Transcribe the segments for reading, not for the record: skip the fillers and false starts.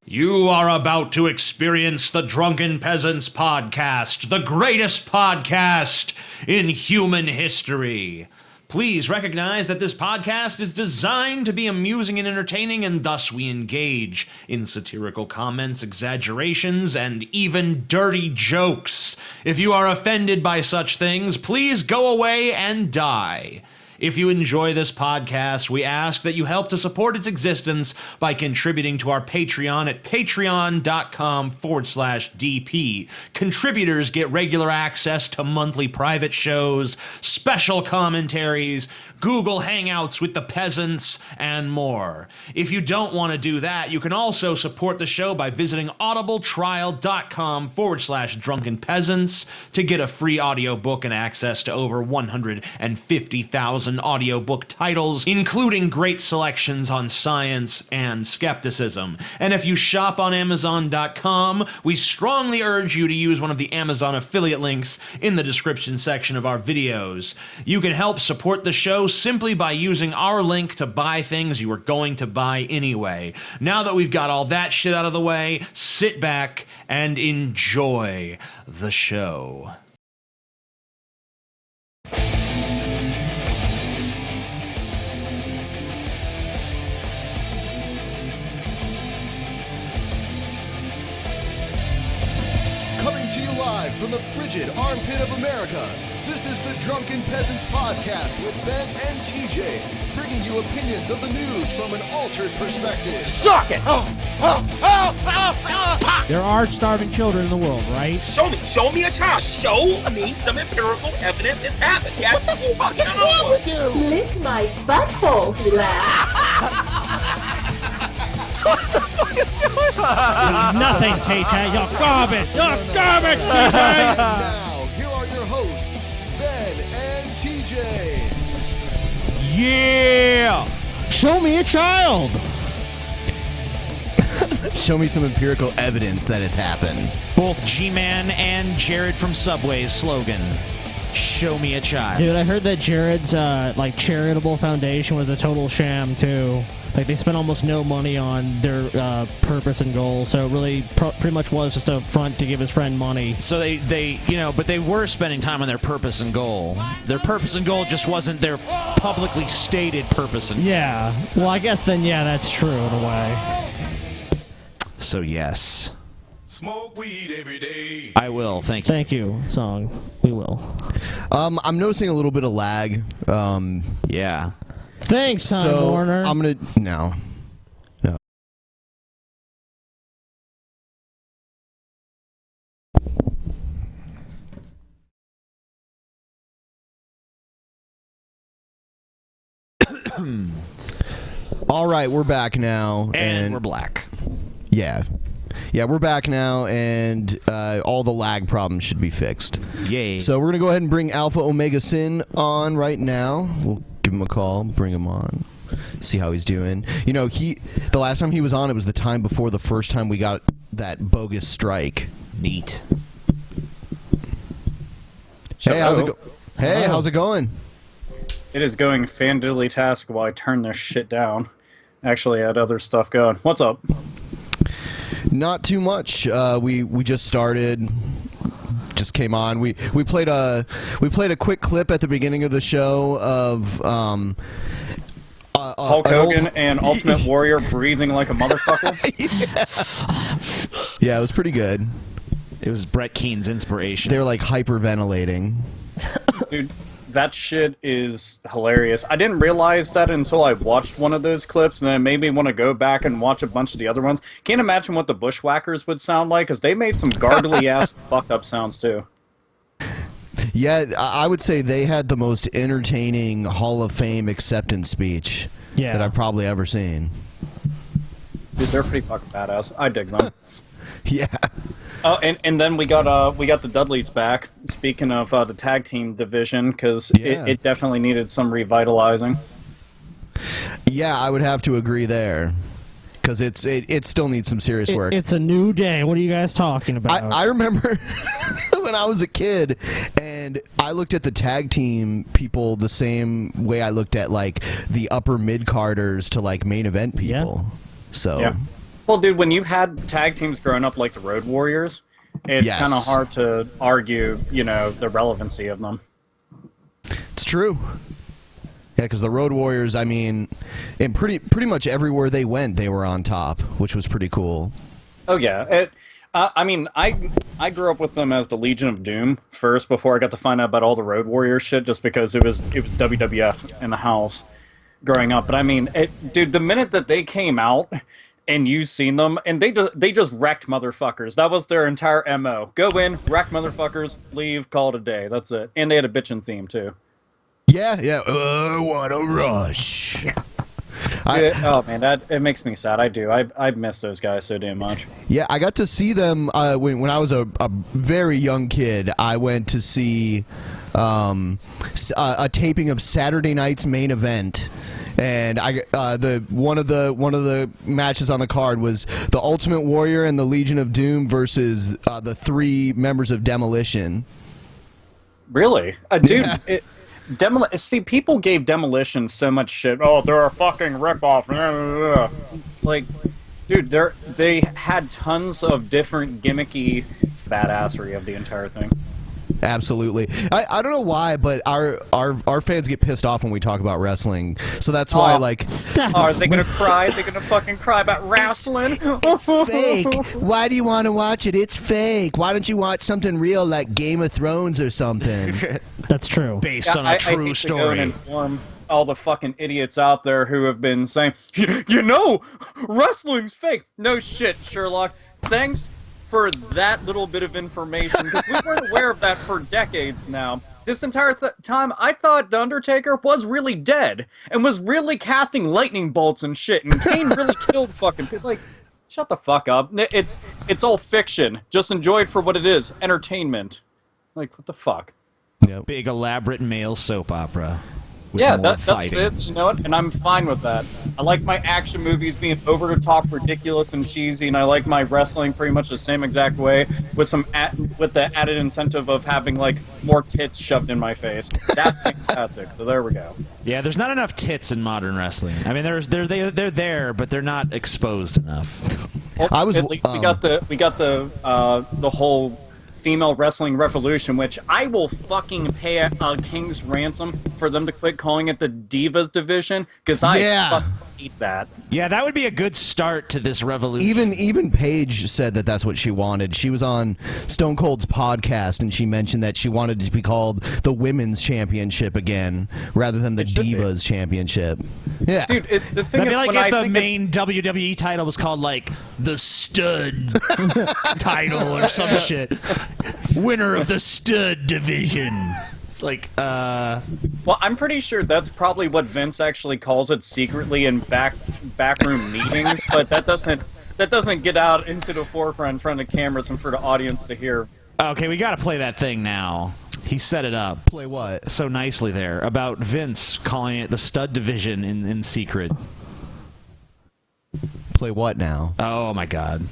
You are about to experience the Drunken Peasants podcast, the greatest podcast in human history. Please recognize that this podcast is designed to be amusing and entertaining, and thus we engage in satirical comments, exaggerations, and even dirty jokes. If you are offended by such things, please go away and die. If you enjoy this podcast, we ask that you help to support its existence by contributing to our Patreon at patreon.com/DP. Contributors get regular access to monthly private shows, special commentaries, Google Hangouts with the peasants, and more. If you don't want to do that, you can also support the show by visiting audibletrial.com/Drunken Peasants to get a free audiobook and access to over 150,000 audiobook titles, including great selections on science and skepticism. And if you shop on Amazon.com, we strongly urge you to use one of the Amazon affiliate links in the description section of our videos. You can help support the show simply by using our link to buy things you were going to buy anyway. Now that we've got all that shit out of the way, sit back and enjoy the show. Coming to you live from the frigid armpit of America, this is the Drunken Peasants podcast with Ben and TJ, bringing you opinions of the news from an altered perspective. Suck it! There are starving children in the world, right? Show me a child. Show me some empirical evidence it's happened. Yes, What's wrong with you? Lick my butthole, he laughed. what the fuck is going on? Nothing, TJ. You're garbage. You're garbage, TJ. And now, here are your hosts, Ben and TJ. Yeah. Show me a child. Show me some empirical evidence that it's happened. Both G-Man and Jared from Subway's slogan, show me a child. Dude, I heard that Jared's charitable foundation was a total sham too. Like, they spent almost no money on their purpose and goal, so it really pretty much was just a front to give his friend money. So they but they were spending time on their purpose and goal. Their purpose and goal just wasn't their publicly stated purpose and goal. Yeah. Well, I guess then, yeah, that's true in a way. So yes. Smoke weed every day. I will, thank you. Thank you, song. We will. I'm noticing a little bit of lag. Yeah. Thanks, Time so Warner. I'm gonna no. All right, we're back now, and we're black. Yeah, we're back now, and all the lag problems should be fixed. Yay! So we're gonna go ahead and bring AlphaOmegaSin on right now. We'll give him a call, bring him on, see how he's doing. You know, the last time he was on, it was the time before the first time we got that bogus strike. Neat. Hey, how's it going? It is going fan-diddly-tastic while I turn this shit down. Actually, I had other stuff going. What's up? Not too much. We just started. Just came on. We played a quick clip at the beginning of the show of Hulk Hogan and Ultimate Warrior breathing like a motherfucker. Yeah, it was pretty good. It was Brett Keene's inspiration. They're like hyperventilating. Dude, that shit is hilarious. I didn't realize that until I watched one of those clips, and then it made me want to go back and watch a bunch of the other ones. Can't imagine what the Bushwhackers would sound like, because they made some gargly-ass fucked-up sounds, too. Yeah, I would say they had the most entertaining Hall of Fame acceptance speech that I've probably ever seen. Dude, they're pretty fucking badass. I dig them. Yeah. Oh, and then we got the Dudleys back. Speaking of the tag team division, because it definitely needed some revitalizing. Yeah, I would have to agree there. Because it still needs some serious work. It's a new day. What are you guys talking about? I remember when I was a kid, and I looked at the tag team people the same way I looked at like the upper mid-carders to like main event people. So, yeah. Well, dude, when you had tag teams growing up like the Road Warriors, it's kind of hard to argue, the relevancy of them. It's true. Yeah, because the Road Warriors, I mean, in pretty much everywhere they went, they were on top, which was pretty cool. Oh yeah, I grew up with them as the Legion of Doom first before I got to find out about all the Road Warrior shit, just because it was WWF in the house growing up. But I mean, dude, the minute that they came out and you seen them, and they just wrecked motherfuckers. That was their entire MO: go in, wreck motherfuckers, leave, call it a day. That's it. And they had a bitchin' theme too. Yeah. What a rush. Oh man, it makes me sad. I do. I miss those guys so damn much. Yeah, I got to see them when I was a very young kid. I went to see a taping of Saturday Night's Main Event, and one of the matches on the card was the Ultimate Warrior and the Legion of Doom versus the 3 members of Demolition. Really, dude. Yeah. See, people gave Demolition so much shit. Oh, they're a fucking ripoff. Like, dude, they had tons of different gimmicky badassery of the entire thing. Absolutely. I don't know why, but our fans get pissed off when we talk about wrestling. So that's why, like... Are they gonna cry? They're gonna fucking cry about wrestling? It's fake. Why do you want to watch it? It's fake. Why don't you watch something real like Game of Thrones or something? That's true. Based on a true story. To go and inform all the fucking idiots out there who have been saying, wrestling's fake. No shit, Sherlock. Thanks for that little bit of information, because we weren't aware of that for decades now. This entire time, I thought The Undertaker was really dead, and was really casting lightning bolts and shit, and Kane really killed fucking people. Like, shut the fuck up. It's all fiction. Just enjoy it for what it is. Entertainment. Like, what the fuck? Yep. Big, elaborate male soap opera. Yeah, that's what it is, you know what? And I'm fine with that. I like my action movies being over-the-top, ridiculous, and cheesy, and I like my wrestling pretty much the same exact way, with with the added incentive of having, like, more tits shoved in my face. That's fantastic, so there we go. Yeah, there's not enough tits in modern wrestling. I mean, they're there, but they're not exposed enough. Well, at least we got the whole female wrestling revolution, which I will fucking pay a king's ransom for them to quit calling it the Divas division, because I fucking hate that. Yeah, that would be a good start to this revolution. Even Paige said that that's what she wanted. She was on Stone Cold's podcast, and she mentioned that she wanted it to be called the Women's Championship again, rather than the Divas Championship. Yeah, dude. The thing That'd is, be like when if the main WWE title was called like the Stud title or some shit. Winner of the Stud division. It's like, Well, I'm pretty sure that's probably what Vince actually calls it secretly in backroom meetings, but that doesn't get out into the forefront in front of cameras and for the audience to hear. Okay, we gotta play that thing now. He set it up. Play what? So nicely there. About Vince calling it the Stud division in secret. Play what now? Oh my god.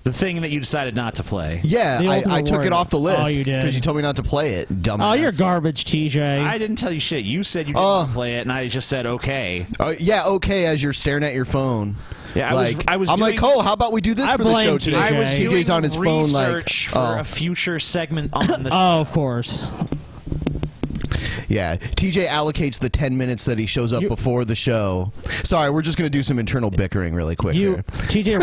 The thing that you decided not to play. Yeah, I took it off the list. Oh, you did. Because you told me not to play it, dumbass. Oh, you're garbage, TJ. I didn't tell you shit. You said you didn't want to play it, and I just said okay. Yeah, okay, as you're staring at your phone. Yeah, I'm like, oh, how about we do this for the show today? I was doing TJ's on his phone, like, research for a future segment on the show. Oh, of course. Yeah, TJ allocates the 10 minutes that he shows up before the show. Sorry, we're just going to do some internal bickering really quick here. TJ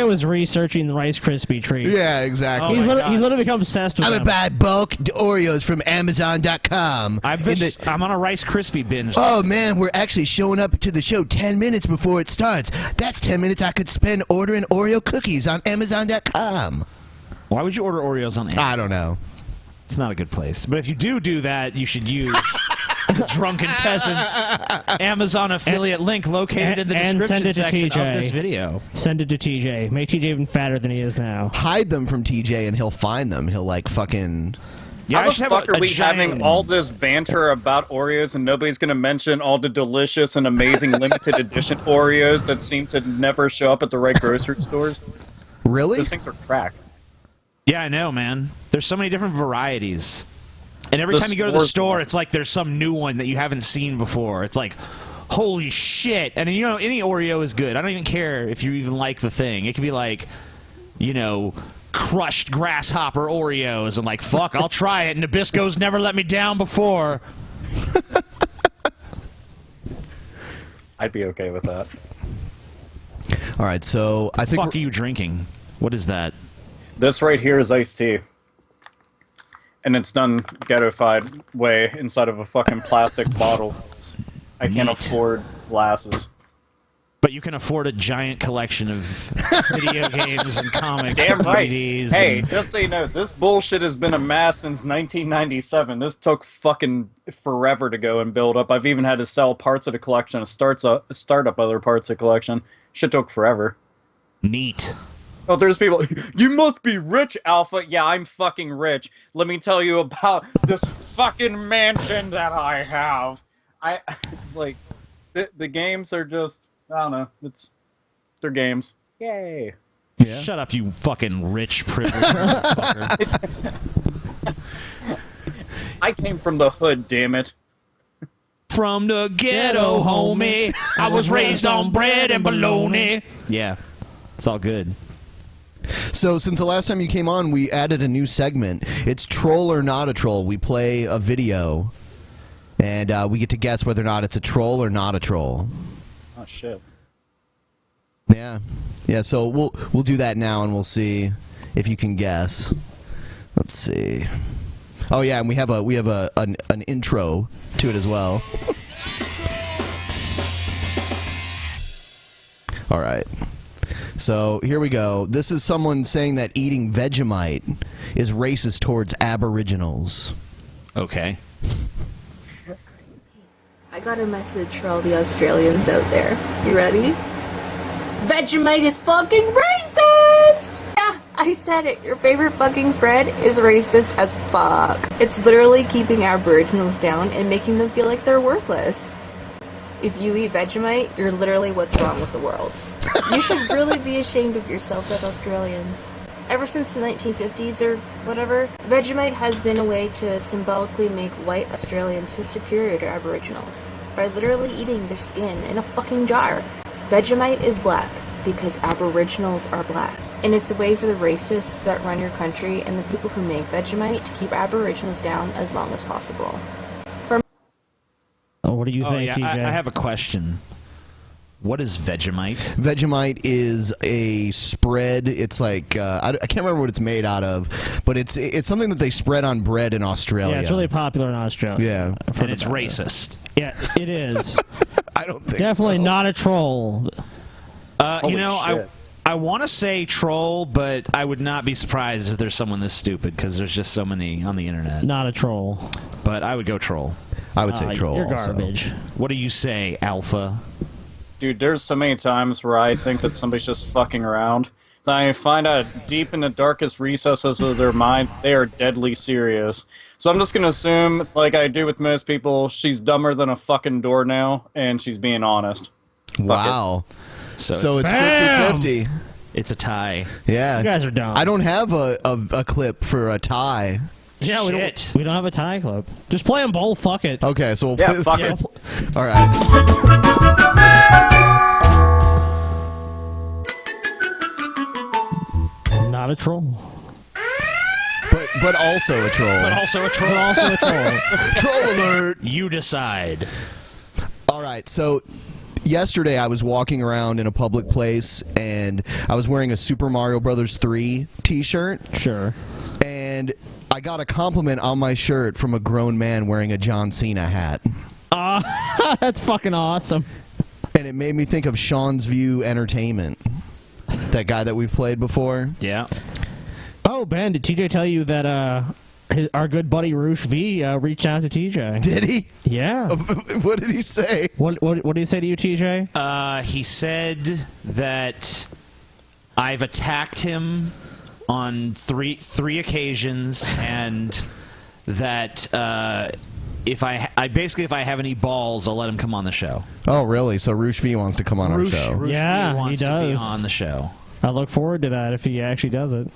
was researching the Rice Krispie treat. Yeah, exactly. He's literally become obsessed with them. I'm going to buy bulk Oreos from Amazon.com. I'm on a Rice Krispie binge. Oh, man, we're actually showing up to the show 10 minutes before it starts. That's 10 minutes I could spend ordering Oreo cookies on Amazon.com. Why would you order Oreos on Amazon? I don't know. It's not a good place. But if you do that, you should use Drunken Peasants Amazon affiliate link located in the and description send it to section TJ. of this video. Send it to TJ. Make TJ even fatter than he is now. Hide them from TJ and he'll find them. He'll like fucking. Yeah, How the fuck are we having all this banter about Oreos and nobody's going to mention all the delicious and amazing limited edition Oreos that seem to never show up at the right grocery stores? Really? Those things are crack. Yeah, I know, man. There's so many different varieties. And every The time you go to the s'mores store, one. it's like there's some new one that you haven't seen before. It's like, holy shit. And you know, any Oreo is good. I don't even care if you even like the thing. It could be like, you know, crushed grasshopper Oreos. I'm like, fuck, I'll try it. Nabisco's never let me down before. I'd be okay with that. All right, so I think. Fuck are you drinking? What is that? This right here is iced tea. And it's done ghetto-fied way inside of a fucking plastic bottle. I can't Neat. afford glasses. But you can afford a giant collection of video games and comics Damn and right. DVDs. Hey, and- just so you know, this bullshit has been amassed since 1997. This took fucking forever to go and build up. I've even had to sell parts of the collection, start up other parts of the collection. Shit took forever. Neat. Oh, there's people. You must be rich, Alpha. Yeah, I'm fucking rich. Let me tell you about this fucking mansion that I have. I like the games are just. I don't know. They're games. Yay. Yeah. Shut up, you fucking rich privileged motherfucker. I came from the hood, damn it. From the ghetto, homie. I was raised on bread and bologna. Yeah, it's all good. So since the last time you came on, we added a new segment. It's Troll or Not a Troll. We play a video, and we get to guess whether or not it's a troll or not a troll. Oh shit. Yeah, yeah. So we'll do that now, and we'll see if you can guess. Let's see. Oh yeah, and we have an intro to it as well. All right. So here we go. This is someone saying that eating Vegemite is racist towards Aboriginals. Okay. I got a message for all the Australians out there. You ready? Vegemite is fucking racist! Yeah, I said it. Your favorite fucking spread is racist as fuck. It's literally keeping Aboriginals down and making them feel like they're worthless. If you eat Vegemite, you're literally what's wrong with the world. You should really be ashamed of yourselves as Australians. Ever since the 1950s or whatever, Vegemite has been a way to symbolically make white Australians feel superior to Aboriginals by literally eating their skin in a fucking jar. Vegemite is black because Aboriginals are black. And it's a way for the racists that run your country and the people who make Vegemite to keep Aboriginals down as long as possible. Oh, what do you Oh, think, yeah, TJ? I have a question. What is Vegemite? Vegemite is a spread. It's like I can't remember what it's made out of, but it's something that they spread on bread in Australia. Yeah, it's really popular in Australia. Yeah. I've heard And it's about it. racist. Yeah, it is. I don't think Definitely so. not a troll. You know, shit. I want to say troll, but I would not be surprised if there's someone this stupid because there's just so many on the internet. Not a troll. But I would go troll. I would say troll. You're also. garbage. What do you say, Alpha? Dude, there's so many times where I think that somebody's just fucking around. Then I find out deep in the darkest recesses of their mind, they are deadly serious. So I'm just gonna assume, like I do with most people, she's dumber than a fucking doornail, and she's being honest. Wow. So it's Bam! 50-50. It's a tie. Yeah. You guys are dumb. I don't have a clip for a tie. Yeah, we Shit. don't have a tie club. Just play them both. Fuck it. Okay, so we'll Yeah, fuck Yeah, it. All right. Not a troll. But also a troll. But also a troll. But also a troll. Troll alert. You decide. All right, so yesterday I was walking around in a public place and I was wearing a Super Mario Brothers 3 t-shirt Sure. and I got a compliment on my shirt from a grown man wearing a John Cena hat. That's fucking awesome. And it made me think of Sean's View Entertainment. That guy that we've played before. Yeah. Oh, Ben, did TJ tell you that our good buddy Roosh V reached out to TJ. Did he? Yeah. What did he say? What did he say to you, TJ? He said that I've attacked him on three occasions, and that if I have any balls, I'll let him come on the show. Oh, really? So Roosh V wants to come on our show. Roosh Yeah, V wants he to be does. on the show. I look forward to that if he actually does it.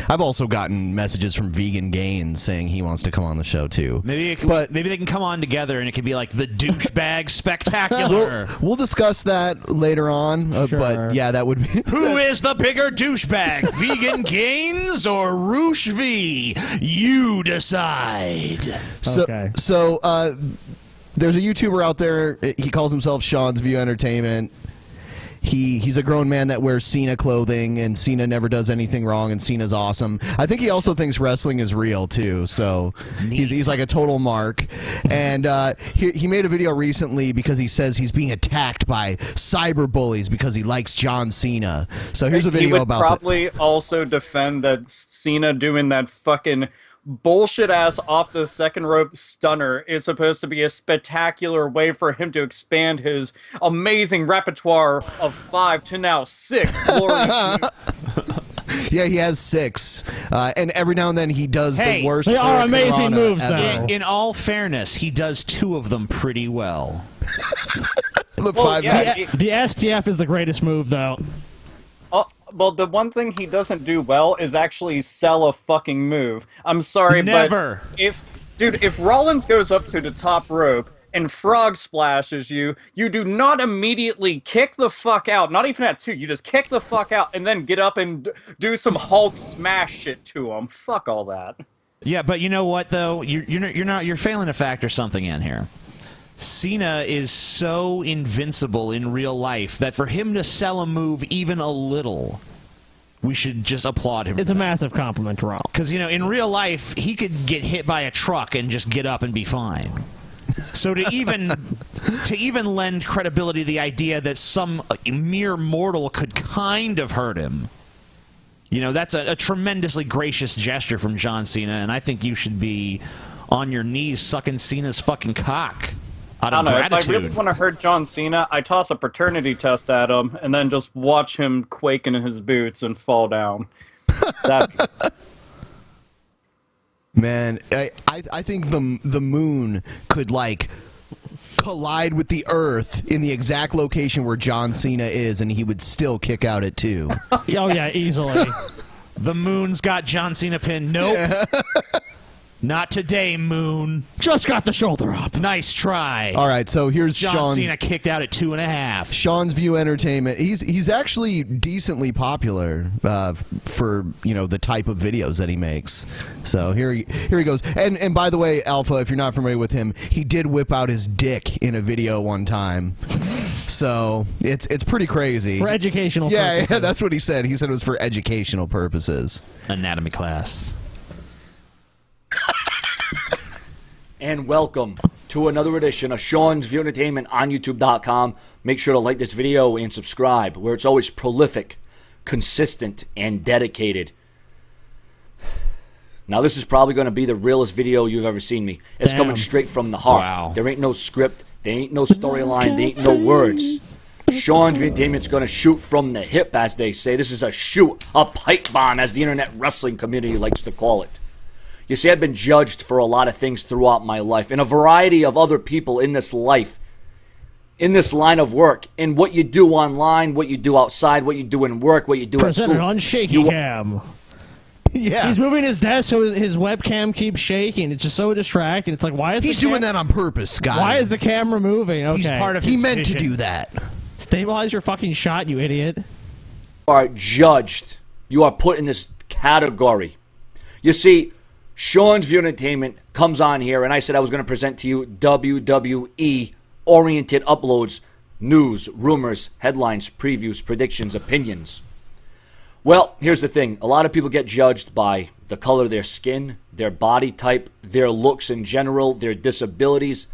I've also gotten messages from Vegan Gains saying he wants to come on the show too. Maybe they can come on together, and it could be like the douchebag spectacular. We'll discuss that later on. Sure. But yeah, that would be. Who is the bigger douchebag, Vegan Gains or Roosh V? You decide. Okay. So there's a YouTuber out there. He calls himself Sean's View Entertainment. He's a grown man that wears Cena clothing, and Cena never does anything wrong, and Cena's awesome. I think he also thinks wrestling is real too, so he's like a total mark. And he made a video recently because he says he's being attacked by cyber bullies because he likes John Cena. So here's a video about that. He would probably also defend that Cena doing that fucking bullshit ass off the second rope stunner is supposed to be a spectacular way for him to expand his amazing repertoire of 5 to now 6 glorious moves. Yeah, he has 6, and every now and then he does the worst. They are amazing Hurricane moves, ever. though. In all fairness, he does 2 of them pretty well. Look, Well, 5 yeah, minutes. The STF is the greatest move, though. Well, the one thing he doesn't do well is actually sell a fucking move. I'm sorry, Never. but if Rollins goes up to the top rope and frog splashes you, you do not immediately kick the fuck out. Not even at 2. You just kick the fuck out and then get up and do some Hulk smash shit to him. Fuck all that. Yeah, but you know what though? You're failing to factor something in here. Cena is so invincible in real life that for him to sell a move even a little, we should just applaud him. It's a massive compliment to Raw. Because, in real life, he could get hit by a truck and just get up and be fine. So to even lend credibility to the idea that some mere mortal could kind of hurt him, that's a tremendously gracious gesture from John Cena, and I think you should be on your knees sucking Cena's fucking cock. I don't know, if I really want to hurt John Cena, I toss a paternity test at him and then just watch him quake in his boots and fall down. Man, I think the moon could, like, collide with the Earth in the exact location where John Cena is, and he would still kick out at 2. Oh, yeah, easily. The moon's got John Cena pinned. Nope. Yeah. Not today, Moon. Just got the shoulder up. Nice try. All right, so here's John Cena kicked out at 2.5. Sean's View Entertainment. He's actually decently popular for the type of videos that he makes. So here he goes. And by the way, Alpha, if you're not familiar with him, he did whip out his dick in a video one time. So it's pretty crazy. For educational purposes. Yeah, that's what he said. He said it was for educational purposes. Anatomy class. And welcome to another edition of Sean's View Entertainment on YouTube.com. Make sure to like this video and subscribe, where it's always prolific, consistent, and dedicated. Now, this is probably going to be the realest video you've ever seen me. It's coming straight from the heart. Wow. There ain't no script. There ain't no storyline. There ain't no words. Sean's View Entertainment's going to shoot from the hip, as they say. This is a shoot, a pipe bomb, as the internet wrestling community likes to call it. You see, I've been judged for a lot of things throughout my life, and a variety of other people in this life, in this line of work, and what you do online, what you do outside, what you do in work, what you do at school. Presented on Shaky Cam. Yeah. He's moving his desk so his webcam keeps shaking. It's just so distracting. It's like, why is he's doing that on purpose, Scott? Why is the camera moving? Okay. He's part of his He meant vision. to do that. Stabilize your fucking shot, you idiot. You are judged. You are put in this category. You see, Sean's View Entertainment comes on here, and I said I was going to present to you WWE-oriented uploads, news, rumors, headlines, previews, predictions, opinions. Well, here's the thing. A lot of people get judged by the color of their skin, their body type, their looks in general, their disabilities,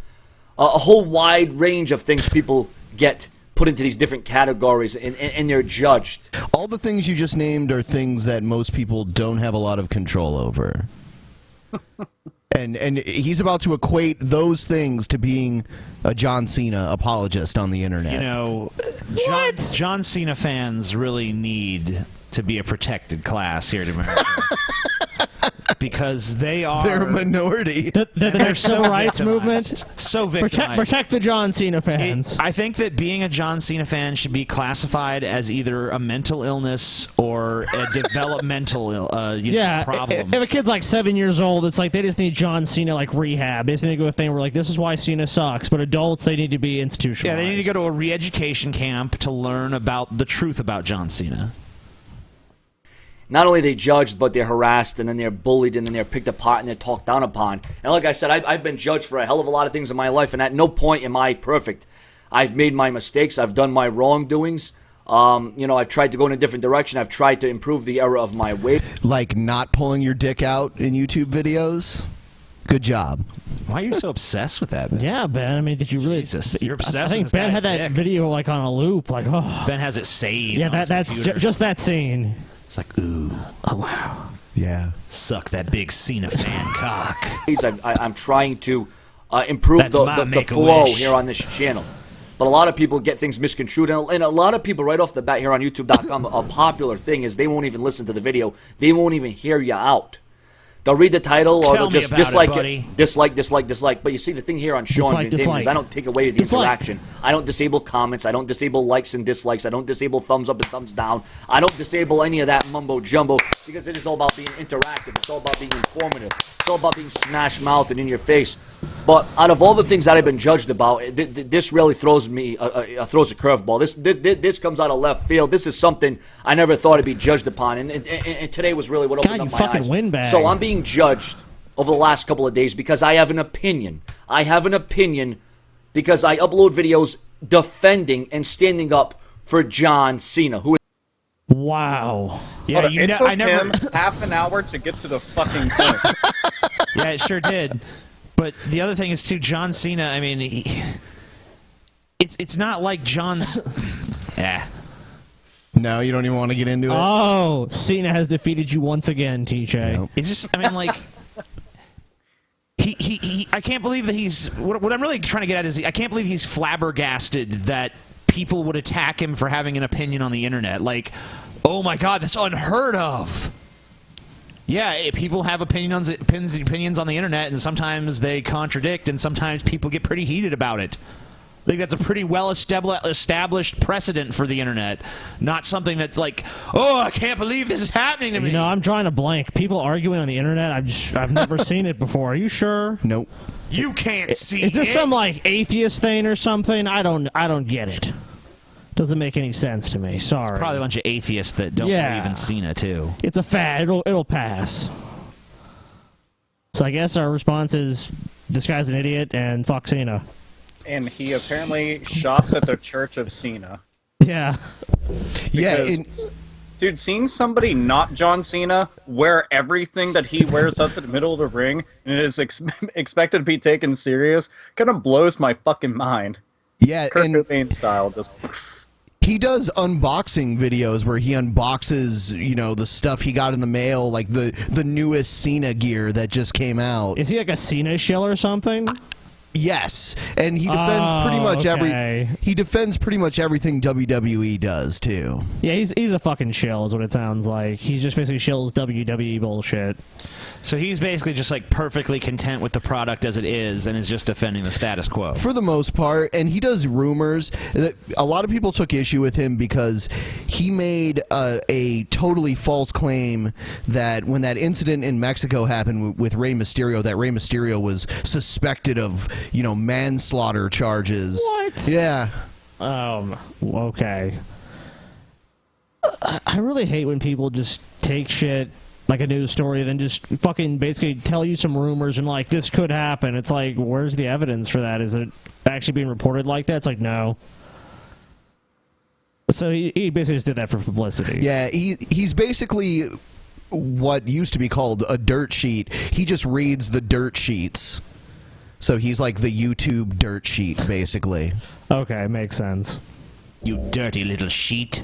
a whole wide range of things people get put into these different categories, and they're judged. All the things you just named are things that most people don't have a lot of control over. And he's about to equate those things to being a John Cena apologist on the internet. You know, John Cena fans really need to be a protected class here in America. Because they're a minority. Their civil rights movement. So victimized. Protect the John Cena fans. I think that being a John Cena fan should be classified as either a mental illness or a developmental problem. If a kid's like 7 years old, it's like they just need John Cena like rehab. They just need to go to a thing where like this is why Cena sucks. But adults, they need to be institutionalized. Yeah, they need to go to a re-education camp to learn about the truth about John Cena. Not only are they judged, but they're harassed, and then they're bullied, and then they're picked apart, and they're talked down upon. And like I said, I've been judged for a hell of a lot of things in my life, and at no point am I perfect. I've made my mistakes. I've done my wrongdoings. I've tried to go in a different direction. I've tried to improve the error of my weight. Like not pulling your dick out in YouTube videos? Good job. Why are you so obsessed with that, Ben? Yeah, Ben. I mean, did you really? Jesus, you're obsessed. I think with Ben had that video like on a loop. Like, oh, Ben has it saved. Yeah, that's just that scene. It's like, ooh, oh wow, yeah, suck that big Cena fan cock. I'm trying to improve the flow here on this channel. But a lot of people get things misconstrued, and a lot of people right off the bat here on YouTube.com, a popular thing is they won't even listen to the video. They won't even hear you out. They'll read the title, or they'll just dislike it. Dislike. But you see, the thing here on Sean Vintainment is I don't take away the interaction. I don't disable comments. I don't disable likes and dislikes. I don't disable thumbs up and thumbs down. I don't disable any of that mumbo jumbo because it is all about being interactive. It's all about being informative. It's all about being smash mouthed and in your face. But out of all the things that I've been judged about, this really throws a curveball. This comes out of left field. This is something I never thought I'd be judged upon, and today was really what opened up my eyes. Windbag. So I'm being judged over the last couple of days because I have an opinion. I have an opinion because I upload videos defending and standing up for John Cena, who is... Wow. Yeah, it took him half an hour to get to the fucking point. Yeah, it sure did. But the other thing is, too, John Cena, I mean, it's not like John's... Yeah. No, you don't even want to get into it? Oh, Cena has defeated you once again, TJ. Nope. It's just, I mean, like... I can't believe that he's... What I'm really trying to get at is I can't believe he's flabbergasted that people would attack him for having an opinion on the internet. Like, oh my god, that's unheard of. Yeah, people have opinions on the internet, and sometimes they contradict, and sometimes people get pretty heated about it. I think that's a pretty well-established precedent for the internet. Not something that's like, oh, I can't believe this is happening to me. You know, I'm drawing a blank. People arguing on the internet, I've never seen it before. Are you sure? Nope. You can't see it. Is this some, like, atheist thing or something? I don't get it. Doesn't make any sense to me. Sorry. It's probably a bunch of atheists that don't believe in Cena, too. It's a fad. It'll pass. So I guess our response is, this guy's an idiot, and fuck Cena. And he apparently shops at the Church of Cena. Yeah. Dude, seeing somebody not John Cena wear everything that he wears up to the middle of the ring and is expected to be taken serious kind of blows my fucking mind. Yeah, Kurt Cobain style, just... He does unboxing videos where he unboxes, the stuff he got in the mail, like the newest Cena gear that just came out. Is he like a Cena shill or something? Yes, and he defends pretty much everything WWE does too. Yeah, he's a fucking shill is what it sounds like. He just basically shills WWE bullshit. So he's basically just like perfectly content with the product as it is and is just defending the status quo. For the most part, and he does rumors. That a lot of people took issue with him because he made a totally false claim that when that incident in Mexico happened with Rey Mysterio, that Rey Mysterio was suspected of, manslaughter charges. What? Yeah. Okay. I really hate when people just take shit like a news story, then just fucking basically tell you some rumors and like, this could happen. It's like, where's the evidence for that? Is it actually being reported like that? It's like, no. So he basically just did that for publicity. Yeah, he's basically what used to be called a dirt sheet. He just reads the dirt sheets. So he's like the YouTube dirt sheet, basically. Okay, makes sense. You dirty little sheet.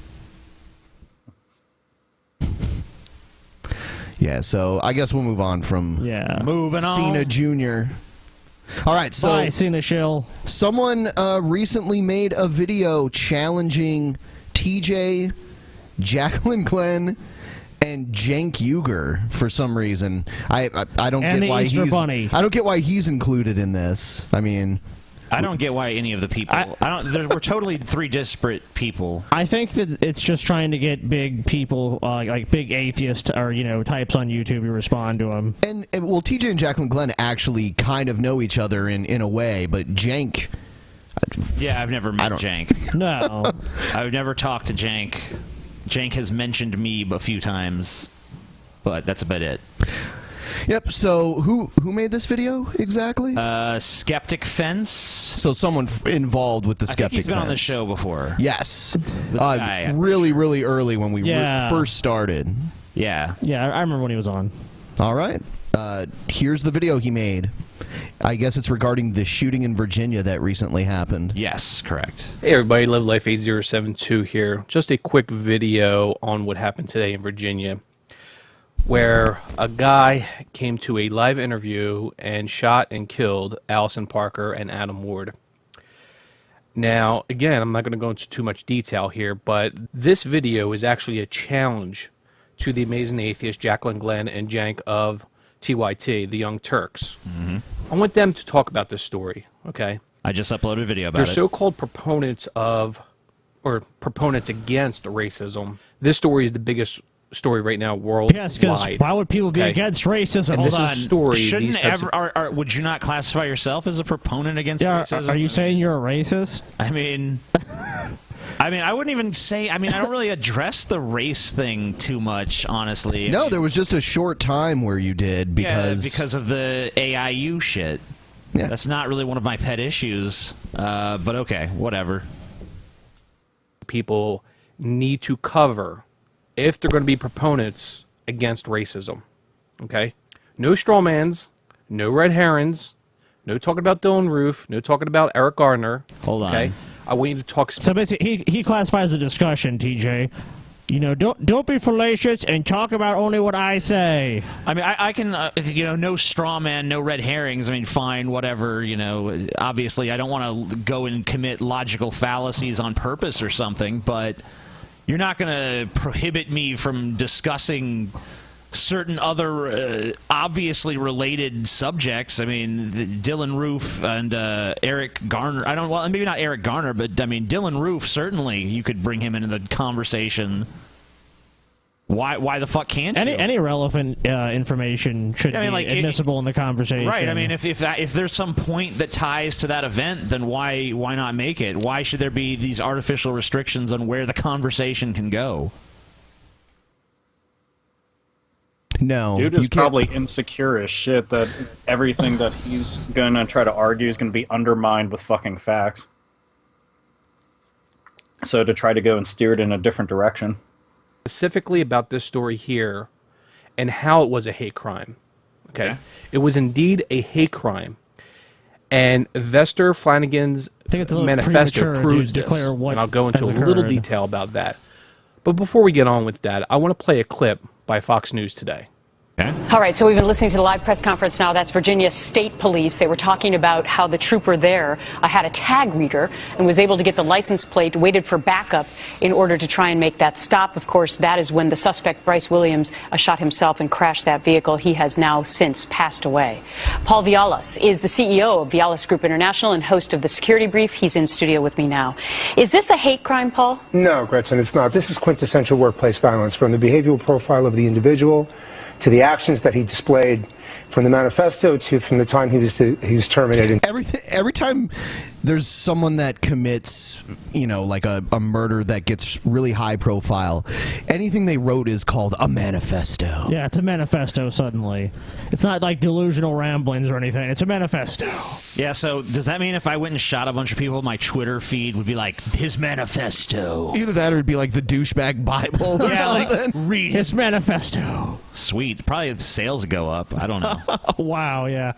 Yeah, so I guess we'll move on from Moving on. Cena Jr. All right, so Bye, Cena Shill. someone recently made a video challenging TJ, Jacqueline Glenn, and Cenk Uygur for some reason. I don't And get the why Easter Bunny. I don't get why he's included in this. I mean, I don't get why any of the people. We're totally three disparate people. I think that it's just trying to get big people, like big atheists or types on YouTube to respond to them. and well, TJ and Jacqueline Glenn actually kind of know each other in a way, but Cenk. Yeah, I've never met Cenk. No, I've never talked to Cenk. Cenk has mentioned me a few times, but that's about it. Yep. So who made this video exactly? Skeptic Fence. So someone involved with the I Skeptic think he's been on the Fence. show before. Yes. This guy. Really, really early when we Yeah. first started. Yeah. yeah, I remember when he was on. All right. Here's the video he made. I guess it's regarding the shooting in Virginia that recently happened. Yes, correct. Hey everybody, Live Life 8072 here. Just a quick video on what happened today in Virginia, where a guy came to a live interview and shot and killed Allison Parker and Adam Ward. Now, again, I'm not going to go into too much detail here, but this video is actually a challenge to the amazing atheist Jacqueline Glenn and Cenk of TYT, the Young Turks. I want them to talk about this story, okay? I just uploaded a video about They're it. so-called proponents of, or proponents against racism. This story is the biggest story right now worldwide. Yes, because why would people be Okay. against racism? And Hold this on. is a story. Shouldn't these types ever? Would you not classify yourself as a proponent against Yeah, racism? are you saying you're a racist? I mean, I wouldn't even say. I mean, I don't really address the race thing too much, honestly. No, there was just a short time where you did because of the AIU shit. Yeah. That's not really one of my pet issues. But okay, whatever. people need to cover if they're going to be proponents against racism. Okay? No strawmans, no red herrings, no talking about Dylan Roof, no talking about Eric Gardner. Hold on. Okay? I want you to talk. So basically, he classifies the discussion, TJ. Don't be fallacious and talk about only what I say. I mean, I can, no straw man, no red herrings. I mean, fine, whatever, Obviously, I don't want to go and commit logical fallacies on purpose or something, but you're not going to prohibit me from discussing certain other obviously related subjects. I mean, Dylan Roof and Eric Garner. Maybe not Eric Garner, but I mean, Dylan Roof, certainly you could bring him into the conversation. Why the fuck can't you? Any relevant information should be admissible in the conversation. Right. I mean, if there's some point that ties to that event, then why not make it? Why should there be these artificial restrictions on where the conversation can go? No, Dude is probably insecure as shit that everything that he's gonna try to argue is gonna be undermined with fucking facts. So to try to go and steer it in a different direction. Specifically about this story here and how it was a hate crime. Okay? It was indeed a hate crime. And Vester Flanagan's manifesto proves this. And I'll go into a little detail about that. But before we get on with that, I want to play a clip by Fox News today. All right, so we've been listening to the live press conference now. That's Virginia State Police. They were talking about how the trooper there had a tag reader and was able to get the license plate, waited for backup in order to try and make that stop. Of course, that is when the suspect, Bryce Williams, shot himself and crashed that vehicle. He has now since passed away. Paul Vialas is the CEO of Vialas Group International and host of the Security Brief. He's in studio with me now. Is this a hate crime, Paul? No, Gretchen, it's not. This is quintessential workplace violence, from the behavioral profile of the individual to the actions that he displayed, from the manifesto to from the time he was terminated. Every time there's someone that commits, like a murder that gets really high profile, anything they wrote is called a manifesto. Yeah, it's a manifesto suddenly. It's not like delusional ramblings or anything. It's a manifesto. Yeah, so does that mean if I went and shot a bunch of people, my Twitter feed would be like, his manifesto? Either that or it'd be like the douchebag Bible or something. Read his manifesto. Sweet. Probably if sales go up. I don't know. Wow, yeah.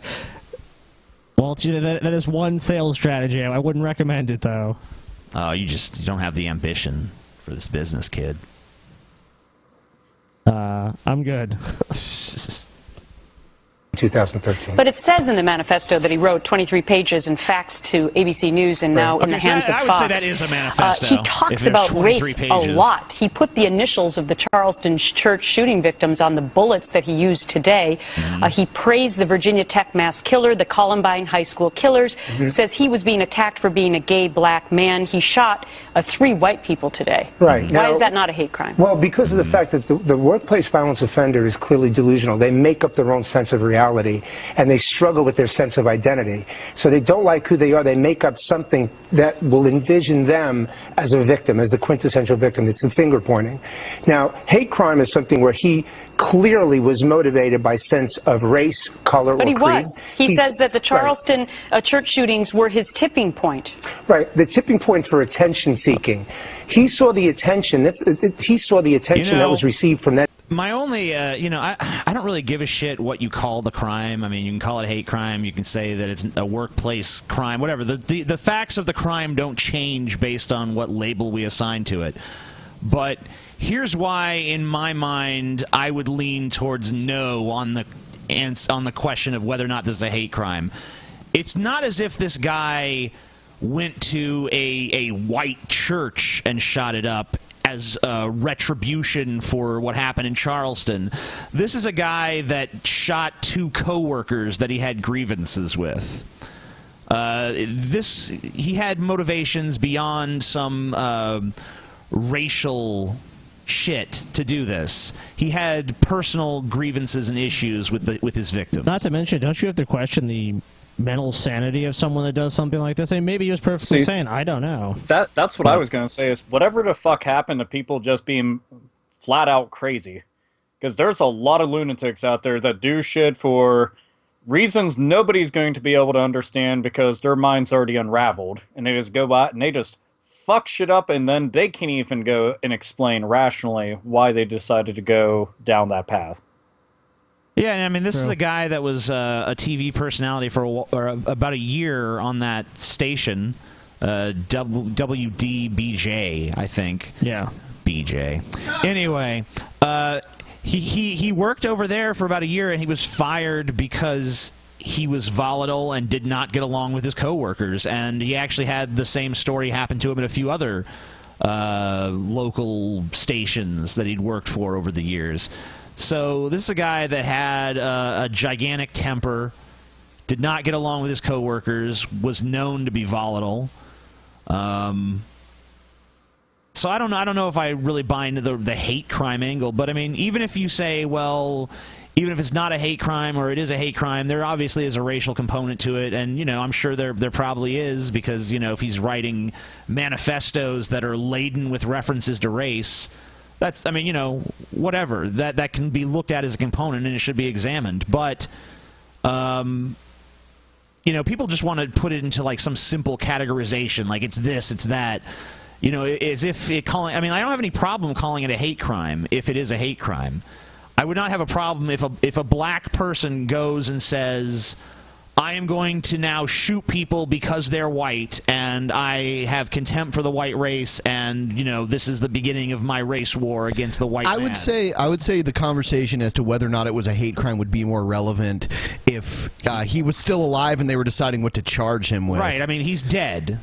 Well, that is one sales strategy. I wouldn't recommend it, though. Oh, you don't have the ambition for this business, kid. I'm good. 2013. But it says in the manifesto that he wrote 23 pages and faxed to ABC News and now in the hands of I would Fox. say that is a manifesto. He talks about race a lot. He put the initials of the Charleston church shooting victims on the bullets that he used today. He praised the Virginia Tech mass killer, the Columbine High School killers, says he was being attacked for being a gay black man. He shot 3 white people today. Right. Why Now, is that not a hate crime? Well, because of the fact that the workplace violence offender is clearly delusional. They make up their own sense of reality, and they struggle with their sense of identity. So they don't like who they are. They make up something that will envision them as a victim, as the quintessential victim. It's the finger pointing. Now, hate crime is something where he clearly was motivated by sense of race, color, or But he creed. was. He says that the Charleston church shootings were his tipping point. Right, the tipping point for attention seeking. He saw the attention. He saw the attention that was received from that. My only, I don't really give a shit what you call the crime. I mean, you can call it hate crime. You can say that it's a workplace crime, whatever. The facts of the crime don't change based on what label we assign to it. But here's why, in my mind, I would lean towards no on the question of whether or not this is a hate crime. It's not as if this guy went to a white church and shot it up as retribution for what happened in Charleston. This is a guy that shot 2 coworkers that he had grievances with. He had motivations beyond some racial shit to do this. He had personal grievances and issues with his victims. Not to mention, don't you have to question the mental sanity of someone that does something like this? I mean, maybe he was perfectly sane. I don't know. That's what I was going to say is whatever the fuck happened to people just being flat out crazy. Because there's a lot of lunatics out there that do shit for reasons nobody's going to be able to understand because their mind's already unraveled. And they just go by and they just fuck shit up, and then they can't even go and explain rationally why they decided to go down that path. Yeah, I mean, this is a guy that was a TV personality for about a year on that station, WDBJ, I think. Yeah. BJ. Anyway, he worked over there for about a year, and he was fired because he was volatile and did not get along with his coworkers. And he actually had the same story happen to him at a few other local stations that he'd worked for over the years. So this is a guy that had a gigantic temper, did not get along with his coworkers, was known to be volatile. So I don't know if I really buy into the hate crime angle, but I mean, even if you say, well, even if it's not a hate crime or it is a hate crime, there obviously is a racial component to it, and I'm sure there probably is, because if he's writing manifestos that are laden with references to race, that's, whatever. That can be looked at as a component and it should be examined. But, people just want to put it into like some simple categorization, like it's this, it's that. As if I don't have any problem calling it a hate crime if it is a hate crime. I would not have a problem if a black person goes and says, I am going to now shoot people because they're white, and I have contempt for the white race, and this is the beginning of my race war against the white man. I would say the conversation as to whether or not it was a hate crime would be more relevant if he was still alive and they were deciding what to charge him with. Right. I mean, he's dead.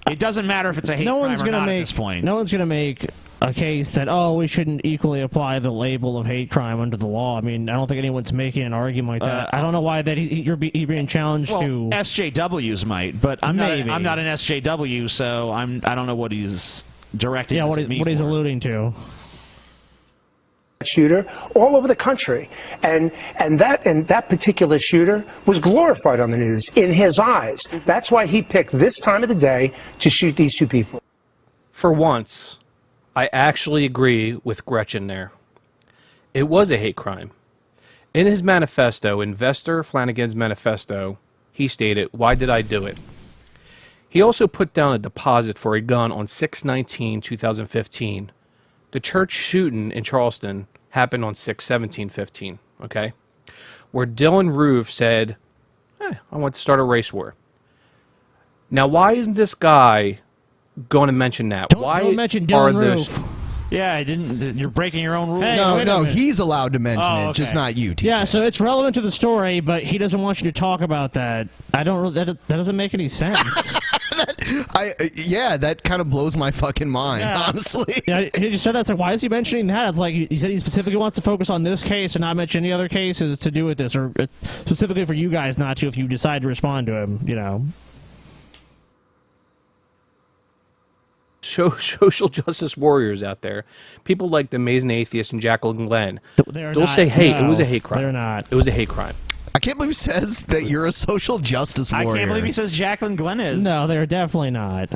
It doesn't matter if it's a hate crime or not at this point. No one's going to make a case that, we shouldn't equally apply the label of hate crime under the law. I mean, I don't think anyone's making an argument like that. I don't know why that you're being challenged to. SJWs might, but I'm not an SJW, so I don't know what he's directing. Yeah, what he's alluding to. Shooter all over the country, and that particular shooter was glorified on the news in his eyes. That's why he picked this time of the day to shoot these 2 people. For once, I actually agree with Gretchen there. It was a hate crime. In his manifesto, Investor Flanagan's manifesto, he stated, "Why did I do it?" He also put down a deposit for a gun on 6/19/2015. The church shooting in Charleston happened on 6/17/15, okay? Where Dylan Roof said, I want to start a race war. Now, why isn't this guy going to mention that? Don't mention Dylan Roof. Yeah, I didn't. You're breaking your own rules. Hey, No, wait a no, minute. he's allowed to mention Oh, it, just okay. not you, TJ. Yeah, so it's relevant to the story, but he doesn't want you to talk about that. I don't. That doesn't make any sense. Yeah, that kind of blows my fucking mind, Yeah. honestly. Yeah, he just said that. It's like, why is he mentioning that? It's like he said he specifically wants to focus on this case and not mention any other cases to do with this, or specifically for you guys not to if you decide to respond to him. You know. Social justice warriors out there, people like the Amazing Atheist and Jacqueline Glenn, They're they'll not- say, "Hey, no, it was a hate crime." They're not. It was a hate crime. I can't believe he says that you're a social justice I warrior. can't believe he says Jacqueline Glenn is. No, they're definitely not.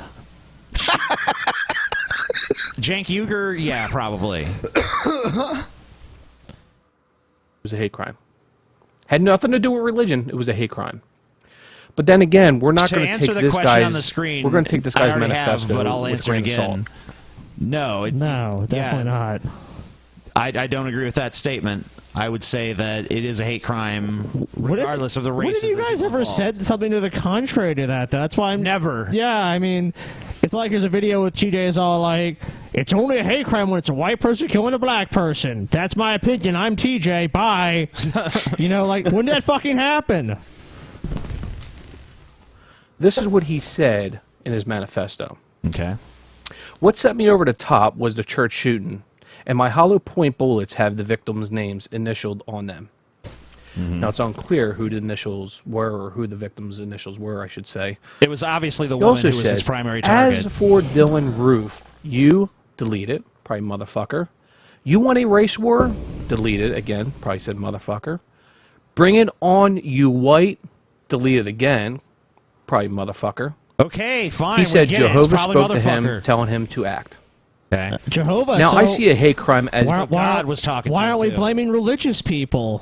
Cenk Uygur, yeah, probably. It was a hate crime. Had nothing to do with religion. It was a hate crime. But then again, we're not To going to answer take the this question guy's. on the screen, We're going to take this I guy's already manifesto, have, but I'll with a answer grain of again. salt. No, it's No, definitely not. I don't agree with that statement. I would say that it is a hate crime, regardless of the race. What have you guys ever said something to the contrary to that? That's why I'm never. Yeah, I mean, it's like there's a video with TJ's all like, "It's only a hate crime when it's a white person killing a black person. That's my opinion. I'm TJ. Bye." You know, like when did that fucking happen? This is what he said in his manifesto. Okay. What set me over the top was the church shooting, and my hollow point bullets have the victims' names initialed on them. Now, it's unclear who the initials were, or who the victims' initials were, I should say. It was obviously the He woman also who was his says, primary target. As for Dylan Roof, you delete it, probably motherfucker. You want a race war? Delete it again, probably said motherfucker. Bring it on, you white? Delete it again, probably motherfucker. Okay, fine. He we said get it. It's Jehovah probably spoke to him, motherfucker. telling him to act. Okay. Jehovah. Now, so I see a hate crime as God was talking Why to aren't him, we too. blaming religious people?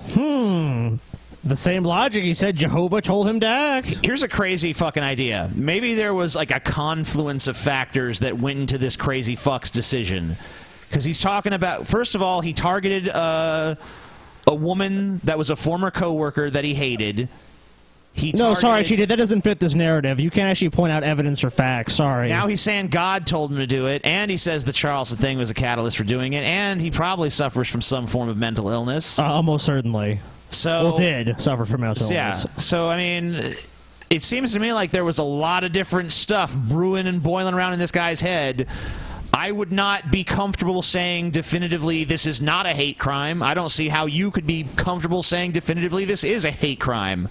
The same logic. He said Jehovah told him to act. Here's a crazy fucking idea. Maybe there was like a confluence of factors that went into this crazy fuck's decision. Because he's talking about, first of all, he targeted a woman that was a former coworker that he hated. No, sorry, she did. That doesn't fit this narrative. You can't actually point out evidence or facts. Sorry. Now he's saying God told him to do it, and he says the Charleston thing was a catalyst for doing it, and he probably suffers from some form of mental illness. Almost certainly. So, well, did suffer from mental illness. Yeah. So, I mean, it seems to me like there was a lot of different stuff brewing and boiling around in this guy's head. I would not be comfortable saying definitively this is not a hate crime. I don't see how you could be comfortable saying definitively this is a hate crime.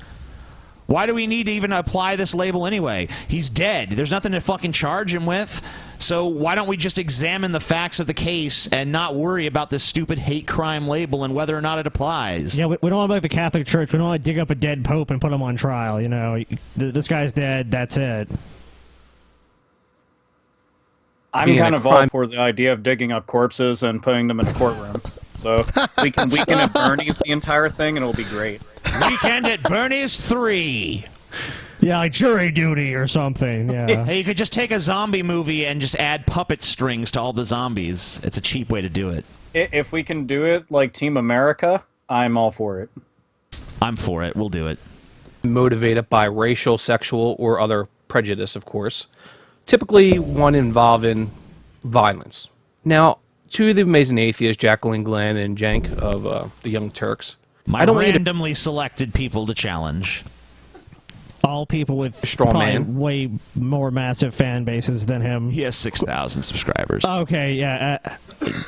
Why do we need to even apply this label anyway? He's dead. There's nothing to fucking charge him with. So why don't we just examine the facts of the case and not worry about this stupid hate crime label and whether or not it applies? Yeah, we don't want to be like the Catholic Church. We don't want to dig up a dead pope and put him on trial. You know, this guy's dead. That's it. I'm kind of all for the idea of digging up corpses and putting them in a courtroom. So we can weekend at Bernie's the entire thing, and it'll be great. Weekend at Bernie's 3. Yeah, like jury duty or something. Yeah. Hey, you could just take a zombie movie and just add puppet strings to all the zombies. It's a cheap way to do it. If we can do it like Team America, I'm all for it. I'm for it. We'll do it. Motivated by racial, sexual, or other prejudice, of course. Typically one involving violence. Now, two of the Amazing Atheists, Jacqueline Glenn and Cenk of the Young Turks. I don't randomly selected people to challenge. All people with Strong probably man. way more massive fan bases than him. He has 6,000 subscribers. Okay, yeah.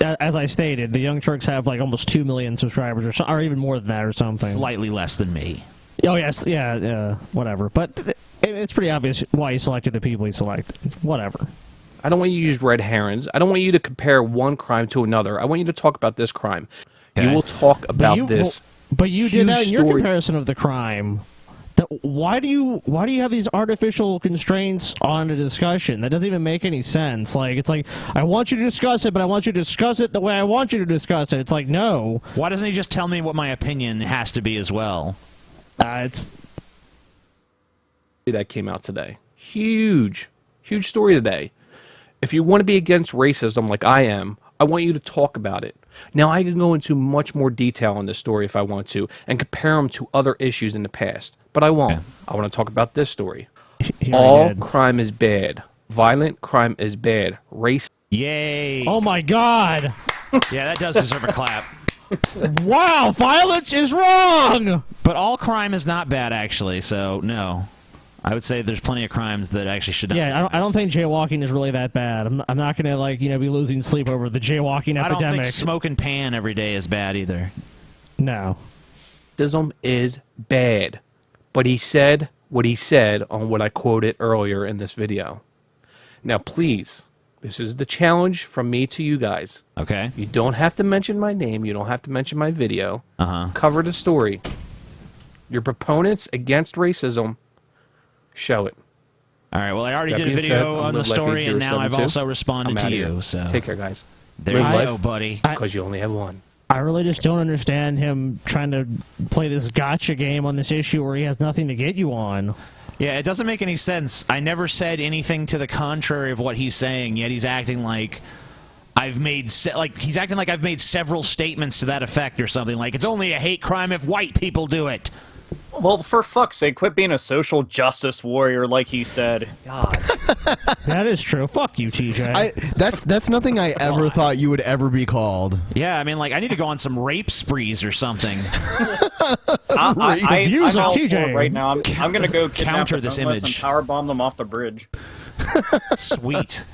As I stated, the Young Turks have like almost 2 million subscribers, or even more than that, or something. Slightly less than me. Oh yes, yeah, whatever. But it's pretty obvious why he selected the people he selected. Whatever. I don't want you to use red herrings. I don't want you to compare one crime to another. I want you to talk about this crime. Okay. You will talk about this. But you did that in your story. comparison of the crime. Why do you have these artificial constraints on a discussion? That doesn't even make any sense. Like, it's like, I want you to discuss it, but I want you to discuss it the way I want you to discuss it. It's like, no. Why doesn't he just tell me what my opinion has to be as well? It's That came out today. Huge story today. If you want to be against racism like I am, I want you to talk about it. Now, I can go into much more detail on this story if I want to, and compare them to other issues in the past, but I won't. I want to talk about this story. All crime is bad. Violent crime is bad. Race. Yay. Oh my God. Yeah, that does deserve a clap. Wow, violence is wrong. But all crime is not bad, actually, so no. I would say there's plenty of crimes that actually should not. Yeah, I don't think jaywalking is really that bad. I'm not going to be losing sleep over the jaywalking epidemic. I don't think smoking pan every day is bad either. No. Racism is bad. But he said what he said on what I quoted earlier in this video. Now, please, this is the challenge from me to you guys. Okay. You don't have to mention my name. You don't have to mention my video. Uh-huh. Cover the story. Your proponents against racism, show it. All right, well, I already That did a being video said, I'm on the Live Life story, and now I've 8072. also responded I'm to outta you. here. So Take care, guys. There Live you life, go, buddy. Because you only have one. I really just don't understand him trying to play this gotcha game on this issue where he has nothing to get you on. Yeah, it doesn't make any sense. I never said anything to the contrary of what he's saying, yet he's acting like I've made I've made several statements to that effect or something. Like it's only a hate crime if white people do it. Well, for fuck's sake, quit being a social justice warrior like he said. God. That is true. Fuck you, TJ. That's nothing I ever thought you would ever be called. Yeah, I mean, like, I need to go on some rape sprees or something. I'm all TJ. for it right now. I'm going to go kidnap Counter the this homeless image. and powerbomb them off the bridge. Sweet.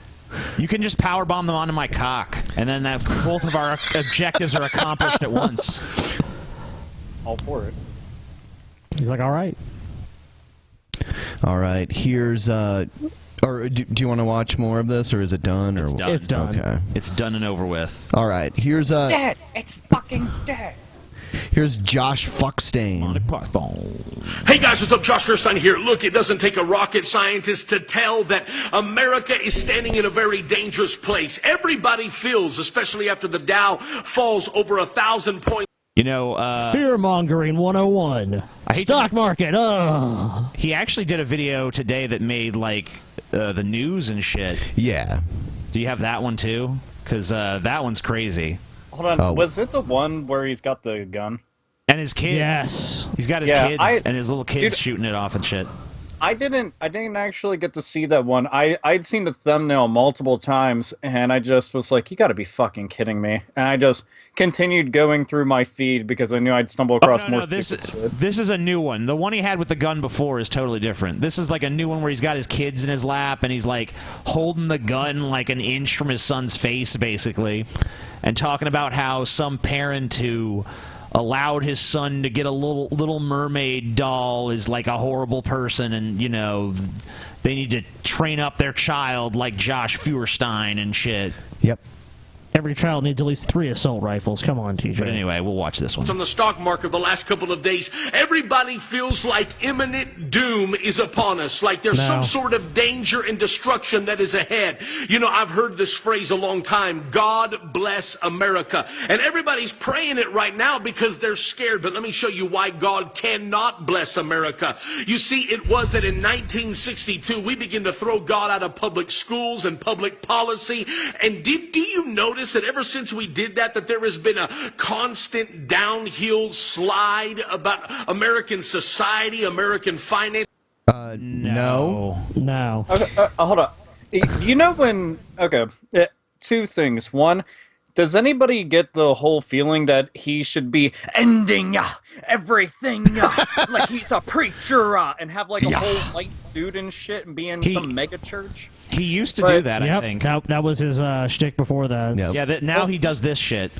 You can just powerbomb them onto my cock, and then both of our objectives are accomplished at once. All for it. He's like, all right. All right, here's or do you want to watch more of this, or is it done? It's done. It's done. Okay. It's done and over with. All right, here's Dead. It's fucking dead. here's Josh Feuerstein. Hey guys, what's up? Josh Feuerstein here. Look, it doesn't take a rocket scientist to tell that America is standing in a very dangerous place. Everybody feels, especially after the Dow falls over 1,000 points. You know, Fear-mongering 101. Stock market, He actually did a video today that made, like, the news and shit. Yeah. Do you have that one, too? Because that one's crazy. Hold on. Oh. Was it the one where he's got the gun? And his kids. Yes. He's got his Yeah, kids and his little kids dude, shooting it off and shit. I didn't actually get to see that one. I'd seen the thumbnail multiple times, and I just was like, you gotta be fucking kidding me. And I just continued going through my feed because I knew I'd stumble across more stupid shit. This is a new one. The one he had with the gun before is totally different. This is like a new one where he's got his kids in his lap, and he's like holding the gun like an inch from his son's face, basically, and talking about how some parent who allowed his son to get a little mermaid doll is like a horrible person, and, you know, they need to train up their child like Josh Feuerstein and shit. Yep. Every child needs at least 3 assault rifles. Come on, TJ. But anyway, we'll watch this one. On the stock market the last couple of days, everybody feels like imminent doom is upon us, like there's some sort of danger and destruction that is ahead. You know, I've heard this phrase a long time, God bless America. And everybody's praying it right now because they're scared. But let me show you why God cannot bless America. You see, it was that in 1962, we began to throw God out of public schools and public policy. And do you notice that ever since we did that there has been a constant downhill slide about American society, American finance? No. No. Okay, hold on. You know when... Okay, two things. One, does anybody get the whole feeling that he should be ending everything like he's a preacher and have like a whole white suit and shit and be in some mega church? He used to do that, yep, I think. That was his shtick before that. Yep. Yeah, now he does this shit.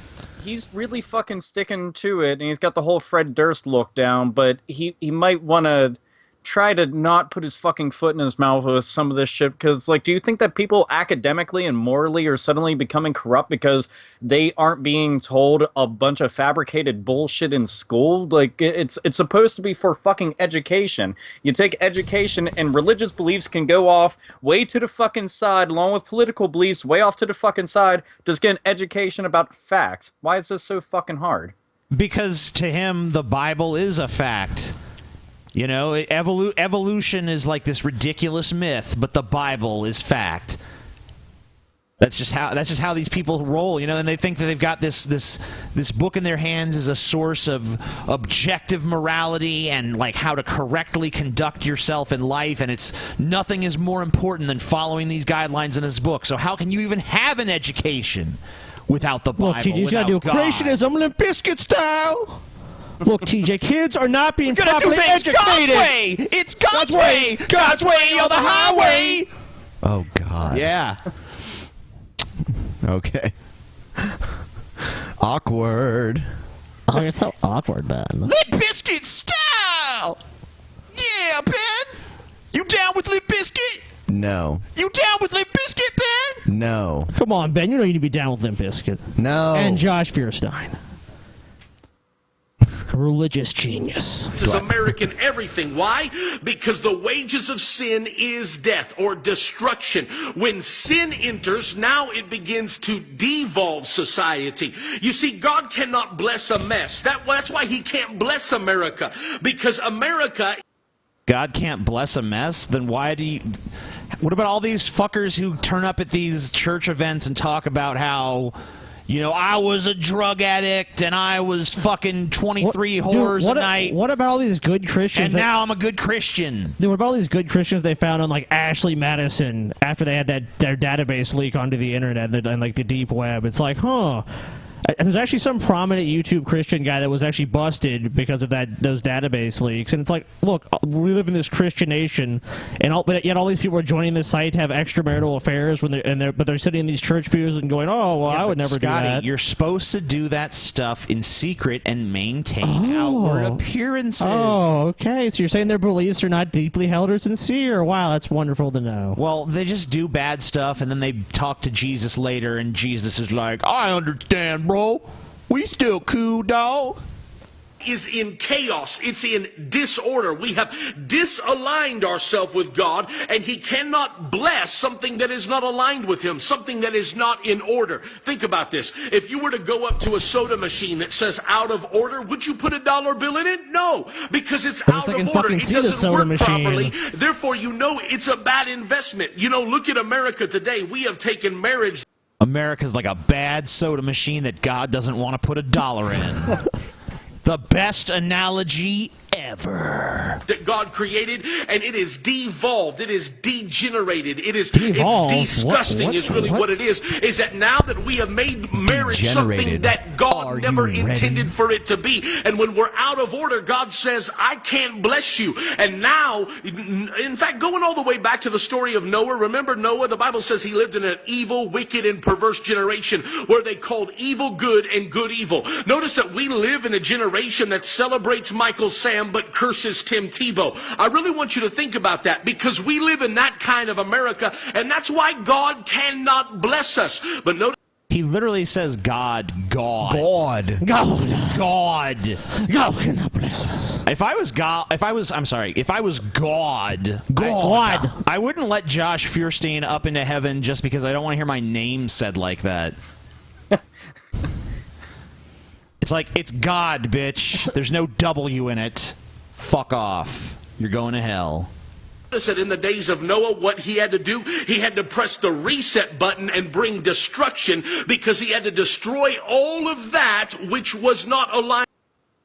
He's really fucking sticking to it, and he's got the whole Fred Durst look down, but he might want to try to not put his fucking foot in his mouth with some of this shit, because, like, do you think that people academically and morally are suddenly becoming corrupt because they aren't being told a bunch of fabricated bullshit in school? Like, it's supposed to be for fucking education. You take education, and religious beliefs can go off way to the fucking side, along with political beliefs way off to the fucking side. Just get an education about facts. Why is this so fucking hard? Because to him, the Bible is a fact. You know, evolution is like this ridiculous myth, but the Bible is fact. That's just how these people roll, you know. And they think that they've got this book in their hands as a source of objective morality and like how to correctly conduct yourself in life. And it's nothing is more important than following these guidelines in this book. So how can you even have an education without the Bible? Look, TJ, you gotta do creationism, Limp Bizkit style. Look, TJ, kids are not being properly educated. God's way. It's God's way. God's way or the highway. Oh God. Yeah. Okay. Awkward. Oh, you're so awkward, man. Limp Bizkit style. Yeah, Ben. You down with Limp Bizkit? No. You down with Limp Bizkit, Ben? No. Come on, Ben. You know you need to be down with Limp Bizkit. No. And Josh Feuerstein. Religious genius. This is American everything. Why? Because the wages of sin is death or destruction. When sin enters, now it begins to devolve society. You see, God cannot bless a mess. That's why he can't bless America. Because America... God can't bless a mess? Then why do you... What about all these fuckers who turn up at these church events and talk about how... You know, I was a drug addict and I was fucking 23 whores a night. What about all these good Christians? And now I'm a good Christian. Dude, what about all these good Christians they found on like Ashley Madison after they had their database leak onto the internet and like the deep web? It's like, huh. There's actually some prominent YouTube Christian guy that was actually busted because of those database leaks, and it's like, look, we live in this Christian nation, but yet all these people are joining this site to have extramarital affairs but they're sitting in these church pews and going, oh, well, I would never Scotty, do that. You're supposed to do that stuff in secret and maintain outward appearances. Oh, okay. So you're saying their beliefs are not deeply held or sincere? Wow, that's wonderful to know. Well, they just do bad stuff, and then they talk to Jesus later, and Jesus is like, I understand, bro. We still cool, dog. Is in chaos. It's in disorder. We have disaligned ourselves with God, and he cannot bless something that is not aligned with him, something that is not in order. Think about this. If you were to go up to a soda machine that says out of order, would you put a $1 bill in it? No, because it's out of order. It doesn't work properly. Therefore, you know it's a bad investment. You know, look at America today. We have taken marriage. America's like a bad soda machine that God doesn't want to put $1 in. The best analogy ever. That God created, and it is devolved, it is degenerated, it's disgusting is really what it is that now that we have made marriage something that God never intended for it to be, and when we're out of order, God says, I can't bless you. And now, in fact, going all the way back to the story of Noah, remember Noah? The Bible says he lived in an evil, wicked, and perverse generation where they called evil good and good evil. Notice that we live in a generation that celebrates Michael Sam but curses Tim Tebow. I really want you to think about that, because we live in that kind of America, and that's why God cannot bless us. But notice he literally says God cannot bless us. If I was God, I wouldn't let Josh Feuerstein up into heaven just because I don't want to hear my name said like that. It's like, it's God, bitch. There's no W in it. Fuck off. You're going to hell. that in the days of Noah, what he had to do, he had to press the reset button and bring destruction, because he had to destroy all of that which was not aligned.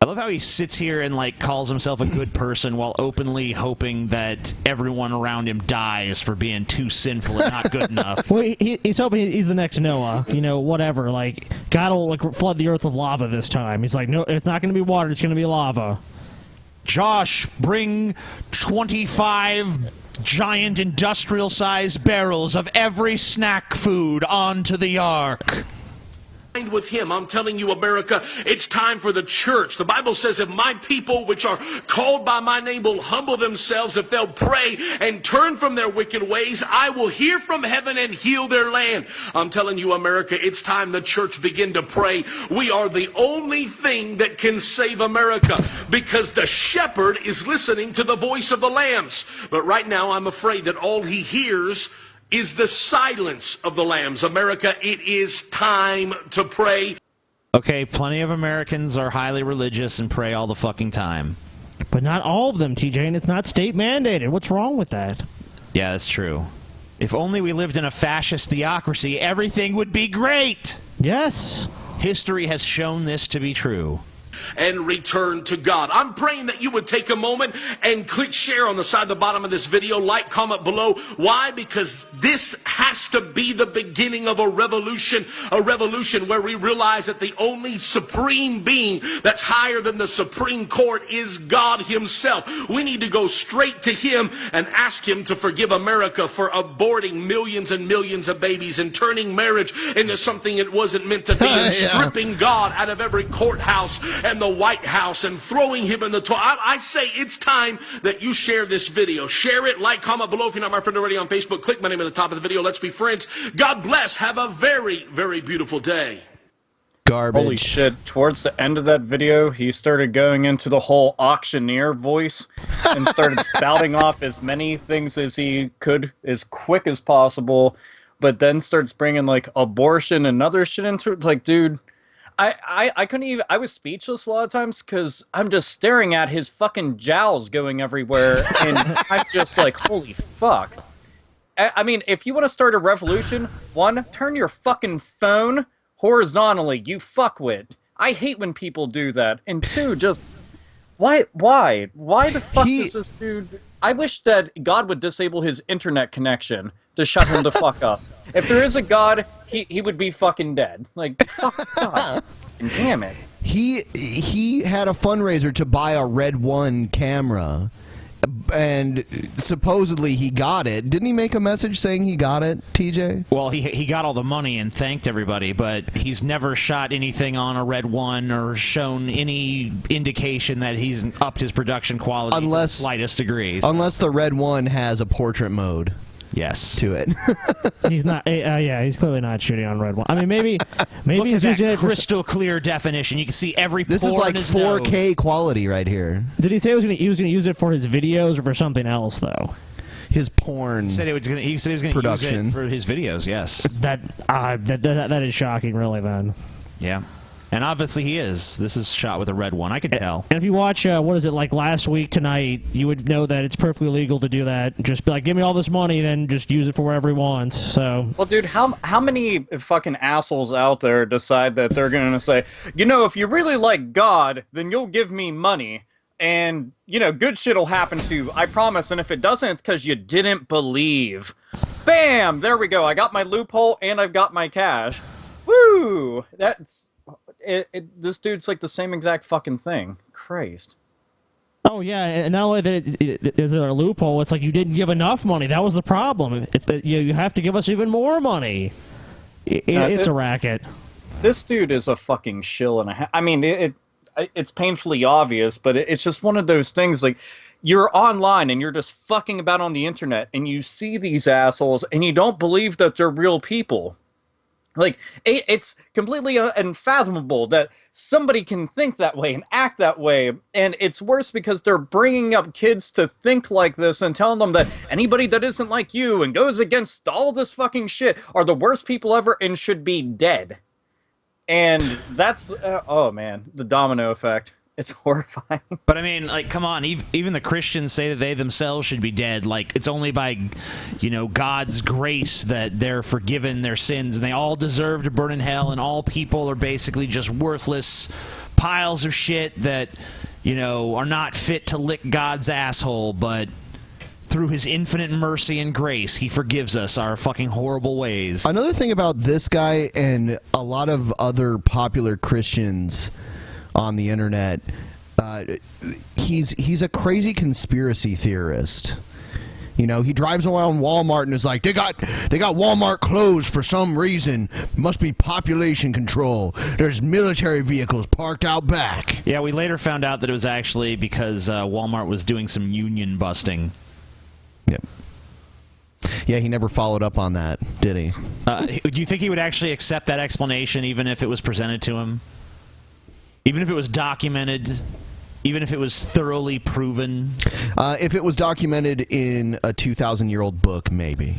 I love how he sits here and like calls himself a good person while openly hoping that everyone around him dies for being too sinful and not good enough. Well, he's hoping he's the next Noah, you know, whatever. Like, God will like flood the earth with lava this time. He's like, no, it's not going to be water, it's going to be lava. Josh, bring 25 giant industrial-sized barrels of every snack food onto the ark. With him, I'm telling you, America, it's time for the church. The Bible says, if my people which are called by my name will humble themselves, if they'll pray and turn from their wicked ways, I will hear from heaven and heal their land. I'm telling you, America, it's time the church begin to pray. We are the only thing that can save America, because the shepherd is listening to the voice of the lambs. But right now, I'm afraid that all he hears is the silence of the lambs. America, it is time to pray. Okay, plenty of Americans are highly religious and pray all the fucking time. But not all of them, TJ, and it's not state mandated. What's wrong with that? Yeah, that's true. If only we lived in a fascist theocracy, everything would be great. Yes. History has shown this to be true. And return to God. I'm praying that you would take a moment and click share on the side, the bottom of this video, like, comment below. Why? Because this has to be the beginning of a revolution where we realize that the only supreme being that's higher than the Supreme Court is God himself. We need to go straight to him and ask him to forgive America for aborting millions and millions of babies and turning marriage into something it wasn't meant to be, and stripping God out of every courthouse and the White House and throwing him in the toilet. I say it's time that you share this video. Share it, like, comment below. If you're not my friend already on Facebook, click my name at the top of the video. Let's be friends. God bless. Have a very, very beautiful day. Garbage. Holy shit. Towards the end of that video, he started going into the whole auctioneer voice and started spouting off as many things as he could as quick as possible, but then starts bringing, like, abortion and other shit into it. Like, dude, I couldn't even, I was speechless a lot of times because I'm just staring at his fucking jowls going everywhere, and I'm just like, holy fuck. I mean, if you want to start a revolution, one, turn your fucking phone horizontally, you fuckwit. I hate when people do that. And two, just, why the fuck does this dude, I wish that God would disable his internet connection to shut him the fuck up. If there is a God, he would be fucking dead. Like, fuck God. Damn it. He had a fundraiser to buy a Red One camera, and supposedly he got it. Didn't he make a message saying he got it, TJ? Well, he got all the money and thanked everybody, but he's never shot anything on a Red One or shown any indication that he's upped his production quality to the slightest degree. Unless the Red One has a portrait mode. Yes. To it. He's not. Yeah, he's clearly not shooting on Red One. I mean, maybe Look he's at using that it for crystal clear definition. You can see every This pore is like in his 4K nose. quality right here. Did he say he was going to use it for his videos or for something else though? His porn. He said he was going to use it for his videos. Yes. That is shocking, really. Then. Yeah. And obviously he is. This is shot with a Red One. I could tell. And if you watch, what is it, like last week tonight, you would know that it's perfectly legal to do that. Just be like, give me all this money, then just use it for whatever he wants. So. Well, dude, how many fucking assholes out there decide that they're going to say, you know, if you really like God, then you'll give me money, and, you know, good shit'll happen to you, I promise, and if it doesn't, it's because you didn't believe. Bam! There we go. I got my loophole, and I've got my cash. Woo! That's... this dude's like the same exact fucking thing. Christ. Oh yeah, and not only that is there a loophole, it's like you didn't give enough money. That was the problem. You have to give us even more money. It's a racket. This dude is a fucking shill and a half. I mean, it's painfully obvious, but it's just one of those things, like, you're online and you're just fucking about on the internet and you see these assholes and you don't believe that they're real people. Like, it's completely unfathomable that somebody can think that way and act that way. And it's worse because they're bringing up kids to think like this and telling them that anybody that isn't like you and goes against all this fucking shit are the worst people ever and should be dead. And that's, oh man, the domino effect. It's horrifying. But I mean, like, come on, even the Christians say that they themselves should be dead. Like, it's only by, you know, God's grace that they're forgiven their sins, and they all deserve to burn in hell, and all people are basically just worthless piles of shit that, you know, are not fit to lick God's asshole, but through his infinite mercy and grace, he forgives us our fucking horrible ways. Another thing about this guy and a lot of other popular Christians on the internet, he's a crazy conspiracy theorist. You know, he drives around Walmart and is like, they got Walmart closed for some reason. Must be population control. There's military vehicles parked out back. Yeah, we later found out that it was actually because Walmart was doing some union busting. Yep. Yeah, he never followed up on that, did he? Do you think he would actually accept that explanation even if it was presented to him? Even if it was documented, even if it was thoroughly proven? If it was documented in a 2,000-year-old book, maybe.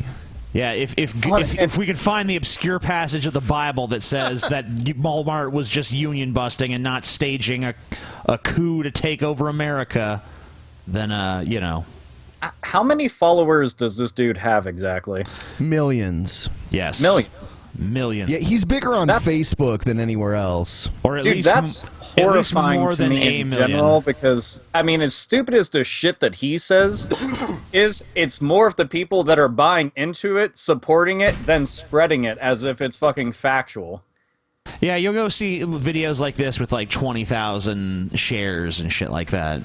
Yeah, if we could find the obscure passage of the Bible that says that Walmart was just union busting and not staging a coup to take over America, then, you know. How many followers does this dude have exactly? Millions. Yes. Millions. Yeah, he's bigger on Facebook than anywhere else. Or at Dude, least that's at least horrifying more to than me a in million. general because, I mean, as stupid as the shit that he says is, it's more of the people that are buying into it, supporting it, than spreading it as if it's fucking factual. Yeah, you'll go see videos like this with like 20,000 shares and shit like that.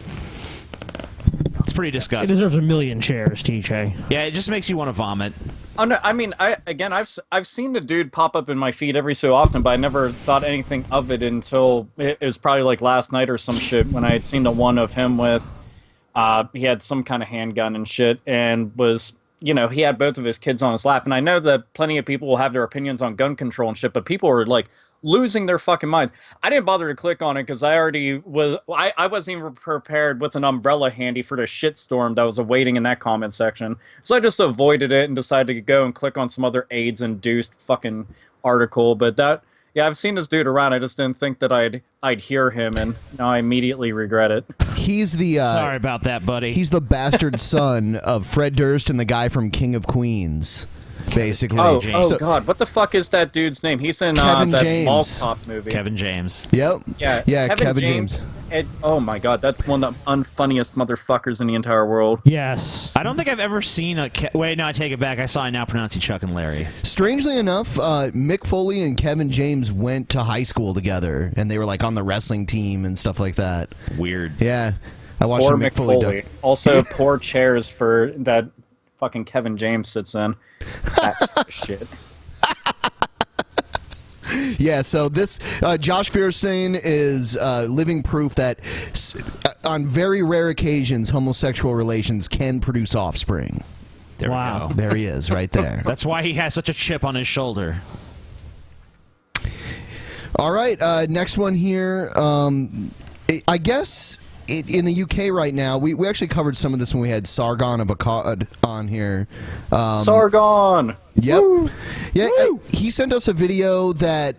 It's pretty It disgusting. deserves 1 million shares, TJ. Yeah, it just makes you want to vomit. Oh no! I mean, I've seen the dude pop up in my feed every so often, but I never thought anything of it until it was probably like last night or some shit when I had seen the one of him with, he had some kind of handgun and shit, and was, you know, he had both of his kids on his lap, and I know that plenty of people will have their opinions on gun control and shit, but people are like losing their fucking minds. I didn't bother to click on it because I already was. I wasn't even prepared with an umbrella handy for the shitstorm that was awaiting in that comment section. So I just avoided it and decided to go and click on some other AIDS-induced fucking article. But that, yeah, I've seen this dude around. I just didn't think that I'd hear him, and now I immediately regret it. He's the Sorry about that, buddy. He's the bastard son of Fred Durst and the guy from King of Queens. Basically. Oh God! What the fuck is that dude's name? He's in Kevin that James. Mall Cop movie. Kevin James. Yep. Yeah, Kevin James. Oh my God, that's one of the unfunniest motherfuckers in the entire world. Yes. I don't think I've ever seen a... Wait, no, I take it back. I saw I now pronounce you Chuck and Larry. Strangely enough, Mick Foley and Kevin James went to high school together, and they were like on the wrestling team and stuff like that. Weird. Yeah. I watched Poor the Mick Mick Foley. Foley. Also, poor chairs for that fucking Kevin James sits in. That shit. Yeah, so this Josh Feuerstein is living proof that on very rare occasions homosexual relations can produce offspring. There we go. There he is, right there. That's why he has such a chip on his shoulder. All right, next one here. I guess in the UK right now, we actually covered some of this when we had Sargon of Akkad on here. Sargon! Yep. Woo! Yeah, he sent us a video that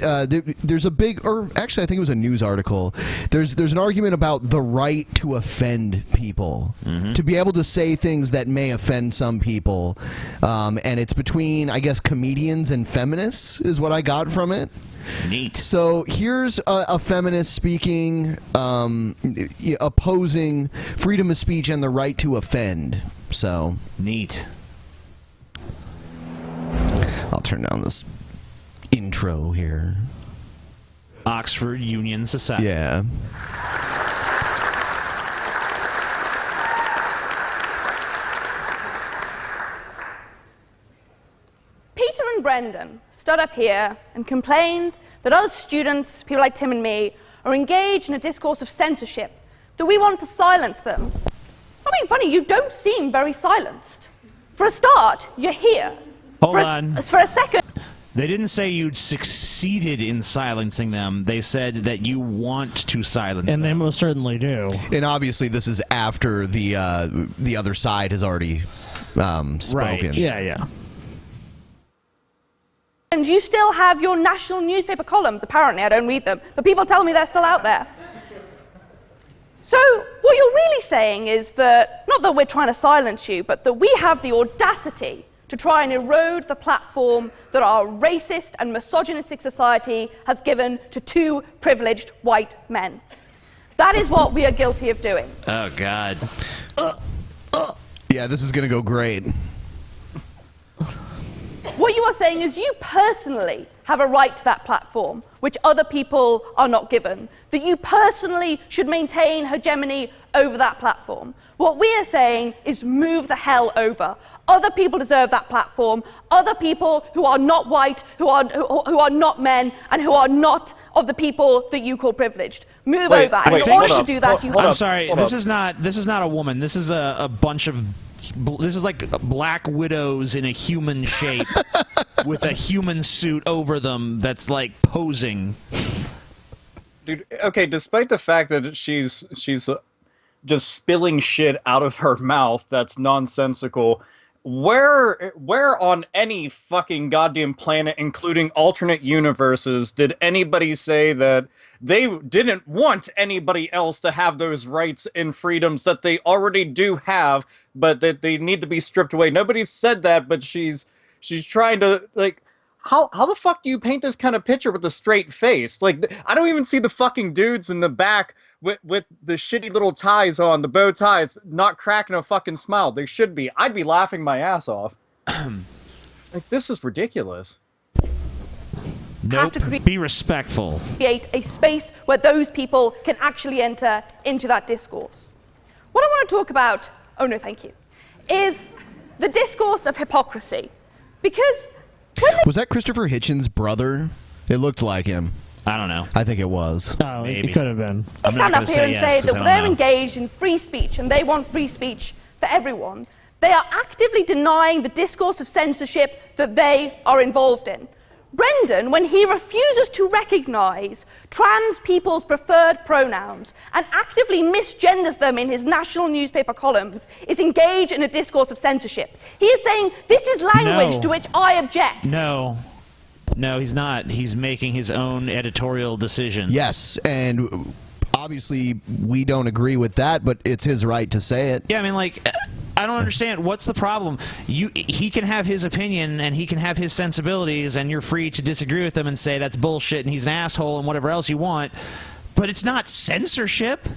there's a big, or actually I think it was a news article. There's an argument about the right to offend people, to be able to say things that may offend some people, and it's between, I guess, comedians and feminists is what I got from it. Neat. So here's a feminist speaking, opposing freedom of speech and the right to offend. So neat. I'll turn down this intro here. Oxford Union Society. Yeah. Peter and Brendan stood up here and complained that us students, people like Tim and me, are engaged in a discourse of censorship, that we want to silence them. I mean, funny, you don't seem very silenced. For a start, you're here. Hold on. For a second... They didn't say you'd succeeded in silencing them. They said that you want to silence them. And they most certainly do. And obviously this is after the other side has already spoken. Right. Yeah. And you still have your national newspaper columns. Apparently, I don't read them, but people tell me they're still out there. So what you're really saying is that, not that we're trying to silence you, but that we have the audacity to try and erode the platform that our racist and misogynistic society has given to two privileged white men. That is what we are guilty of doing. Oh, God. Yeah, this is going to go great. What you are saying is you personally have a right to that platform, which other people are not given. That you personally should maintain hegemony over that platform. What we are saying is move the hell over. Other people deserve that platform. Other people who are not white, who are not men, and who are not of the people that you call privileged. Move over. And in order to do that, you I'm sorry. This is not a woman. This is a bunch of. This is like black widows in a human shape with a human suit over them that's like posing. Dude, okay, despite the fact that she's just spilling shit out of her mouth that's nonsensical, Where on any fucking goddamn planet, including alternate universes, did anybody say that they didn't want anybody else to have those rights and freedoms that they already do have, but that they need to be stripped away? Nobody said that, but she's trying to, like, how the fuck do you paint this kind of picture with a straight face? Like, I don't even see the fucking dudes in the back with the shitty little ties on, the bow ties, not cracking a fucking smile. They should be. I'd be laughing my ass off. Like, this is ridiculous. Nope. Be respectful. Create a space where those people can actually enter into that discourse. What I want to talk about, oh no thank you, is the discourse of hypocrisy. Because was that Christopher Hitchens' brother? It looked like him. I don't know. I think it was. Oh, maybe. It could have been. They stand up here and say that they're engaged in free speech and they want free speech for everyone. They are actively denying the discourse of censorship that they are involved in. Brendan, when he refuses to recognise trans people's preferred pronouns and actively misgenders them in his national newspaper columns, is engaged in a discourse of censorship. He is saying, this is language to which I object. No, he's not. He's making his own editorial decision. Yes, and obviously we don't agree with that, but it's his right to say it. Yeah, I mean, like, I don't understand. What's the problem? He can have his opinion and he can have his sensibilities, and you're free to disagree with him and say that's bullshit and he's an asshole and whatever else you want, but it's not censorship.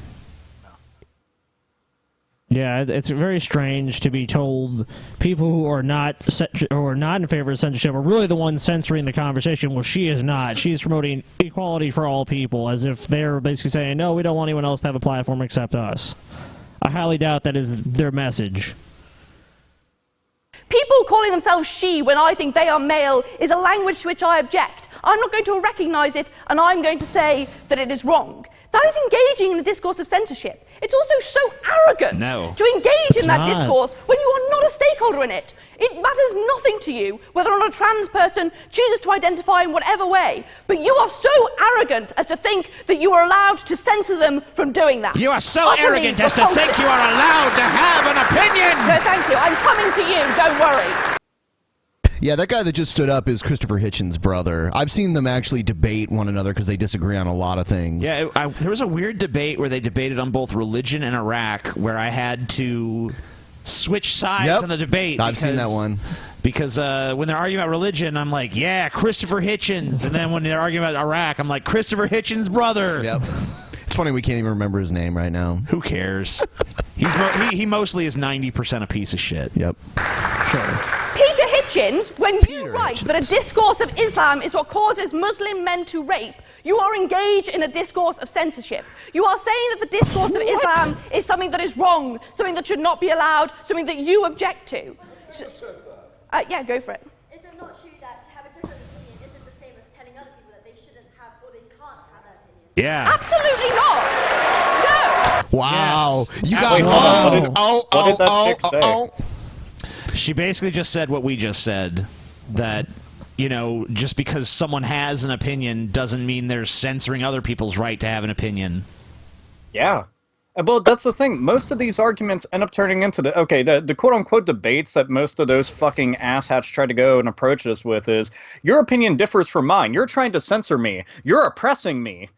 Yeah, it's very strange to be told people who are not in favor of censorship are really the ones censoring the conversation. Well, she is not. She's promoting equality for all people, as if they're basically saying, no, we don't want anyone else to have a platform except us. I highly doubt that is their message. People calling themselves she when I think they are male is a language to which I object. I'm not going to recognise it, and I'm going to say that it is wrong. That is engaging in the discourse of censorship. It's also so arrogant to engage in that discourse when you are not a stakeholder in it. It matters nothing to you whether or not a trans person chooses to identify in whatever way, but you are so arrogant as to think that you are allowed to censor them from doing that. You are so arrogant as to think you are allowed to have an opinion! No, thank you. I'm coming to you. Don't worry. Yeah, that guy that just stood up is Christopher Hitchens' brother. I've seen them actually debate one another because they disagree on a lot of things. Yeah, there was a weird debate where they debated on both religion and Iraq, where I had to switch sides on the debate. I've seen that one. Because when they're arguing about religion, I'm like, yeah, Christopher Hitchens. And then when they're arguing about Iraq, I'm like, Christopher Hitchens' brother. Yep. It's funny we can't even remember his name right now. Who cares? He mostly is 90% a piece of shit. Yep. Sure. Peter Hitchens, when you write that a discourse of Islam is what causes Muslim men to rape, you are engaged in a discourse of censorship. You are saying that the discourse of Islam is something that is wrong, something that should not be allowed, something that you object to. Yeah, go for it. Is it not true that to have a different opinion isn't the same as telling other people that they shouldn't have or they can't have that opinion? Yeah. Absolutely not. No. Wow. Yes. You got what did that chick say? She basically just said what we just said, that, you know, just because someone has an opinion doesn't mean they're censoring other people's right to have an opinion. Yeah. Well, that's the thing. Most of these arguments end up turning into the quote-unquote debates that most of those fucking asshats try to go and approach us with is, your opinion differs from mine. You're trying to censor me. You're oppressing me.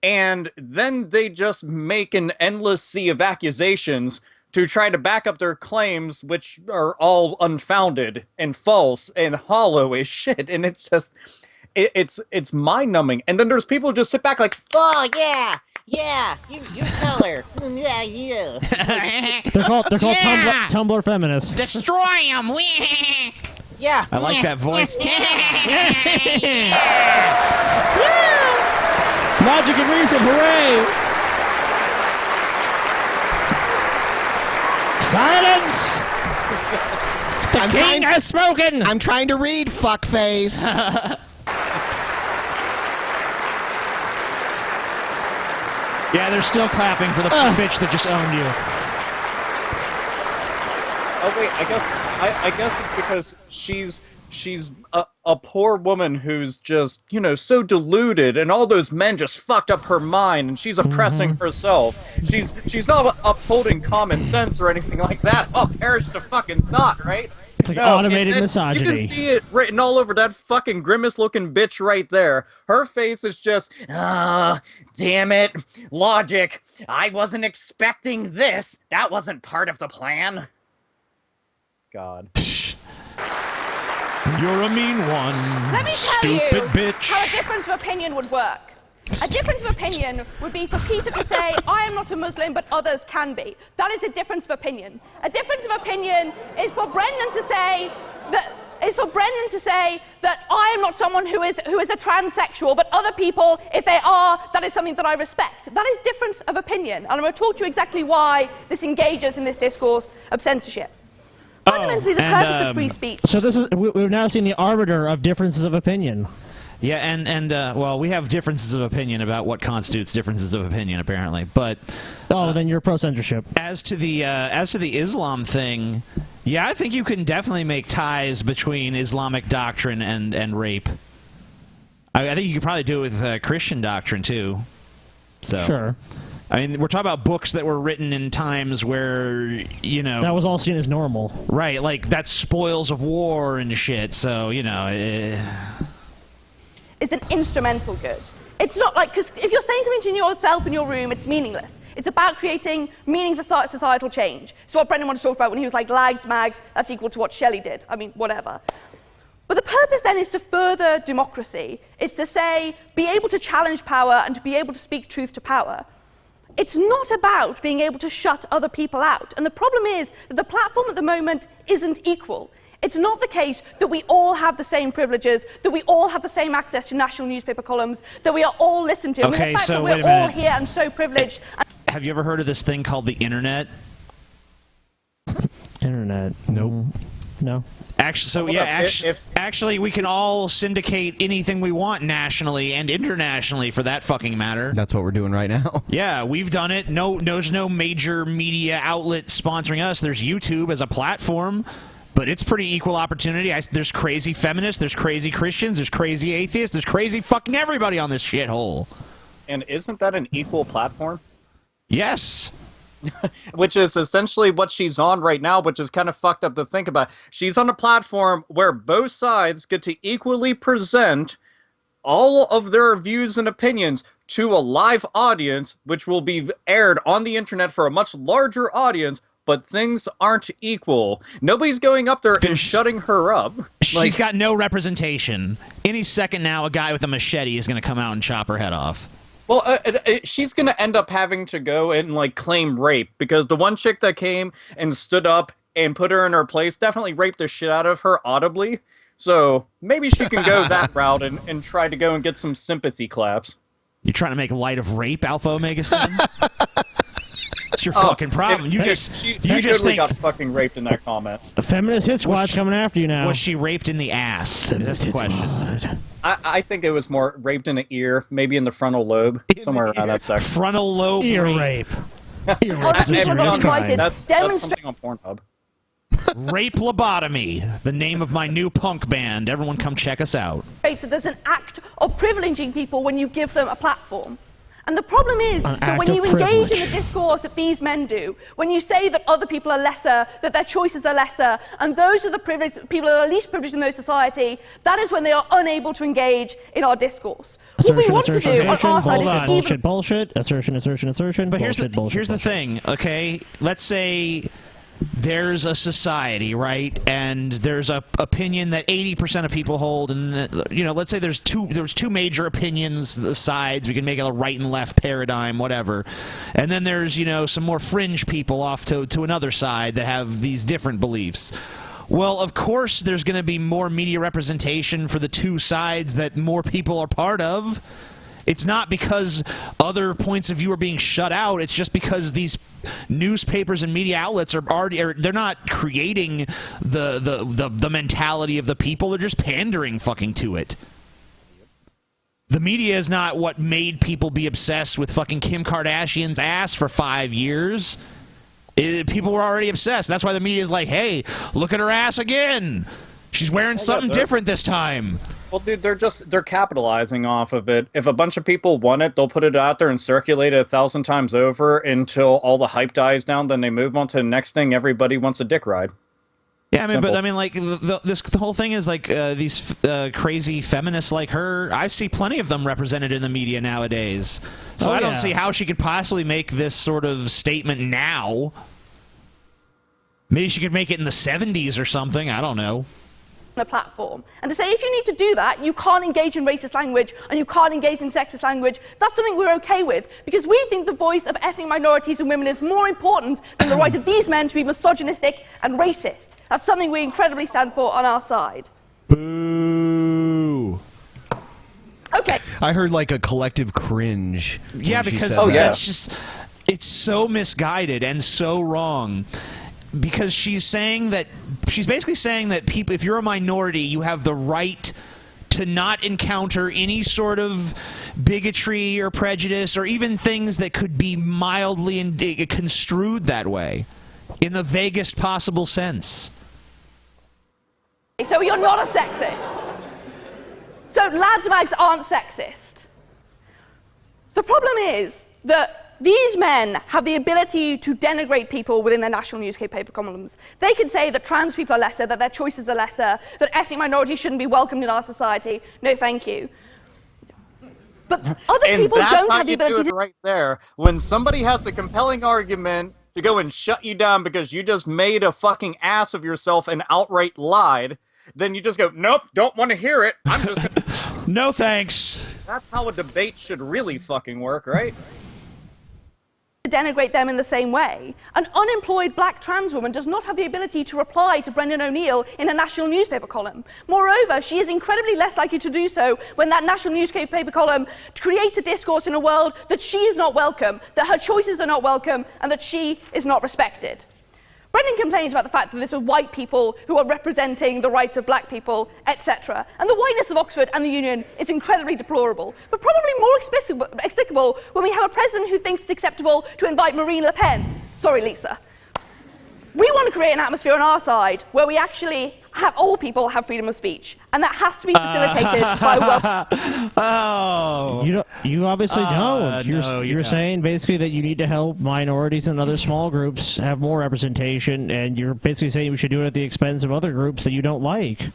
And then they just make an endless sea of accusations to try to back up their claims, which are all unfounded and false and hollow as shit. And it's just, it's mind-numbing. And then there's people who just sit back like, oh, yeah, you tell her. Yeah, yeah. They're called Tumblr feminists. Destroy them! Yeah. I like that voice. Logic and reason, hooray! Silence! The king has spoken! I'm trying to read, fuckface. Yeah, they're still clapping for the bitch that just owned you. Oh wait, I guess it's because she's a poor woman who's just, you know, so deluded, and all those men just fucked up her mind, and she's oppressing herself. She's not upholding common sense or anything like that. Oh, perish the fucking thought, right? It's like automated misogyny. You can see it written all over that fucking grimace-looking bitch right there. Her face is just, damn it, logic. I wasn't expecting this. That wasn't part of the plan. God. You're a mean one. Let me tell stupid you bitch. how a difference of opinion would work. A difference of opinion would be for Peter to say, I am not a Muslim, but others can be. That is a difference of opinion. A difference of opinion is for Brendan to say that I am not someone who is a transsexual, but other people, if they are, that is something that I respect. That is difference of opinion. And I'm going to talk to you exactly why this engages in this discourse of censorship. Fundamentally, the purpose of free speech. So we've now seen the arbiter of differences of opinion. Yeah, and well, we have differences of opinion about what constitutes differences of opinion, apparently. But then you're pro censorship. As to the Islam thing, yeah, I think you can definitely make ties between Islamic doctrine and rape. I think you could probably do it with Christian doctrine too. So sure. I mean, we're talking about books that were written in times where, you know... That was all seen as normal. Right, like, that's spoils of war and shit, so, you know... It's an instrumental good. It's not like... Because if you're saying something to yourself in your room, it's meaningless. It's about creating meaning for societal change. It's what Brendan wanted to talk about when he was like, lags, mags, that's equal to what Shelley did. I mean, whatever. But the purpose then is to further democracy. It's to say, be able to challenge power and to be able to speak truth to power. It's not about being able to shut other people out. And the problem is that the platform at the moment isn't equal. It's not the case that we all have the same privileges, that we all have the same access to national newspaper columns, that we are all listened to. Okay, I mean, the fact so that wait we're a all minute. here and so privileged. Have you ever heard of this thing called the internet? Internet. Nope. No. Actually, actually, we can all syndicate anything we want nationally and internationally, for that fucking matter. That's what we're doing right now. Yeah, we've done it. There's no major media outlet sponsoring us. There's YouTube as a platform, but it's pretty equal opportunity. There's crazy feminists, there's crazy Christians, there's crazy atheists, there's crazy fucking everybody on this shithole. And isn't that an equal platform? Yes. Which is essentially what she's on right now, which is kind of fucked up to think about. She's on a platform where both sides get to equally present all of their views and opinions to a live audience, which will be aired on the internet for a much larger audience, but things aren't equal. Nobody's going up there and shutting her up. She's got no representation. Any second now, a guy with a machete is going to come out and chop her head off. Well, she's going to end up having to go and, like, claim rape, because the one chick that came and stood up and put her in her place definitely raped the shit out of her audibly. So maybe she can go that route and try to go and get some sympathy claps. You trying to make light of rape, AlphaOmegaSin? That's your fucking problem. She just totally think got fucking raped in that comment. A feminist hit squad's coming after you now. Was she raped in the ass? That's the question. I think it was more raped in the ear, maybe in the frontal lobe, somewhere around that section. Frontal lobe ear rape. Ear rape is a serious crime. That's something on Pornhub. Rape lobotomy, the name of my new punk band. Everyone come check us out. So there's an act of privileging people when you give them a platform. And the problem is that when you engage in the discourse that these men do, when you say that other people are lesser, that their choices are lesser, and those are the people that are least privileged in those society, that is when they are unable to engage in our discourse. What we want to do on our side is bullshit, assertion, But here's the thing, okay? Let's say there's a society, right? And there's a opinion that 80% of people hold, and let's say there's two major opinions, the sides. We can make it a right and left paradigm, whatever. And then there's some more fringe people off to another side that have these different beliefs. Well, of course, there's going to be more media representation for the two sides that more people are part of. It's not because other points of view are being shut out. It's just because these newspapers and media outlets they're not creating the mentality of the people. They're just pandering fucking to it. The media is not what made people be obsessed with fucking Kim Kardashian's ass for 5 years. People were already obsessed. That's why the media is like, hey, look at her ass again. She's wearing something different this time. Well, dude, they're capitalizing off of it. If a bunch of people want it, they'll put it out there and circulate it 1,000 times over until all the hype dies down. Then they move on to the next thing. Everybody wants a dick ride. Yeah, I mean, Simple. but I mean, like the whole thing is like these crazy feminists like her. I see plenty of them represented in the media nowadays. So I don't see how she could possibly make this sort of statement now. Maybe she could make it in the 70s or something. I don't know. The platform, and to say if you need to do that, you can't engage in racist language and you can't engage in sexist language. That's something we're okay with, because we think the voice of ethnic minorities and women is more important than the right of these men to be misogynistic and racist. That's something we incredibly stand for on our side. Boo. Okay. I heard like a collective cringe. Yeah, when she because said that. it's so misguided and so wrong. Because she's basically saying that people, if you're a minority, you have the right to not encounter any sort of bigotry or prejudice or even things that could be mildly construed that way in the vaguest possible sense. So you're not a sexist. So lads mags aren't sexist. The problem is that these men have the ability to denigrate people within their national newspaper columns. They can say that trans people are lesser, that their choices are lesser, that ethnic minorities shouldn't be welcomed in our society. No, thank you. But other people don't have the ability to... right there. When somebody has a compelling argument to go and shut you down because you just made a fucking ass of yourself and outright lied, then you just go, nope, don't want to hear it. I'm just gonna... No thanks. That's how a debate should really fucking work, right? Denigrate them in the same way. An unemployed black trans woman does not have the ability to reply to Brendan O'Neill in a national newspaper column. Moreover, she is incredibly less likely to do so when that national newspaper column creates a discourse in a world that she is not welcome, that her choices are not welcome, and that she is not respected. Brendan complains about the fact that this are white people who are representing the rights of black people, etc. And the whiteness of Oxford and the Union is incredibly deplorable, but probably more explicable when we have a president who thinks it's acceptable to invite Marine Le Pen. Sorry, Lisa. We want to create an atmosphere on our side where we actually have all people have freedom of speech, and that has to be facilitated by You obviously don't. No, You're saying basically that you need to help minorities and other small groups have more representation, and you're basically saying we should do it at the expense of other groups that you don't like.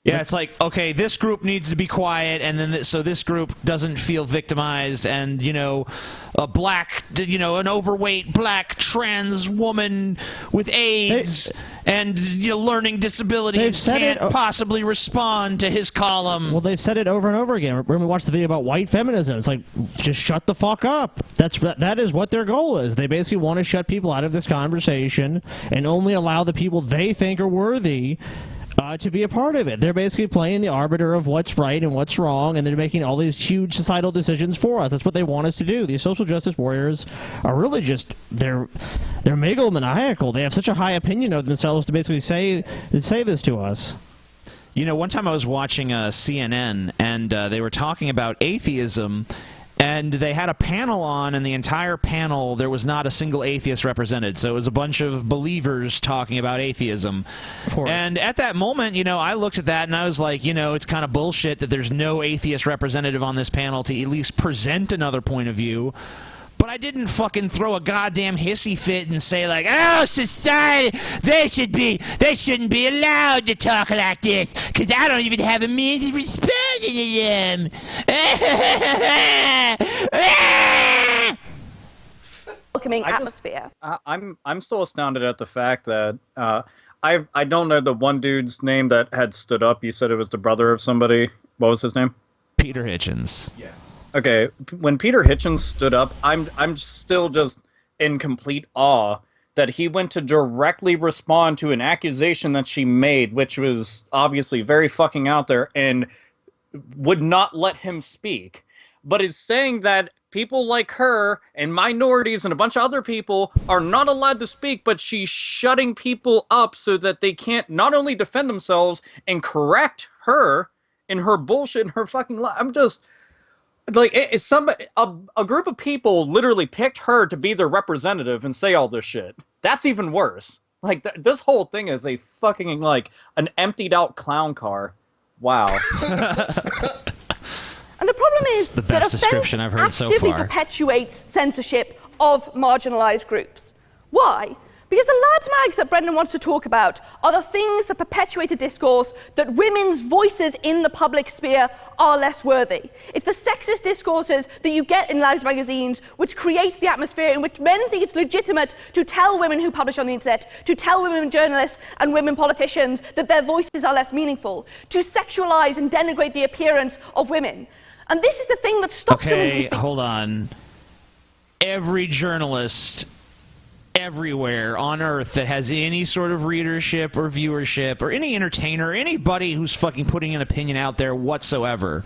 Yeah, it's like, okay, this group needs to be quiet, and then so this group doesn't feel victimized, and, you know, an overweight black trans woman with AIDS and learning disabilities can't possibly respond to his column. Well, they've said it over and over again. When we watched the video about white feminism, it's like, just shut the fuck up. That is what their goal is. They basically want to shut people out of this conversation and only allow the people they think are worthy to be a part of it. They're basically playing the arbiter of what's right and what's wrong, and they're making all these huge societal decisions for us. That's what they want us to do. These social justice warriors are really just, they're megalomaniacal. They have such a high opinion of themselves to basically say this to us. You know, one time I was watching CNN, and they were talking about atheism, and they had a panel on, and the entire panel, there was not a single atheist represented. So it was a bunch of believers talking about atheism. And at that moment, I looked at that, and I was like, it's kind of bullshit that there's no atheist representative on this panel to at least present another point of view. But I didn't fucking throw a goddamn hissy fit and say like, oh, society, they shouldn't be allowed to talk like this, because I don't even have a means of responding to them. Welcoming atmosphere. I'm still astounded at the fact that I don't know the one dude's name that had stood up. You said it was the brother of somebody. What was his name? Peter Hitchens. Yeah. Okay, when Peter Hitchens stood up, I'm still just in complete awe that he went to directly respond to an accusation that she made, which was obviously very fucking out there, and would not let him speak, but is saying that people like her and minorities and a bunch of other people are not allowed to speak, but she's shutting people up so that they can't not only defend themselves and correct her in her bullshit and her fucking lie. I'm just... like, it's a group of people literally picked her to be their representative and say all this shit. That's even worse. Like, this whole thing is a fucking, like, an emptied out clown car. Wow. And the problem is the best description I've heard so far. Actively perpetuates censorship of marginalized groups. Why? Because the lads mags that Brendan wants to talk about are the things that perpetuate a discourse that women's voices in the public sphere are less worthy. It's the sexist discourses that you get in lads magazines which create the atmosphere in which men think it's legitimate to tell women who publish on the internet, to tell women journalists and women politicians that their voices are less meaningful, to sexualize and denigrate the appearance of women. And this is the thing that stops women from Okay, speaking. hold on. Every journalist everywhere on Earth that has any sort of readership or viewership, or any entertainer, anybody who's fucking putting an opinion out there whatsoever,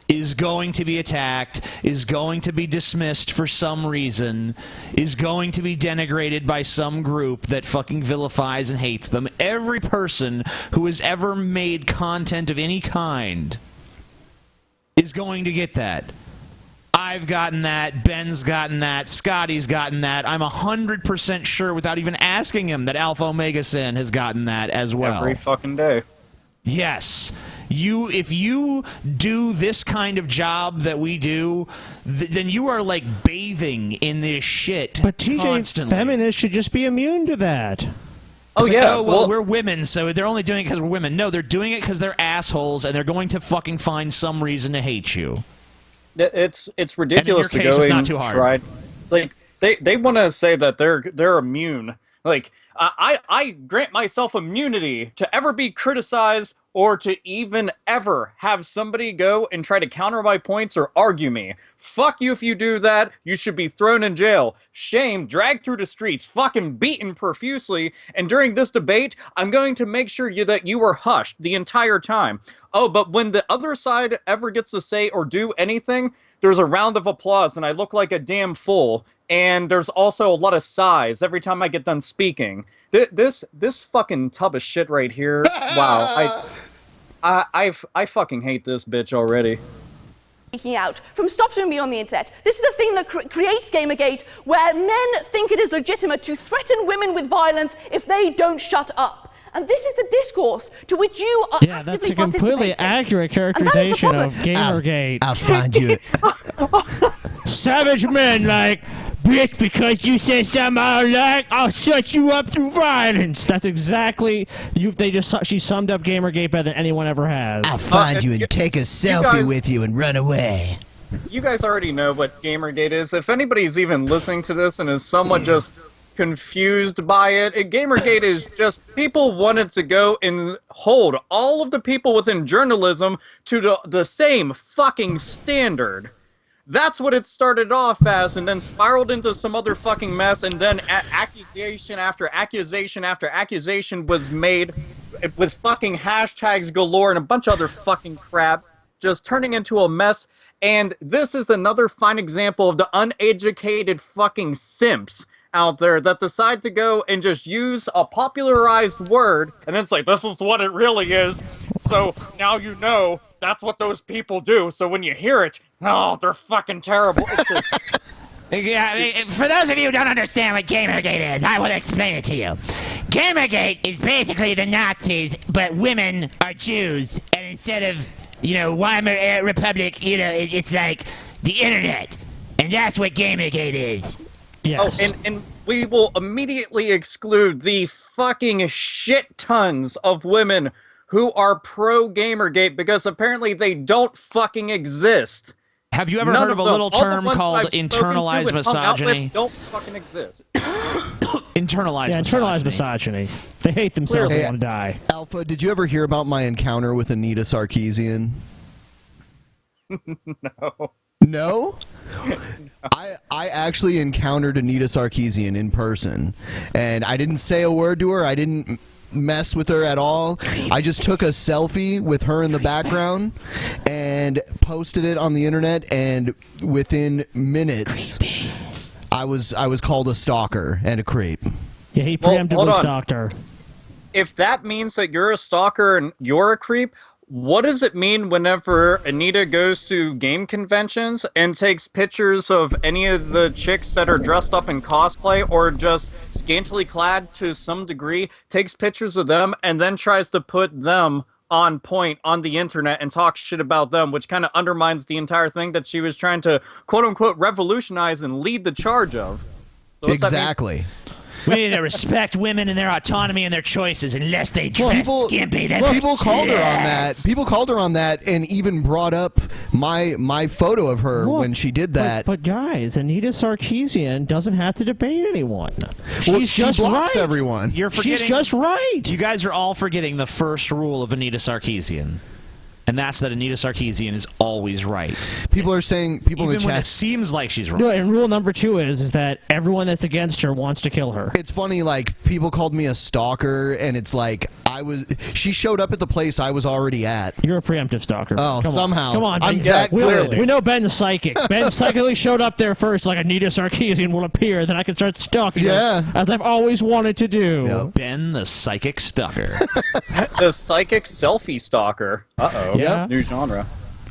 is going to be attacked, is going to be dismissed for some reason, is going to be denigrated by some group that fucking vilifies and hates them. Every person who has ever made content of any kind is going to get that. I've gotten that, Ben's gotten that, Scotty's gotten that. I'm 100% sure, without even asking him, that AlphaOmegaSin has gotten that as well. Every fucking day. Yes. If you do this kind of job that we do, then you are like bathing in this shit But TJ, constantly. feminists should just be immune to that. It's like, oh, well, we're women, so they're only doing it because we're women. No, they're doing it because they're assholes, and they're going to fucking find some reason to hate you. It's ridiculous And in your case, to go it's not and too hard. try. Like they want to say that they're immune. Like I grant myself immunity to ever be criticized or to even ever have somebody go and try to counter my points or argue me. Fuck you if you do that. You should be thrown in jail, shamed, dragged through the streets, fucking beaten profusely. And during this debate, I'm going to make sure that you are hushed the entire time. Oh, but when the other side ever gets to say or do anything, there's a round of applause and I look like a damn fool. And there's also a lot of sighs every time I get done speaking. This fucking tub of shit right here. Wow, I fucking hate this bitch already. Speaking out from stops women beyond the internet. This is the thing that creates Gamergate, where men think it is legitimate to threaten women with violence if they don't shut up. And this is the discourse to which you are Yeah, that's a completely accurate characterization of Gamergate. I'll find you. Savage men like, bitch, because you said something I don't like, I'll shut you up through violence. That's exactly she summed up Gamergate better than anyone ever has. I'll find you and take a selfie with you and run away. You guys already know what Gamergate is. If anybody's even listening to this and is somewhat just confused by it, Gamergate is just people wanted to go and hold all of the people within journalism to the same fucking standard. That's what it started off as, and then spiraled into some other fucking mess, and then accusation after accusation after accusation was made with fucking hashtags galore and a bunch of other fucking crap, just turning into a mess. And this is another fine example of the uneducated fucking simps out there that decide to go and just use a popularized word, and it's like, this is what it really is, so now you know that's what those people do, so when you hear it, oh, they're fucking terrible. It's just... Yeah, for those of you who don't understand what Gamergate is, I will explain it to you. Gamergate is basically the Nazis, but women are Jews, and instead of, Weimar Republic, it's like the internet, and that's what Gamergate is. Yes. Oh, and we will immediately exclude the fucking shit tons of women who are pro-Gamergate because apparently they don't fucking exist. Have you ever heard of a little term called internalized misogyny? Don't fucking exist. Internalized misogyny. They hate themselves and want to die. Alpha, did you ever hear about my encounter with Anita Sarkeesian? No. No? I actually encountered Anita Sarkeesian in person, and I didn't say a word to her. I didn't mess with her at all. I just took a selfie with her in the background and posted it on the internet, and within minutes I was called a stalker and a creep. Yeah, he preemptively stalked her. If that means that you're a stalker and you're a creep, what does it mean whenever Anita goes to game conventions and takes pictures of any of the chicks that are dressed up in cosplay or just scantily clad to some degree, takes pictures of them and then tries to put them on point on the internet and talk shit about them, which kind of undermines the entire thing that she was trying to quote-unquote revolutionize and lead the charge of? So Exactly. We need to respect women and their autonomy and their choices, unless they dress skimpy. Then People called her on that. People called her on that, and even brought up my photo of her when she did that. But guys, Anita Sarkeesian doesn't have to debate anyone. Well, She's she just blocks right. everyone. You're forgetting, She's just right. You guys are all forgetting the first rule of Anita Sarkeesian. And that's that Anita Sarkeesian is always right. People are saying, people Even in the when chat. it seems like she's wrong. No, and rule number 2 is that everyone that's against her wants to kill her. It's funny, like, people called me a stalker, and it's like, she showed up at the place I was already at. You're a preemptive stalker. Oh, Come somehow. On. Come on, I'm Ben. that good. We know Ben's psychic. Ben psychically showed up there first, like Anita Sarkeesian will appear, then I can start stalking her, as I've always wanted to do. Yep. Ben the psychic stalker. The psychic selfie stalker. Uh-oh. Yeah. New genre.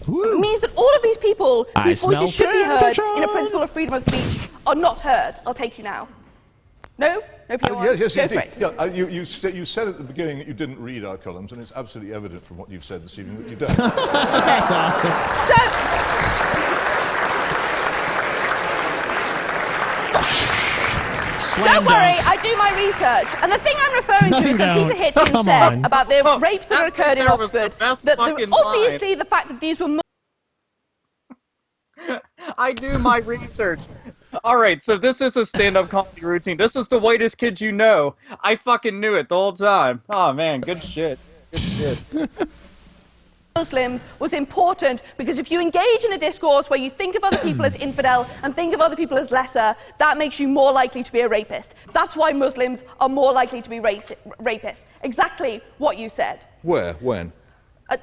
It means that all of these people I whose smell voices should be heard temperature. in a principle of freedom of speech are not heard. I'll take you now. No? No PR? Yes, Go indeed. for it. Yeah, you said at the beginning that you didn't read our columns, and it's absolutely evident from what you've said this evening that you don't. That's awesome. Don't worry, I do my research. And the thing I'm referring to is what Peter Hitchens said about the rapes that occurred in Oxford. Obviously, the fact that these were... I do my research. Alright, so this is a stand-up comedy routine. This is the whitest kid you know. I fucking knew it the whole time. Oh man, good shit. Good shit. Muslims was important because if you engage in a discourse where you think of other people as infidel and think of other people as lesser, that makes you more likely to be a rapist. That's why Muslims are more likely to be rapists. Exactly what you said. Where? When?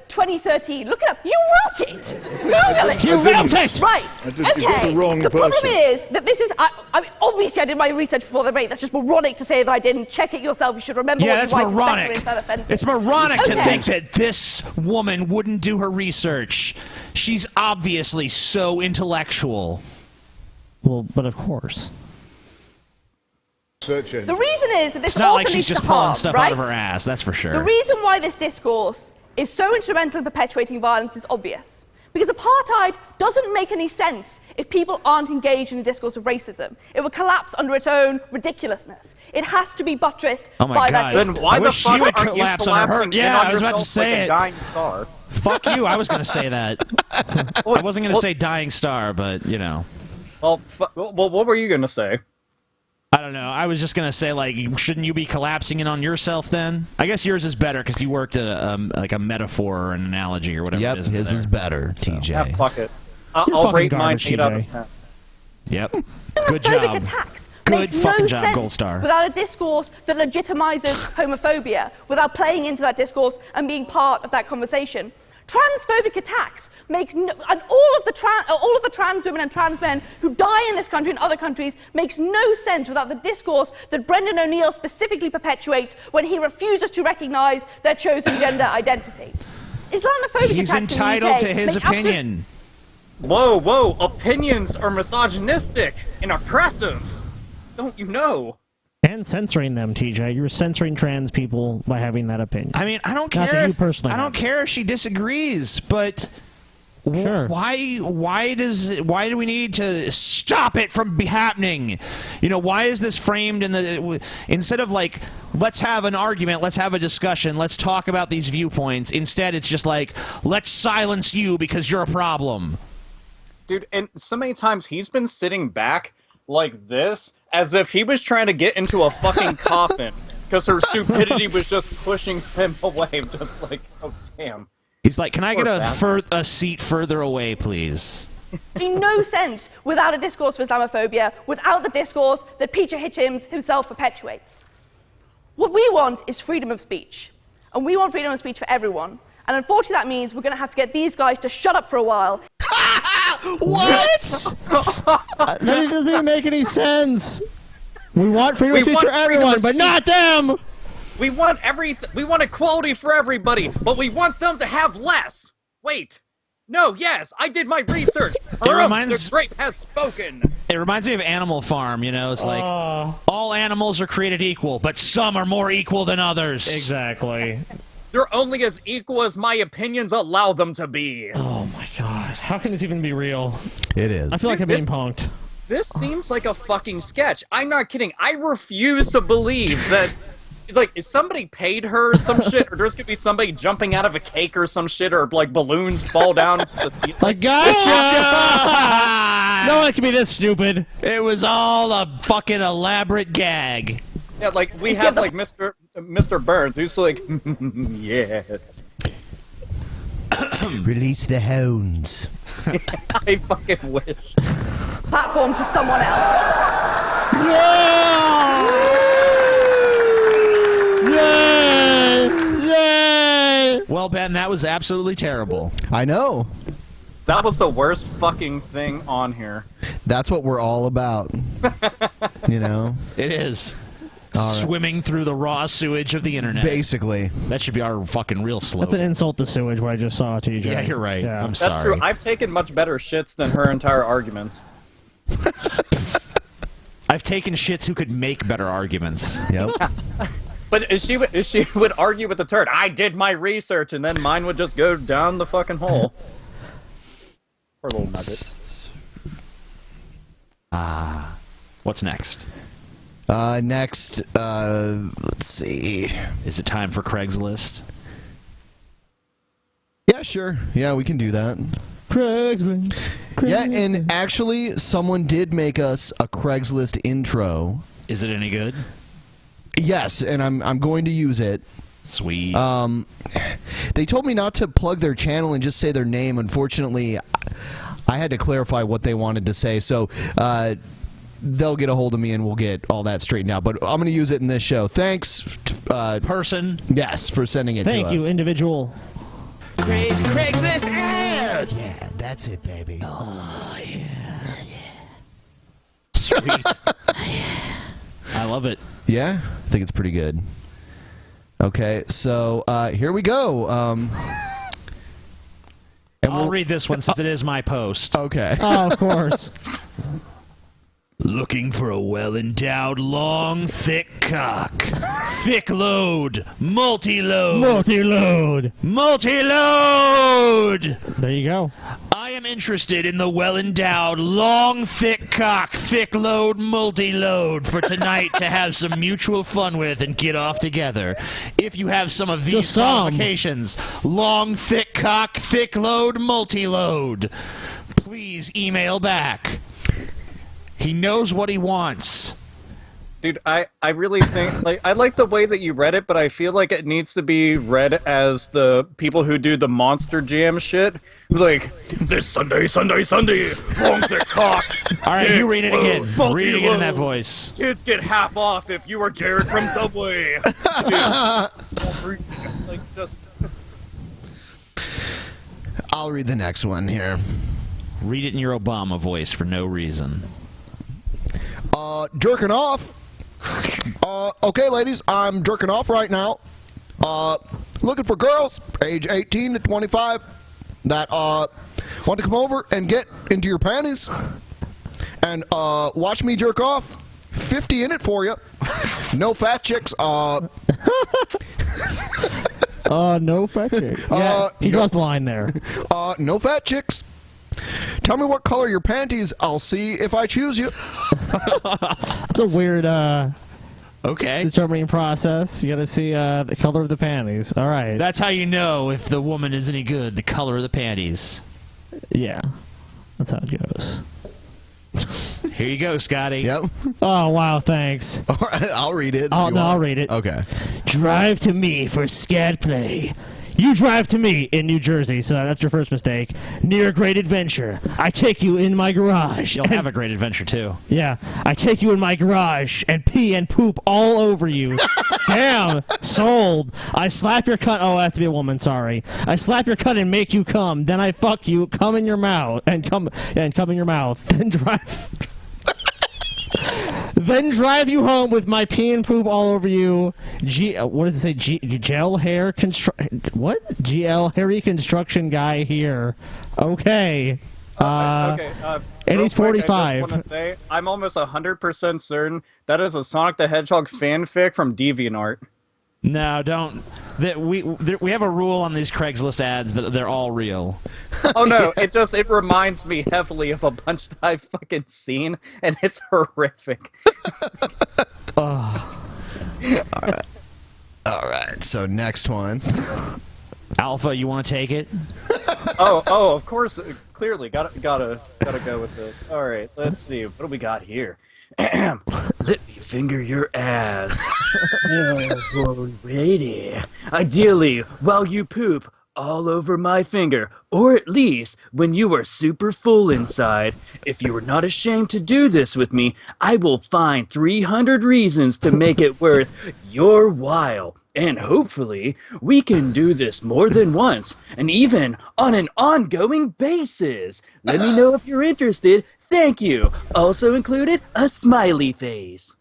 2013. Look it up. You wrote it. Google it. You wrote it. Right. You've got Okay. the wrong problem person. is that this is. I mean, obviously, I did my research before the rape. That's just moronic to say that I didn't. Check it yourself. You should remember. Yeah, what that's you write, moronic. especially if offensive. It's moronic to Okay. think that this woman wouldn't do her research. She's obviously so intellectual. Well, but of course. Search engine. The reason is that this It's not also like she's leads just to pulling harm, stuff right? out of her ass, that's for sure. The reason why this discourse is so instrumental in perpetuating violence is obvious. Because apartheid doesn't make any sense if people aren't engaged in a discourse of racism. It would collapse under its own ridiculousness. It has to be buttressed Oh my by God. that Then discourse. why I the wish she fuck would aren't you collapse on her. collapsing in Yeah, on I was about to yourself say like it. a dying star? Fuck you, I was going to say that. I wasn't going to say dying star, but, you know. Well, what were you gonna say? I don't know. I was just going to say, like, shouldn't you be collapsing in on yourself then? I guess yours is better because you worked at like a metaphor or an analogy or whatever Yep, it is. his was better, TJ. Yeah, fuck it. I'll fucking rate mine garbage, 8 out of TJ. 10. Yep. Good Homophobic job. attacks Good make fucking no job, sense Gold Star. without a discourse that legitimizes homophobia, without playing into that discourse and being part of that conversation. Transphobic attacks make no, and all of the trans women and trans men who die in this country and other countries makes no sense without the discourse that Brendan O'Neill specifically perpetuates when he refuses to recognize their chosen gender identity. Islamophobic He's attacks entitled in the to UK his make absolute- opinion. Whoa, opinions are misogynistic and oppressive. Don't you know? And censoring them, TJ. You're censoring trans people by having that opinion. I mean, I don't Not care. that you personally I don't care if she disagrees, but Sure. why do we need to stop it from happening? You know, why is this framed in the instead of like let's have an argument, let's have a discussion, let's talk about these viewpoints. Instead, it's just like let's silence you because you're a problem. Dude, and so many times he's been sitting back like this as if he was trying to get into a fucking coffin because her stupidity was just pushing him away. Just like, oh, damn. He's like, can I get Poor bastard. a seat further away, please? Make no sense without a discourse of Islamophobia, without the discourse that Peter Hitchens himself perpetuates. What we want is freedom of speech. And we want freedom of speech for everyone. And unfortunately that means we're going to have to get these guys to shut up for a while. What? That doesn't even make any sense. We want freedom of speech for everyone, but not them! We want we want equality for everybody, but we want them to have less. Wait. No, yes, I did my research. The grape has spoken. It reminds me of Animal Farm, you know, it's like all animals are created equal, but some are more equal than others. Exactly. They're only as equal as my opinions allow them to be. Oh my god. How can this even be real? It is. I feel like I'm being punked. This seems like a fucking sketch. I'm not kidding. I refuse to believe that, like, if somebody paid her some shit, or there's gonna be somebody jumping out of a cake or some shit, or, like, balloons fall down the ceiling. Like, guys! No one can be this stupid. It was all a fucking elaborate gag. Yeah, like, we have, like, Mr. Burns, who's like, yes. Release the hounds. I fucking wish. Platform to someone else. Well, Ben, that was absolutely terrible. I know. That was the worst fucking thing on here. That's what we're all about. You know? It is. All right. Swimming through the raw sewage of the internet. Basically. That should be our fucking real slogan. That's an insult to sewage, what I just saw, TJ. Yeah, you're right. Yeah. I'm That's sorry. true. I've taken much better shits than her entire argument. I've taken shits who could make better arguments. Yep. But if she would argue with the turd, I did my research, and then mine would just go down the fucking hole. Poor little nugget. What's next? Next, let's see. Is it time for Craigslist? Yeah, sure. Yeah, we can do that. Craigslist. Yeah, and actually, someone did make us a Craigslist intro. Is it any good? Yes, and I'm going to use it. Sweet. They told me not to plug their channel and just say their name. Unfortunately, I had to clarify what they wanted to say, so they'll get a hold of me and we'll get all that straightened out. But I'm going to use it in this show. Thanks, person. Yes, for sending it to us. Thank you, individual. Crazy Craigslist ad! Yeah, that's it, baby. Oh, yeah. Sweet. I love it. Yeah, I think it's pretty good. Okay, so here we go. And I'll read this one since it is my post. Okay. Oh, of course. Looking for a well-endowed, long, thick cock. Thick load. Multi-load. Multi-load. Multi-load! There you go. I am interested in the well-endowed, long, thick cock, thick load, multi-load for tonight to have some mutual fun with and get off together. If you have some of these qualifications, long, thick cock, thick load, multi-load, please email back. He knows what he wants. Dude, I really think, like, I like the way that you read it, but I feel like it needs to be read as the people who do the Monster Jam shit. Like, this Sunday, long thick cock. All right, you read it again. Multi-load. Read it again in that voice. Kids get half off if you were Jared from Subway. Like, just... I'll read the next one here. Read it in your Obama voice for no reason. Jerking off. Okay, ladies, I'm jerking off right now. Looking for girls, age 18 to 25, that want to come over and get into your panties and watch me jerk off. 50 in it for you. No fat chicks. No fat chicks. Yeah, he draws the line there. No fat chicks. Tell me what color your panties. I'll see if I choose you. That's a weird determining process. You gotta see the color of the panties. All right. That's how you know if the woman is any good, the color of the panties. Yeah. That's how it goes. Here you go, Scotty. Yep. Oh, wow, thanks. All right, I'll read it. I'll read it. Okay. Drive to me for scat play. You drive to me in New Jersey, so that's your first mistake. Near a great adventure. I take you in my garage. You'll have a great adventure, too. Yeah. I take you in my garage and pee and poop all over you. Damn. Sold. I slap your cunt. Oh, it has to be a woman, sorry. I slap your cunt and make you come. Then I fuck you, come in your mouth, and come in your mouth. Then drive... Then drive you home with my pee and poop all over you. What does it say? Gel hair what? GL hairy construction guy here. Okay. And he's 45. I just want to say, I'm almost 100% certain that is a Sonic the Hedgehog fanfic from DeviantArt. No, don't. We have a rule on these Craigslist ads that they're all real. Oh no, it reminds me heavily of a bunch that I've fucking seen, and it's horrific. All right. So next one. Alpha, you want to take it? Oh, of course. Clearly, gotta go with this. All right, let's see. What do we got here? Let me finger your ass. Lady. Ideally, while you poop all over my finger, or at least when you are super full inside. If you are not ashamed to do this with me, I will find 300 reasons to make it worth your while. And hopefully, we can do this more than once, and even on an ongoing basis. Let me know if you're interested. Thank you. Also included a smiley face.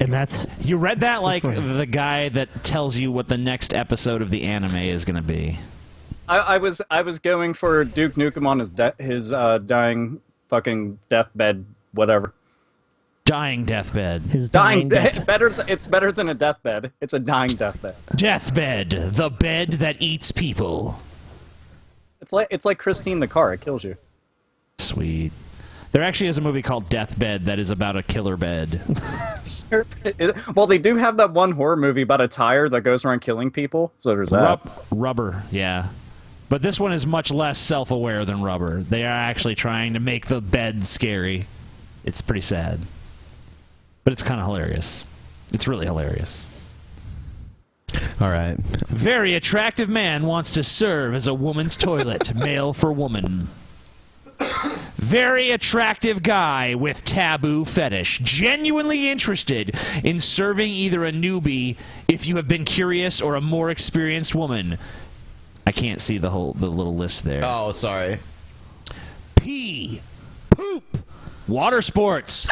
And that's... You read that like the guy that tells you what the next episode of the anime is going to be. I was going for Duke Nukem on his dying fucking deathbed, whatever. Dying deathbed. His dying deathbed. It's better than a deathbed. It's a dying deathbed. Deathbed, the bed that eats people. It's like Christine the car. It kills you. Sweet. There actually is a movie called Deathbed that is about a killer bed. Well, they do have that one horror movie about a tire that goes around killing people. So there's that. Rubber, yeah. But this one is much less self-aware than Rubber. They are actually trying to make the bed scary. It's pretty sad. But it's kind of hilarious. It's really hilarious. All right. Very attractive man wants to serve as a woman's toilet. Male for woman. Very attractive guy with taboo fetish. Genuinely interested in serving either a newbie, if you have been curious, or a more experienced woman. I can't see the little list there. Oh, sorry. Pee. Poop. Water sports.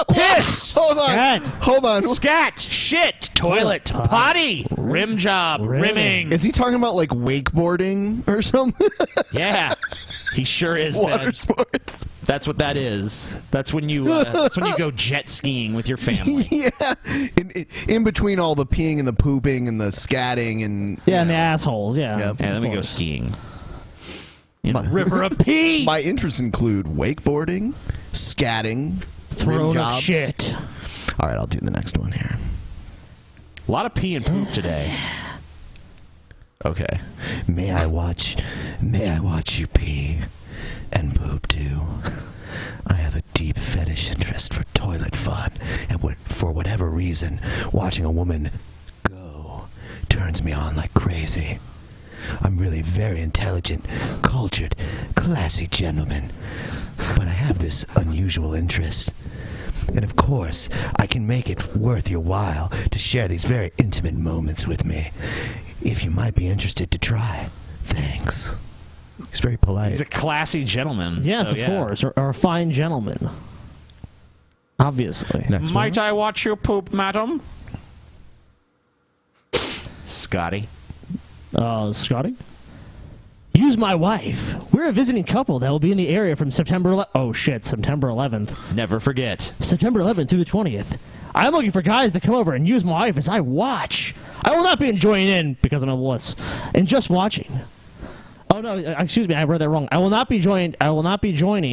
Piss. Hold on. Scat. Hold on. Scat. Shit. Toilet. Potty. Rim job. Rimming. Is he talking about like wakeboarding or something? Yeah. He sure is. Water man. sports. That's what that is. That's when you go jet skiing with your family. Yeah. In between all the peeing and the pooping and the scatting and and the assholes. Yeah. Yep. Yeah. Then we go skiing. In a river of pee. My interests include wakeboarding, scatting, Throne rim of jobs. shit. All right, I'll do the next one here. A lot of pee and poop today. Okay. May I watch you pee and poop too? I have a deep fetish interest for toilet fun, and for whatever reason, watching a woman go turns me on like crazy. I'm really very intelligent, cultured, classy gentleman, but I have this unusual interest. And of course, I can make it worth your while to share these very intimate moments with me. If you might be interested to try. Thanks. He's very polite. He's a classy gentleman. Yes, so, of course. Or a fine gentleman. Obviously. Might I watch you poop, madam? Scotty. Scotty? Use my wife. We're a visiting couple that will be in the area from September 11th. Never forget. September 11th through the 20th. I'm looking for guys to come over and use my wife as I watch. I will not be enjoying in, because I'm a wuss, and just watching. Oh no, excuse me, I read that wrong. I will not be joining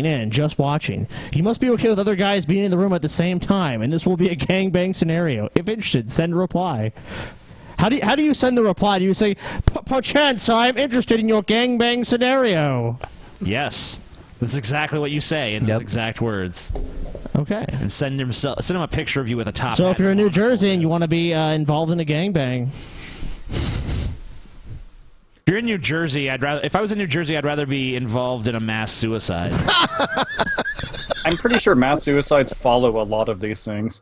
in, just watching. You must be okay with other guys being in the room at the same time, and this will be a gangbang scenario. If interested, send a reply. How do you send the reply? Do you say, perchance I'm interested in your gangbang scenario? Yes. That's exactly what you say in those exact words. Okay. And send him a picture of you with a top So hat. if you're in New Jersey and you want to be involved in a gangbang. If you're in New Jersey, if I was in New Jersey, I'd rather be involved in a mass suicide. I'm pretty sure mass suicides follow a lot of these things.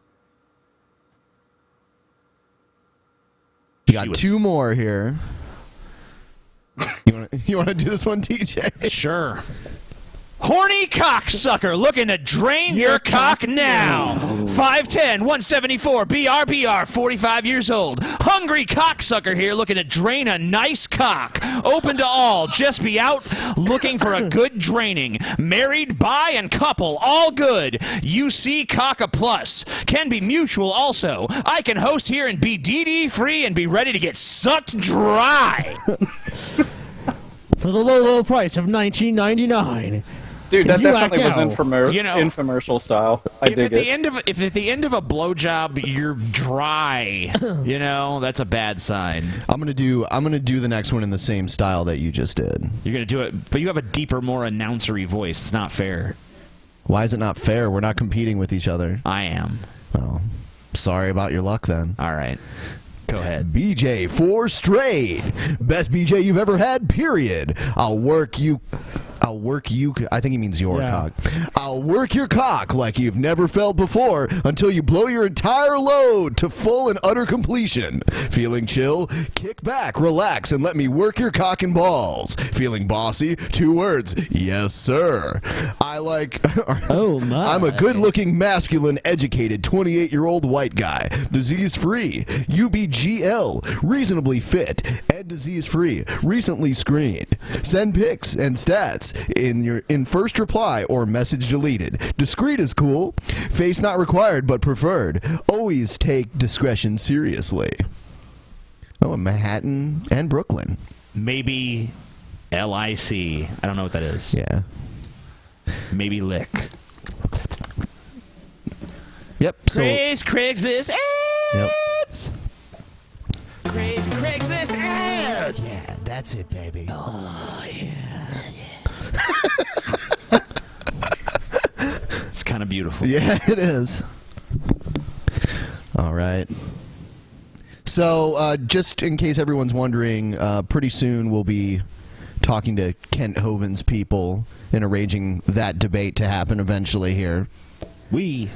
You got two more here. You want to do this one, TJ? Sure. Horny cocksucker looking to drain your cock now. 5'10", 174, BR, 45 years old. Hungry cocksucker here looking to drain a nice cock. Open to all. Just be out looking for a good draining. Married, bi, and couple. All good. UC Cocka Plus. Can be mutual also. I can host here and be DD free and be ready to get sucked dry. For the low price of $19.99. Dude, that definitely was infomercial style. I dig it. If at the end of a blowjob you're dry, that's a bad sign. I'm gonna do the next one in the same style that you just did. You're gonna do it, but you have a deeper, more announcery voice. It's not fair. Why is it not fair? We're not competing with each other. I am. Well, sorry about your luck then. All right. Go ahead. BJ 4 straight. Best BJ you've ever had, period. I'll work you. I think he means your cock. I'll work your cock like you've never felt before until you blow your entire load to full and utter completion. Feeling chill? Kick back, relax, and let me work your cock and balls. Feeling bossy? 2 words. Yes, sir. I'm a good-looking, masculine, educated, 28-year-old white guy. Disease-free. UBGL. Reasonably fit. And disease-free. Recently screened. Send pics and stats in first reply or message deleted. Discreet is cool. Face not required but preferred. Always take discretion seriously. Oh, in Manhattan and Brooklyn. Maybe LIC. I don't know what that is. Yeah. Maybe lick. Yep. So Craigslist ads. Yep. Craigslist ads. Yeah, that's it, baby. Oh yeah. It's kind of beautiful. Yeah, it is. All right. So, just in case everyone's wondering, pretty soon we'll be talking to Kent Hovind's people and arranging that debate to happen eventually here. And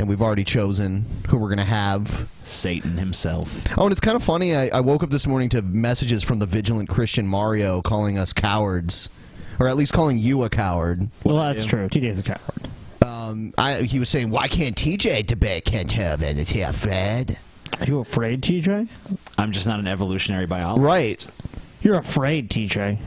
we've already chosen who we're going to have. Satan himself. Oh, and it's kind of funny. I woke up this morning to messages from the vigilant Christian Mario calling us cowards. Or at least calling you a coward. Well, that's true. TJ's a coward. He was saying, why can't TJ debate Kent Hovind? Is he afraid? Are you afraid, TJ? I'm just not an evolutionary biologist. Right. You're afraid, TJ.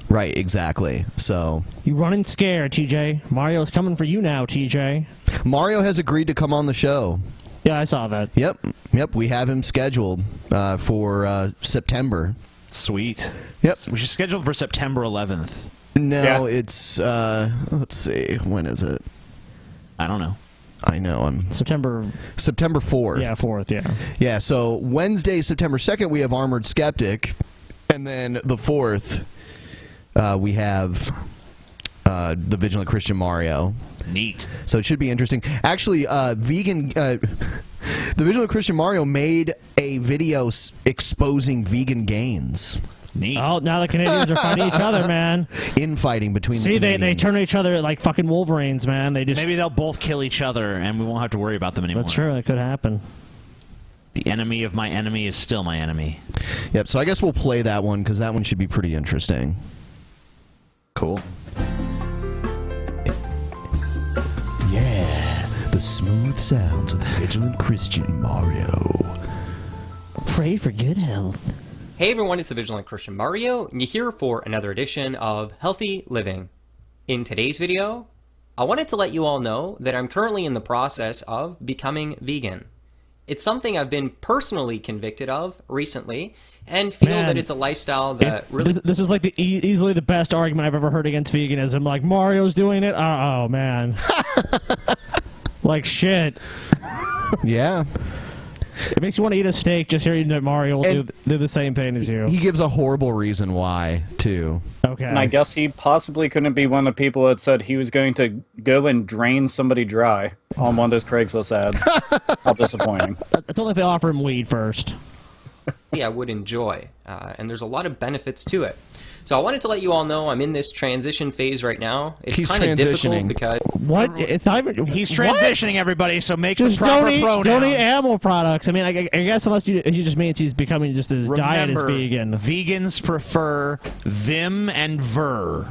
Right, exactly. So you running scared, TJ. Mario's coming for you now, TJ. Mario has agreed to come on the show. Yeah, I saw that. Yep. We have him scheduled for September. Sweet. Yep. We should schedule for September 11th. No, it's let's see, when is it? I don't know. I know. I'm September 4th. Yeah, 4th. Yeah. Yeah. So Wednesday, September 2nd, we have Armored Skeptic, and then the 4th, we have the Vigilant Christian Mario. Neat. So it should be interesting. Actually, the Vigilant Christian Mario made a video exposing vegan gains. Neat. Oh, now the Canadians are fighting each other, man. Infighting between See, the they turn each other like fucking Wolverines, man. Maybe they'll both kill each other, and we won't have to worry about them anymore. That's true. It could happen. The enemy of my enemy is still my enemy. Yep. So I guess we'll play that one because that one should be pretty interesting. Cool. Yeah, the smooth sounds of the Vigilant Christian Mario. Pray for good health. Hey everyone, it's the Vigilant Christian Mario, and you're here for another edition of Healthy Living. In today's video, I wanted to let you all know that I'm currently in the process of becoming vegan. It's something I've been personally convicted of recently, and feel that it's a lifestyle that really... This is like easily the best argument I've ever heard against veganism. Like, Mario's doing it? Oh, man. Like, shit. Yeah. It makes you want to eat a steak just hearing that Mario will do the same pain as you. He gives a horrible reason why, too. Okay. And I guess he possibly couldn't be one of the people that said he was going to go and drain somebody dry on one of those Craigslist ads. How disappointing. That's only if they offer him weed first. I would enjoy, and there's a lot of benefits to it. So I wanted to let you all know I'm in this transition phase right now. It's kind of difficult because... What? It's not even... He's transitioning, everybody, so make just the proper pronouns. Don't eat animal products. I mean, I guess unless you just means he's becoming just his diet is vegan. Vegans prefer Vim and Ver.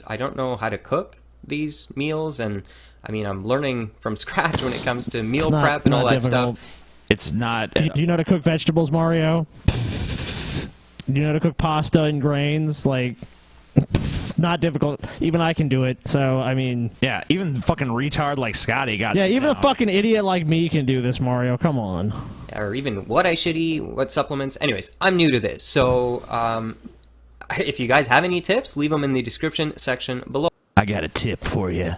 I don't know how to cook these meals, and I mean, I'm learning from scratch when it comes to meal prep and all that stuff. It's not. Do you know how to cook vegetables, Mario? Do you know how to cook pasta and grains? Like, not difficult. Even I can do it. So, I mean... Yeah, even fucking retard like Scotty got Yeah, it even down. a fucking idiot like me can do this, Mario. Come on. Or even what I should eat, what supplements. Anyways, I'm new to this. So, if you guys have any tips, leave them in the description section below. I got a tip for you.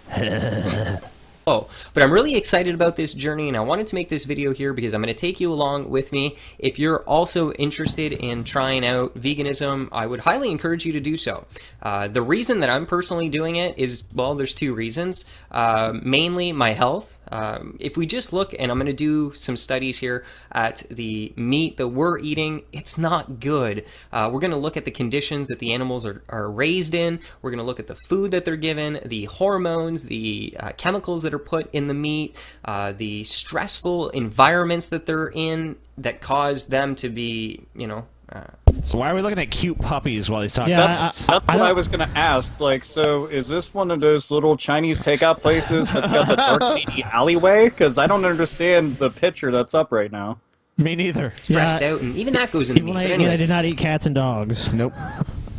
Oh, but I'm really excited about this journey, and I wanted to make this video here because I'm going to take you along with me. If you're also interested in trying out veganism, I would highly encourage you to do so. The reason that I'm personally doing it is, well, there's two reasons. Mainly my health. If we just look, and I'm going to do some studies here at the meat that we're eating, it's not good. We're going to look at the conditions that the animals are raised in. We're going to look at the food that they're given, the hormones, the chemicals that are put in the meat, the stressful environments that they're in that cause them to be, you know... So why are we looking at cute puppies while he's talking? Yeah, that's what I was going to ask. Like, so is this one of those little Chinese takeout places that's got the dark, seedy alleyway? Because I don't understand the picture that's up right now. Me neither. Stressed out, and even that goes in the meat. But I anyways, did not eat cats and dogs. Nope.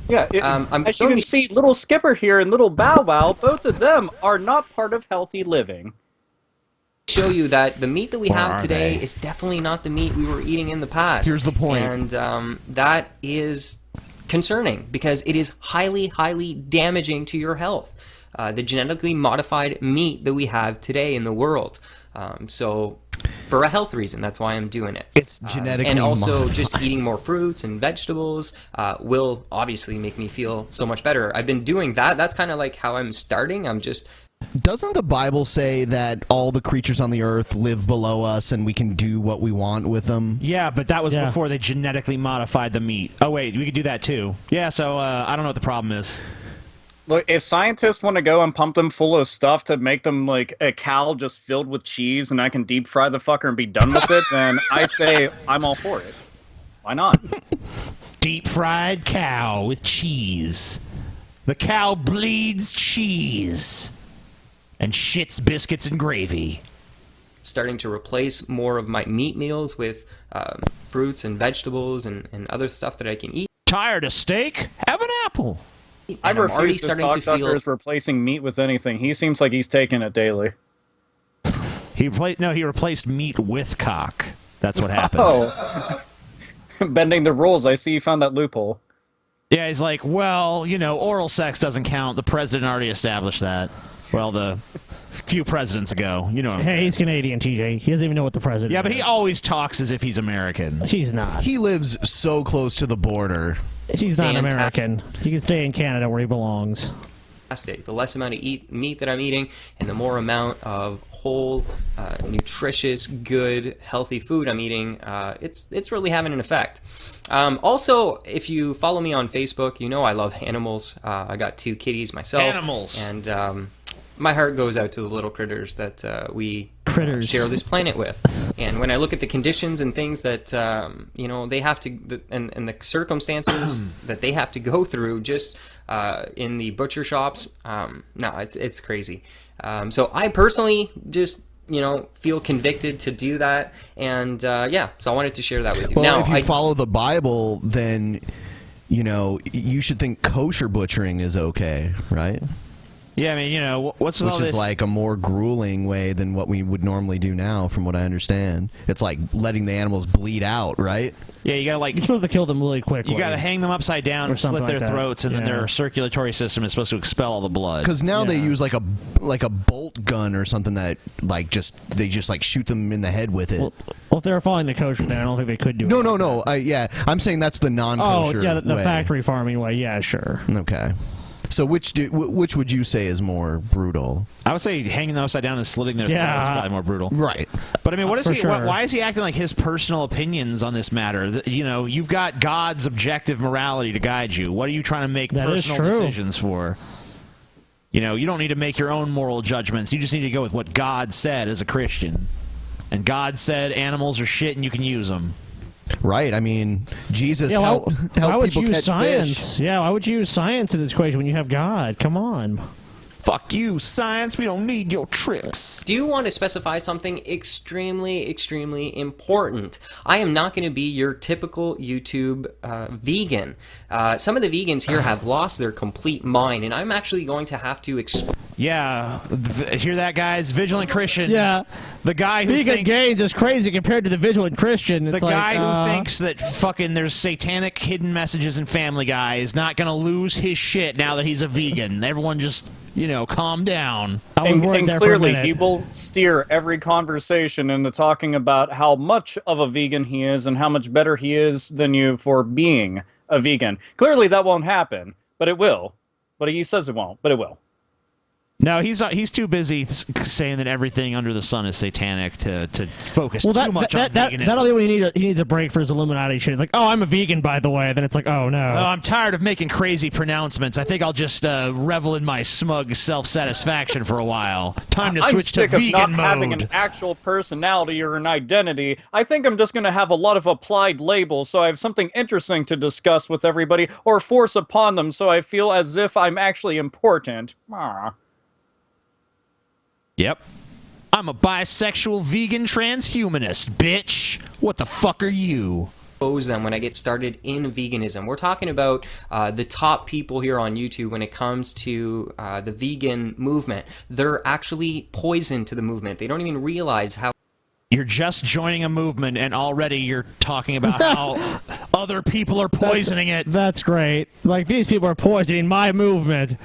Yeah, as you can see, little Skipper here and little Bow Wow, both of them are not part of healthy living. Show you that the meat that we Or have are today they? is definitely not the meat we were eating in the past. Here's the point. And that is concerning because it is highly, highly damaging to your health. The genetically modified meat that we have today in the world. So for a health reason, that's why I'm doing it. It's genetically and also modified. just eating more fruits and vegetables will obviously make me feel so much better. I've been doing that. That's kind of like how I'm starting. I'm just... Doesn't the Bible say that all the creatures on the earth live below us and we can do what we want with them? Yeah, but that was before they genetically modified the meat. Oh, wait, we could do that too. Yeah, so I don't know what the problem is. Look, if scientists want to go and pump them full of stuff to make them like a cow just filled with cheese and I can deep fry the fucker and be done with it, then I say I'm all for it. Why not? Deep fried cow with cheese. The cow bleeds cheese. And shits biscuits and gravy. Starting to replace more of my meat meals with fruits and vegetables and other stuff that I can eat. Tired of steak? Have an apple. I And I'm already refuse to starting to stock feel... Tucker's replacing meat with anything. He seems like he's taking it daily. He replaced meat with cock. That's what happened. Oh. Bending the rules. I see you found that loophole. Yeah, he's like, well, you know, oral sex doesn't count. The president already established that. Well, the few presidents ago, you know. Hey, he's Canadian, TJ. He doesn't even know what the president is. Yeah, but he always talks as if he's American. He's not. He lives so close to the border. He's not American. He can stay in Canada where he belongs. The less amount of meat that I'm eating and the more amount of whole, nutritious, good, healthy food I'm eating, it's really having an effect. Also, if you follow me on Facebook, you know I love animals. I got 2 kitties myself. Animals. And my heart goes out to the little critters that we share this planet with. And when I look at the conditions and things that you know they have to, and the circumstances that they have to go through, just in the butcher shops, no, it's crazy. So I personally just feel convicted to do that, and yeah, so I wanted to share that with you. Well, Now, if you follow the Bible, then you should think kosher butchering is okay, right? Yeah, I mean, what's with all Which is this? like a more grueling way than what we would normally do now, from what I understand. It's like letting the animals bleed out, right? Yeah, you gotta You're supposed to kill them really quickly. You gotta hang them upside down, Or and slit something their like that. throats, and then Yeah. their circulatory system is supposed to expel all the blood. Because now they use like a bolt gun or something that they just shoot them in the head with it. Well, if they were following the kosher ban, I don't think they could do it. No. Yeah, I'm saying that's the non-kosher. Oh, yeah, the way. factory farming way. Yeah, sure. Okay. So which would you say is more brutal? I would say hanging them upside down and slitting their throats is probably more brutal. Right. But I mean, what is For he? sure. Why is he acting like his personal opinions on this matter? You've got God's objective morality to guide you. What are you trying to make That is personal true. decisions for? You don't need to make your own moral judgments. You just need to go with what God said as a Christian. And God said animals are shit and you can use them. Right. I mean, Jesus Yeah, help why would people you use catch science? fish. Yeah, why would you use science in this equation when you have God? Come on. Fuck you, science. We don't need your tricks. Do you want to specify something extremely, extremely important? I am not going to be your typical YouTube vegan. Some of the vegans here have lost their complete mind, and I'm actually going to have to explain. Yeah, hear that, guys? Vigilant Christian. Yeah. The guy who Vegan thinks, gains is crazy compared to the vigilant Christian. It's the guy like, who thinks that fucking there's satanic hidden messages in Family Guy is not going to lose his shit now that he's a vegan. Everyone just, calm down. And clearly, he will steer every conversation into talking about how much of a vegan he is and how much better he is than you for being a vegan. Clearly, that won't happen, but it will. But he says it won't, but it will. No, he's too busy saying that everything under the sun is satanic to focus too much on veganism. That'll be when he needs a break for his Illuminati shit. Like, oh, I'm a vegan, by the way. Then it's like, oh, no. Oh, I'm tired of making crazy pronouncements. I think I'll just revel in my smug self-satisfaction for a while. Time to switch to vegan I'm sick of not mode. having an actual personality or an identity. I think I'm just going to have a lot of applied labels so I have something interesting to discuss with everybody or force upon them so I feel as if I'm actually important. Yep. I'm a bisexual vegan transhumanist, bitch. What the fuck are you? Them when I get started in veganism. We're talking about the top people here on YouTube when it comes to the vegan movement. They're actually poison to the movement. They don't even realize how. You're just joining a movement and already you're talking about how other people are poisoning it. That's great. Like, these people are poisoning my movement.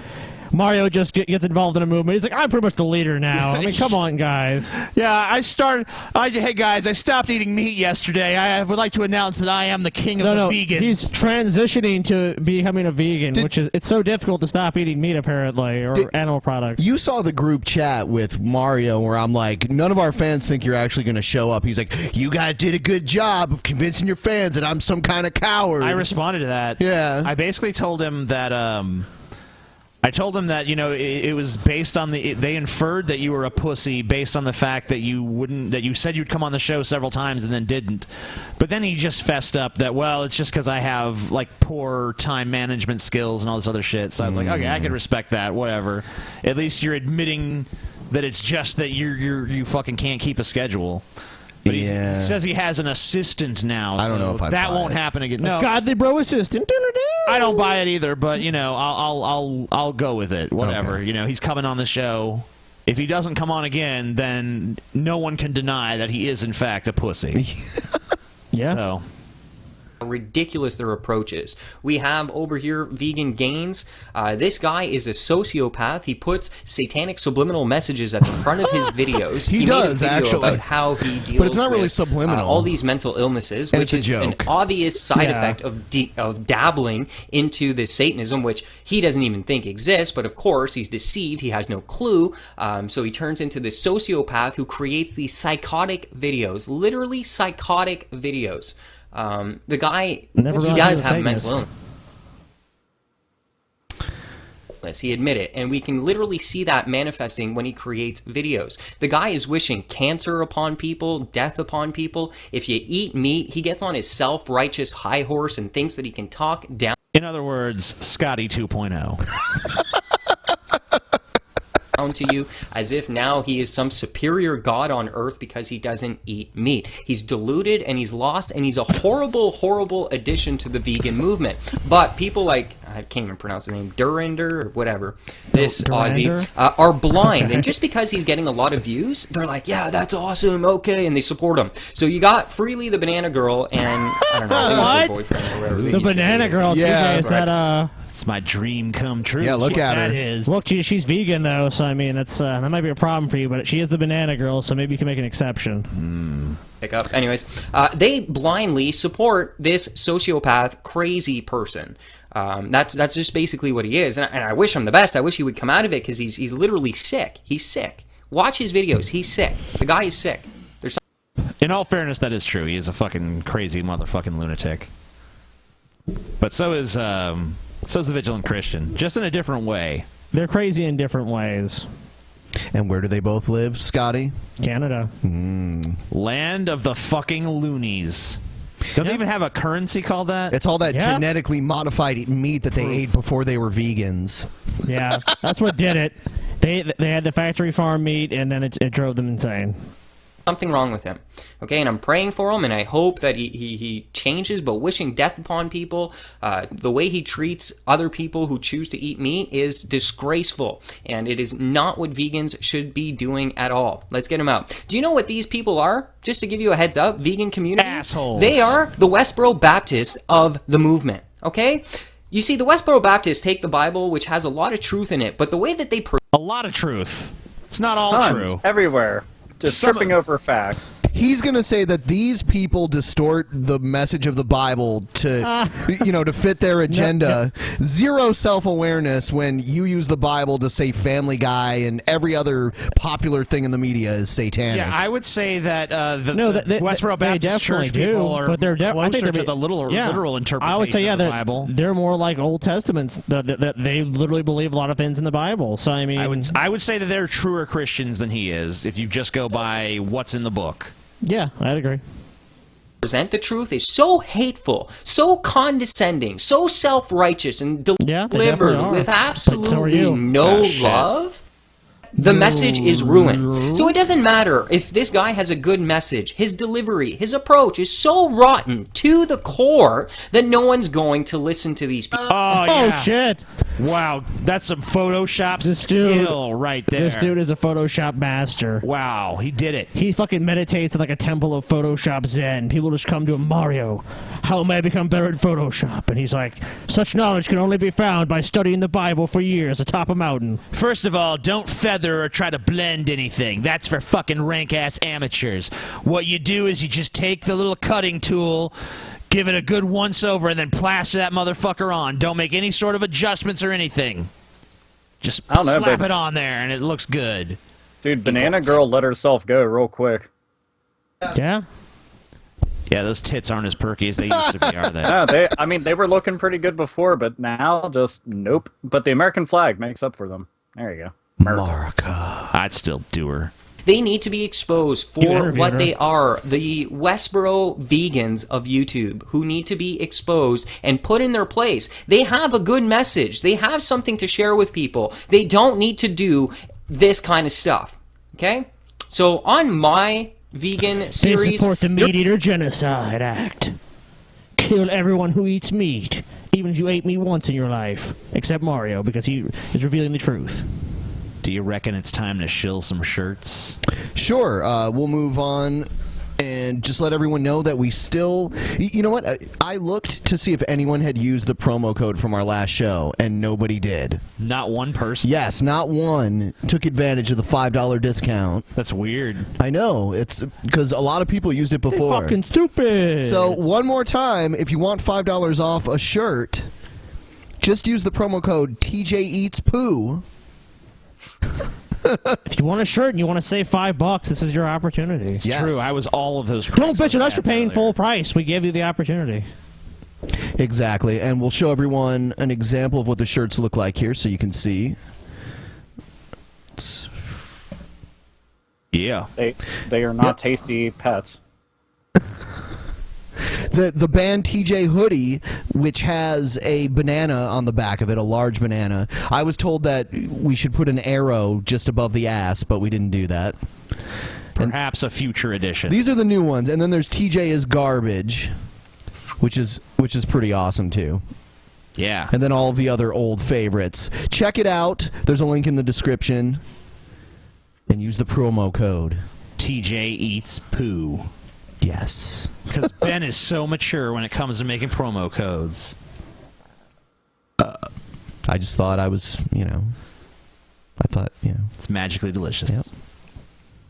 Mario just gets involved in a movement. He's like, I'm pretty much the leader now. I mean, come on, guys. Yeah, hey, guys, I stopped eating meat yesterday. I would like to announce that I am the king of the vegans. He's transitioning to becoming a vegan, it's so difficult to stop eating meat, apparently, or animal products. You saw the group chat with Mario where I'm like, none of our fans think you're actually going to show up. He's like, you guys did a good job of convincing your fans that I'm some kind of coward. I responded to that. Yeah. I basically told him that, it was based on they inferred that you were a pussy based on the fact that you said you'd come on the show several times and then didn't. But then he just fessed up that, well, it's just because I have, like, poor time management skills and all this other shit. So I was like, okay, I can respect that, whatever. At least you're admitting that it's just that you fucking can't keep a schedule. But he says he has an assistant now. I don't know if that won't happen again. No, godly bro assistant. I don't buy it either. But I'll go with it. Whatever. Okay. He's coming on the show. If he doesn't come on again, then no one can deny that he is in fact a pussy. Yeah. So. Ridiculous their approach is. We have over here Vegan Gains. This guy is a sociopath. He puts satanic subliminal messages at the front of his videos. He does, made a video actually. about how he deals But it's not really with, subliminal. all these mental illnesses, And which it's a is an joke. obvious side effect of dabbling into this Satanism, which he doesn't even think exists. But of course, he's deceived. He has no clue. So he turns into this sociopath who creates these psychotic videos, literally psychotic videos. The guy, he does have mental illness. He admit it, and we can literally see that manifesting when he creates videos. The guy is wishing cancer upon people, death upon people. If you eat meat, he gets on his self-righteous high horse and thinks that he can talk down. In other words, Scotty 2.0. To you as if now he is some superior god on earth because he doesn't eat meat. He's deluded and he's lost and he's a horrible, horrible addition to the vegan movement. But people like, I can't even pronounce the name, Durinder or whatever, this Aussie, are blind. Okay. And just because he's getting a lot of views, they're like, yeah, that's awesome, okay, and they support him. So you got Freely the Banana Girl and, I don't know, I think it was her boyfriend or whatever. The Banana Girl, yeah, is that, it's my dream come true. Yeah, look at her. That is. Look, she's vegan, though, so I mean, that's that might be a problem for you, but she is the Banana Girl, so maybe you can make an exception. Pick up. Anyways, they blindly support this sociopath, crazy person. That's just basically what he is, and I wish him the best. I wish he would come out of it because he's literally sick. He's sick. Watch his videos. He's sick. The guy is sick. In all fairness, that is true. He is a fucking crazy motherfucking lunatic. But so is the Vigilant Christian, just in a different way. They're crazy in different ways. And where do they both live, Scotty? Canada. Land of the fucking loonies. Don't they even have a currency called that? It's all that Yeah. genetically modified meat that they ate before they were vegans. Yeah, that's what did it. They had the factory farm meat, and then it drove them insane. Something wrong with him. Okay, and I'm praying for him, and I hope that he changes, but wishing death upon people, the way he treats other people who choose to eat meat is disgraceful, and it is not what vegans should be doing at all. Let's get him out. Do you know what these people are? Just to give you a heads up, vegan community? Assholes. They are the Westboro Baptists of the movement, okay? You see, the Westboro Baptists take the Bible, which has a lot of truth in it, but the way that they... A lot of truth. It's not all Tons, true. everywhere. Just tripping over facts. He's going to say that these people distort the message of the Bible to, to fit their agenda. Zero self-awareness when you use the Bible to say Family Guy and every other popular thing in the media is satanic. Yeah, I would say that the they Westboro Baptist definitely Church people do, are but they're I think closer they're to the literal interpretation I would say, of the they're, Bible. They're more like Old Testaments. That they literally believe a lot of things in the Bible. So I mean, I would say that they're truer Christians than he is if you just go by what's in the book. Yeah, I'd agree. present the truth is so hateful, so condescending, so self-righteous, and delivered with absolutely no love. The message is ruined. So it doesn't matter if this guy has a good message. His delivery, his approach is so rotten to the core that no one's going to listen to these people. Oh, yeah. Shit. Wow, that's some Photoshop skill right there. This dude is a Photoshop master. Wow, he did it. He fucking meditates in like a temple of Photoshop Zen. People just come to him, Mario, how may I become better at Photoshop? And he's like, such knowledge can only be found by studying the Bible for years atop a mountain. First of all, don't feather or try to blend anything. That's for fucking rank-ass amateurs. What you do is you just take the little cutting tool, give it a good once-over, and then plaster that motherfucker on. Don't make any sort of adjustments or anything. Just slap it on there, and it looks good. Dude, Banana Girl let herself go real quick. Yeah? Yeah, those tits aren't as perky as they used to be, are they? No, they were looking pretty good before, but now just nope. But the American flag makes up for them. There you go. America. I'd still do her. They need to be exposed for what they are, the Westboro vegans of YouTube, who need to be exposed and put in their place. They have a good message. They have something to share with people. They don't need to do this kind of stuff. Okay? So on my vegan series... They support the Meat Eater Genocide Act. Kill everyone who eats meat, even if you ate meat once in your life, except Mario, because he is revealing the truth. Do you reckon it's time to shill some shirts? Sure. We'll move on and just let everyone know that we still... You know what? I looked to see if anyone had used the promo code from our last show, and nobody did. Not one person? Yes, not one took advantage of the $5 discount. That's weird. I know. It's because a lot of people used it before. They're fucking stupid. So one more time, if you want $5 off a shirt, just use the promo code TJEatsPoo. If you want a shirt and you want to save $5, this is your opportunity. It's true. I was all of those. Don't bitch at us for paying full price. We gave you the opportunity. Exactly, and we'll show everyone an example of what the shirts look like here, so you can see. Yeah, they are not tasty pets. The band TJ hoodie, which has a banana on the back of it, a large banana. I was told that we should put an arrow just above the ass, but we didn't do that. Perhaps a future edition. These are the new ones, and then there's TJ is garbage, which is pretty awesome too. Yeah. And then all the other old favorites. Check it out. There's a link in the description. And use the promo code TJ Eats Poo. Yes. Because Ben is so mature when it comes to making promo codes. I just thought I was, It's magically delicious. Yep.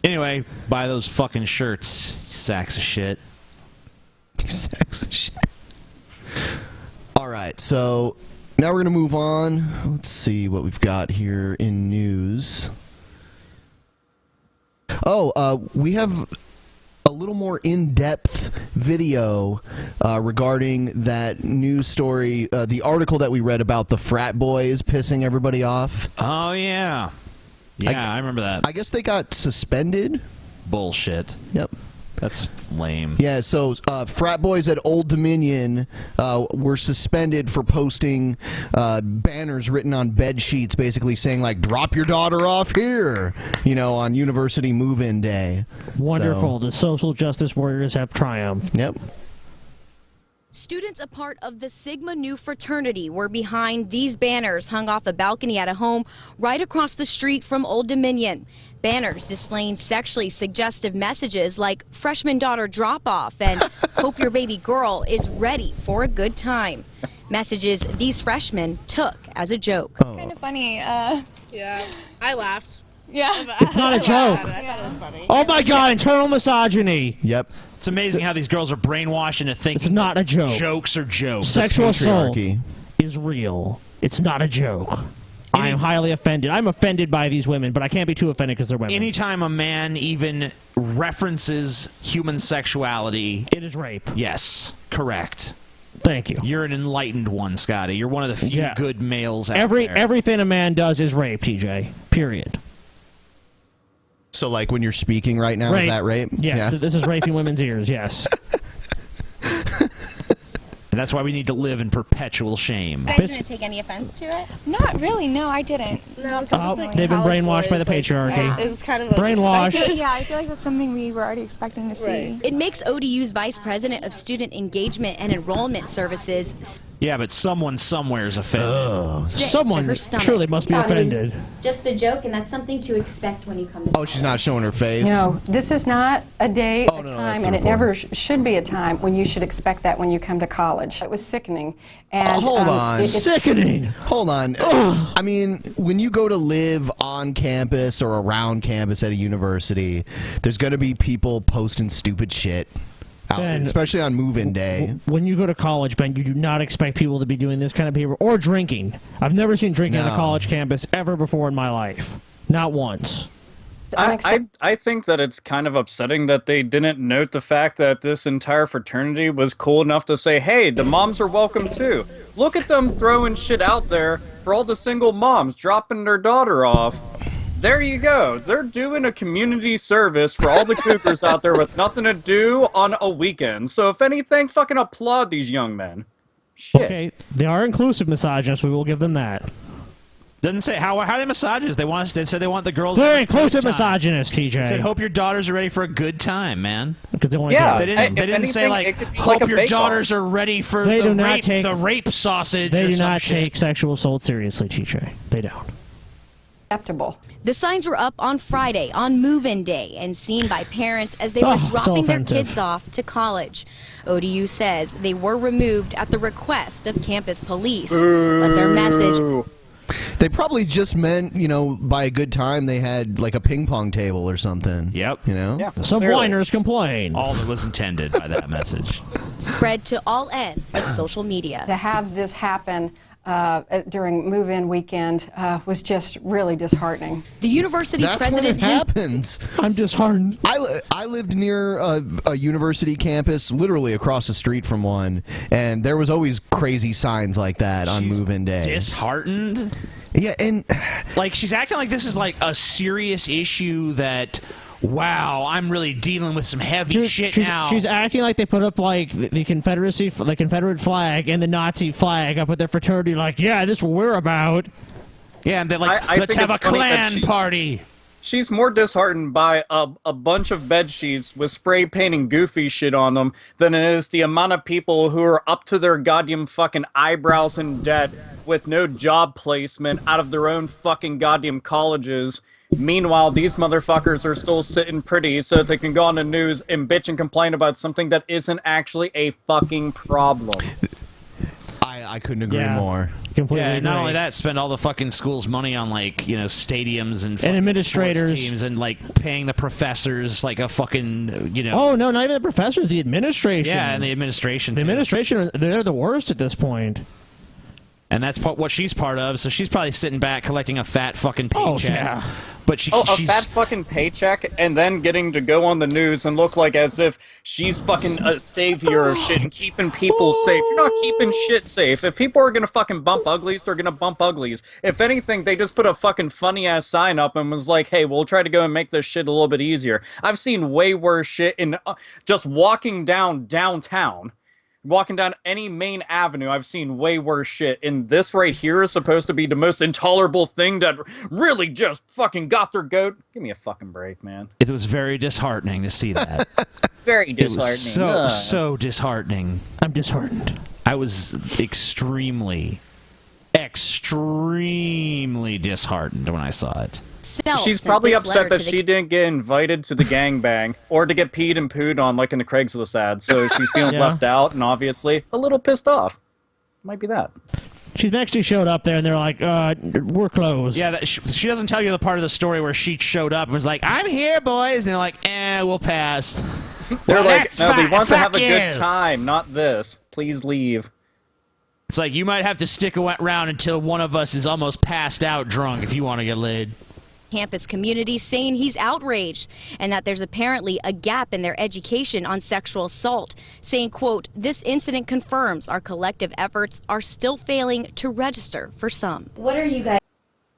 Anyway, buy those fucking shirts, you sacks of shit. You sacks of shit. All right, so now we're going to move on. Let's see what we've got here in news. We have a little more in-depth video regarding that news story, the article that we read about the frat boys pissing everybody off. Oh, yeah. Yeah, I remember that. I guess they got suspended. Bullshit. Yep. That's lame. Yeah, so frat boys at Old Dominion were suspended for posting banners written on bed sheets, basically saying like, "Drop your daughter off here," on University Move-In Day. Wonderful. The social justice warriors have triumphed. Yep. Students a part of the Sigma Nu fraternity were behind these banners hung off a balcony at a home right across the street from Old Dominion. Banners displaying sexually suggestive messages like freshman daughter drop off and hope your baby girl is ready for a good time. Messages these freshmen took as a joke. It's kind of funny. Yeah, I laughed. Yeah. It's not a joke. I thought it was funny. Oh my God, internal misogyny. Yep. It's amazing how these girls are brainwashed into thinking It's not a joke. jokes are jokes. Sexual assault is real. It's not a joke. I am highly offended. I'm offended by these women, but I can't be too offended because they're women. Anytime a man even references human sexuality, it is rape. Yes, correct. Thank you. You're an enlightened one, Scotty. You're one of the few good males out there. Everything a man does is rape, TJ. Period. So, like, when you're speaking right now, is that rape? Yes, Yeah. this is raping women's ears, yes. And that's why we need to live in perpetual shame. You guys didn't take any offense to it? Not really. No, I didn't. No, they've been brainwashed by the patriarchy. It was kind of like brainwashed. Yeah, I feel like that's something we were already expecting to see. It makes ODU's vice president of student engagement and enrollment services Yeah, but someone somewhere is offended. Someone truly must be offended. Just a joke, and that's something to expect when you come to Oh, she's not showing her face. No, this is not a day, a no, that's time, the and it report. never should be a time when you should expect that when you come to college. It was sickening. And Hold on. Sickening. Hold on. I mean, when you go to live on campus or around campus at a university, there's going to be people posting stupid shit. Ben, especially on move-in day. When you go to college, Ben, you do not expect people to be doing this kind of behavior or drinking. I've never seen drinking on a college campus ever before in my life. Not once. I think that it's kind of upsetting that they didn't note the fact that this entire fraternity was cool enough to say, hey, the moms are welcome too. Look at them throwing shit out there for all the single moms dropping their daughter off. There you go. They're doing a community service for all the cougars out there with nothing to do on a weekend. So if anything, fucking applaud these young men. Shit. Okay, they are inclusive misogynists. We will give them that. Doesn't say how are they misogynists? They said they want the girls. They're inclusive misogynists, TJ. They said hope your daughters are ready for a good time, man. Because they want They didn't say like hope your daughters are ready for the rape sausage. They or do some not shit. take sexual assault seriously, TJ. They don't. Acceptable. The signs were up on Friday on move-in day and seen by parents as they were so dropping their offensive. kids off to college. ODU says they were removed at the request of campus police, but their message They probably just meant, by a good time they had like a ping pong table or something. Yep. Some whiners complain. All that was intended by that message. spread to all ends of social media. To have this happen during move-in weekend was just really disheartening. The university That's president what happens. I'm disheartened. I lived near a university campus, literally across the street from one, and there was always crazy signs like that on move-in day. Disheartened? Yeah, and like she's acting like this is like a serious issue that. Wow, I'm really dealing with some heavy shit now. She's acting like they put up like the Confederate flag and the Nazi flag up at their fraternity. Like, yeah, this is what we're about. Yeah, and they're like, let's think have a it's funny that Klan party. She's more disheartened by a bunch of bed sheets with spray painting goofy shit on them than it is the amount of people who are up to their goddamn fucking eyebrows in debt with no job placement out of their own fucking goddamn colleges. Meanwhile, these motherfuckers are still sitting pretty so they can go on the news and bitch and complain about something that isn't actually a fucking problem. I couldn't agree more. Completely Yeah, not agree. only that, spend all the fucking school's money on like stadiums and fucking administrators. sports teams and like paying the professors like a fucking Oh no, not even the professors, the administration. Yeah, and the administration. The administration, they're the worst at this point. And that's what she's part of, so she's probably sitting back collecting a fat fucking paycheck. Oh, yeah. But a fat fucking paycheck, and then getting to go on the news and look like as if she's fucking a savior of shit and keeping people safe. You're not keeping shit safe. If people are gonna fucking bump uglies, they're gonna bump uglies. If anything, they just put a fucking funny-ass sign up and was like, hey, we'll try to go and make this shit a little bit easier. I've seen way worse shit in just walking downtown. Walking down any main avenue, I've seen way worse shit. And this right here is supposed to be the most intolerable thing that really just fucking got their goat. Give me a fucking break, man. It was very disheartening to see that. Very It was disheartening. so disheartening. I'm disheartened. I was extremely disheartened when I saw it. She's probably upset that she didn't get invited to the gangbang or to get peed and pooed on like in the Craigslist ad, so she's feeling Yeah. left out and obviously a little pissed off. Might be that. She's actually showed up there, and they're like, we're closed. Yeah, she doesn't tell you the part of the story where she showed up and was like, I'm here, boys. And they're like, we'll pass. They're Well, like, that's no, they want to fuck have a good you. time, not this. Please leave. It's like, you might have to stick around until one of us is almost passed out drunk if you want to get laid. Campus community saying he's outraged and that there's apparently a gap in their education on sexual assault, saying, quote, this incident confirms our collective efforts are still failing to register for some. What are you guys?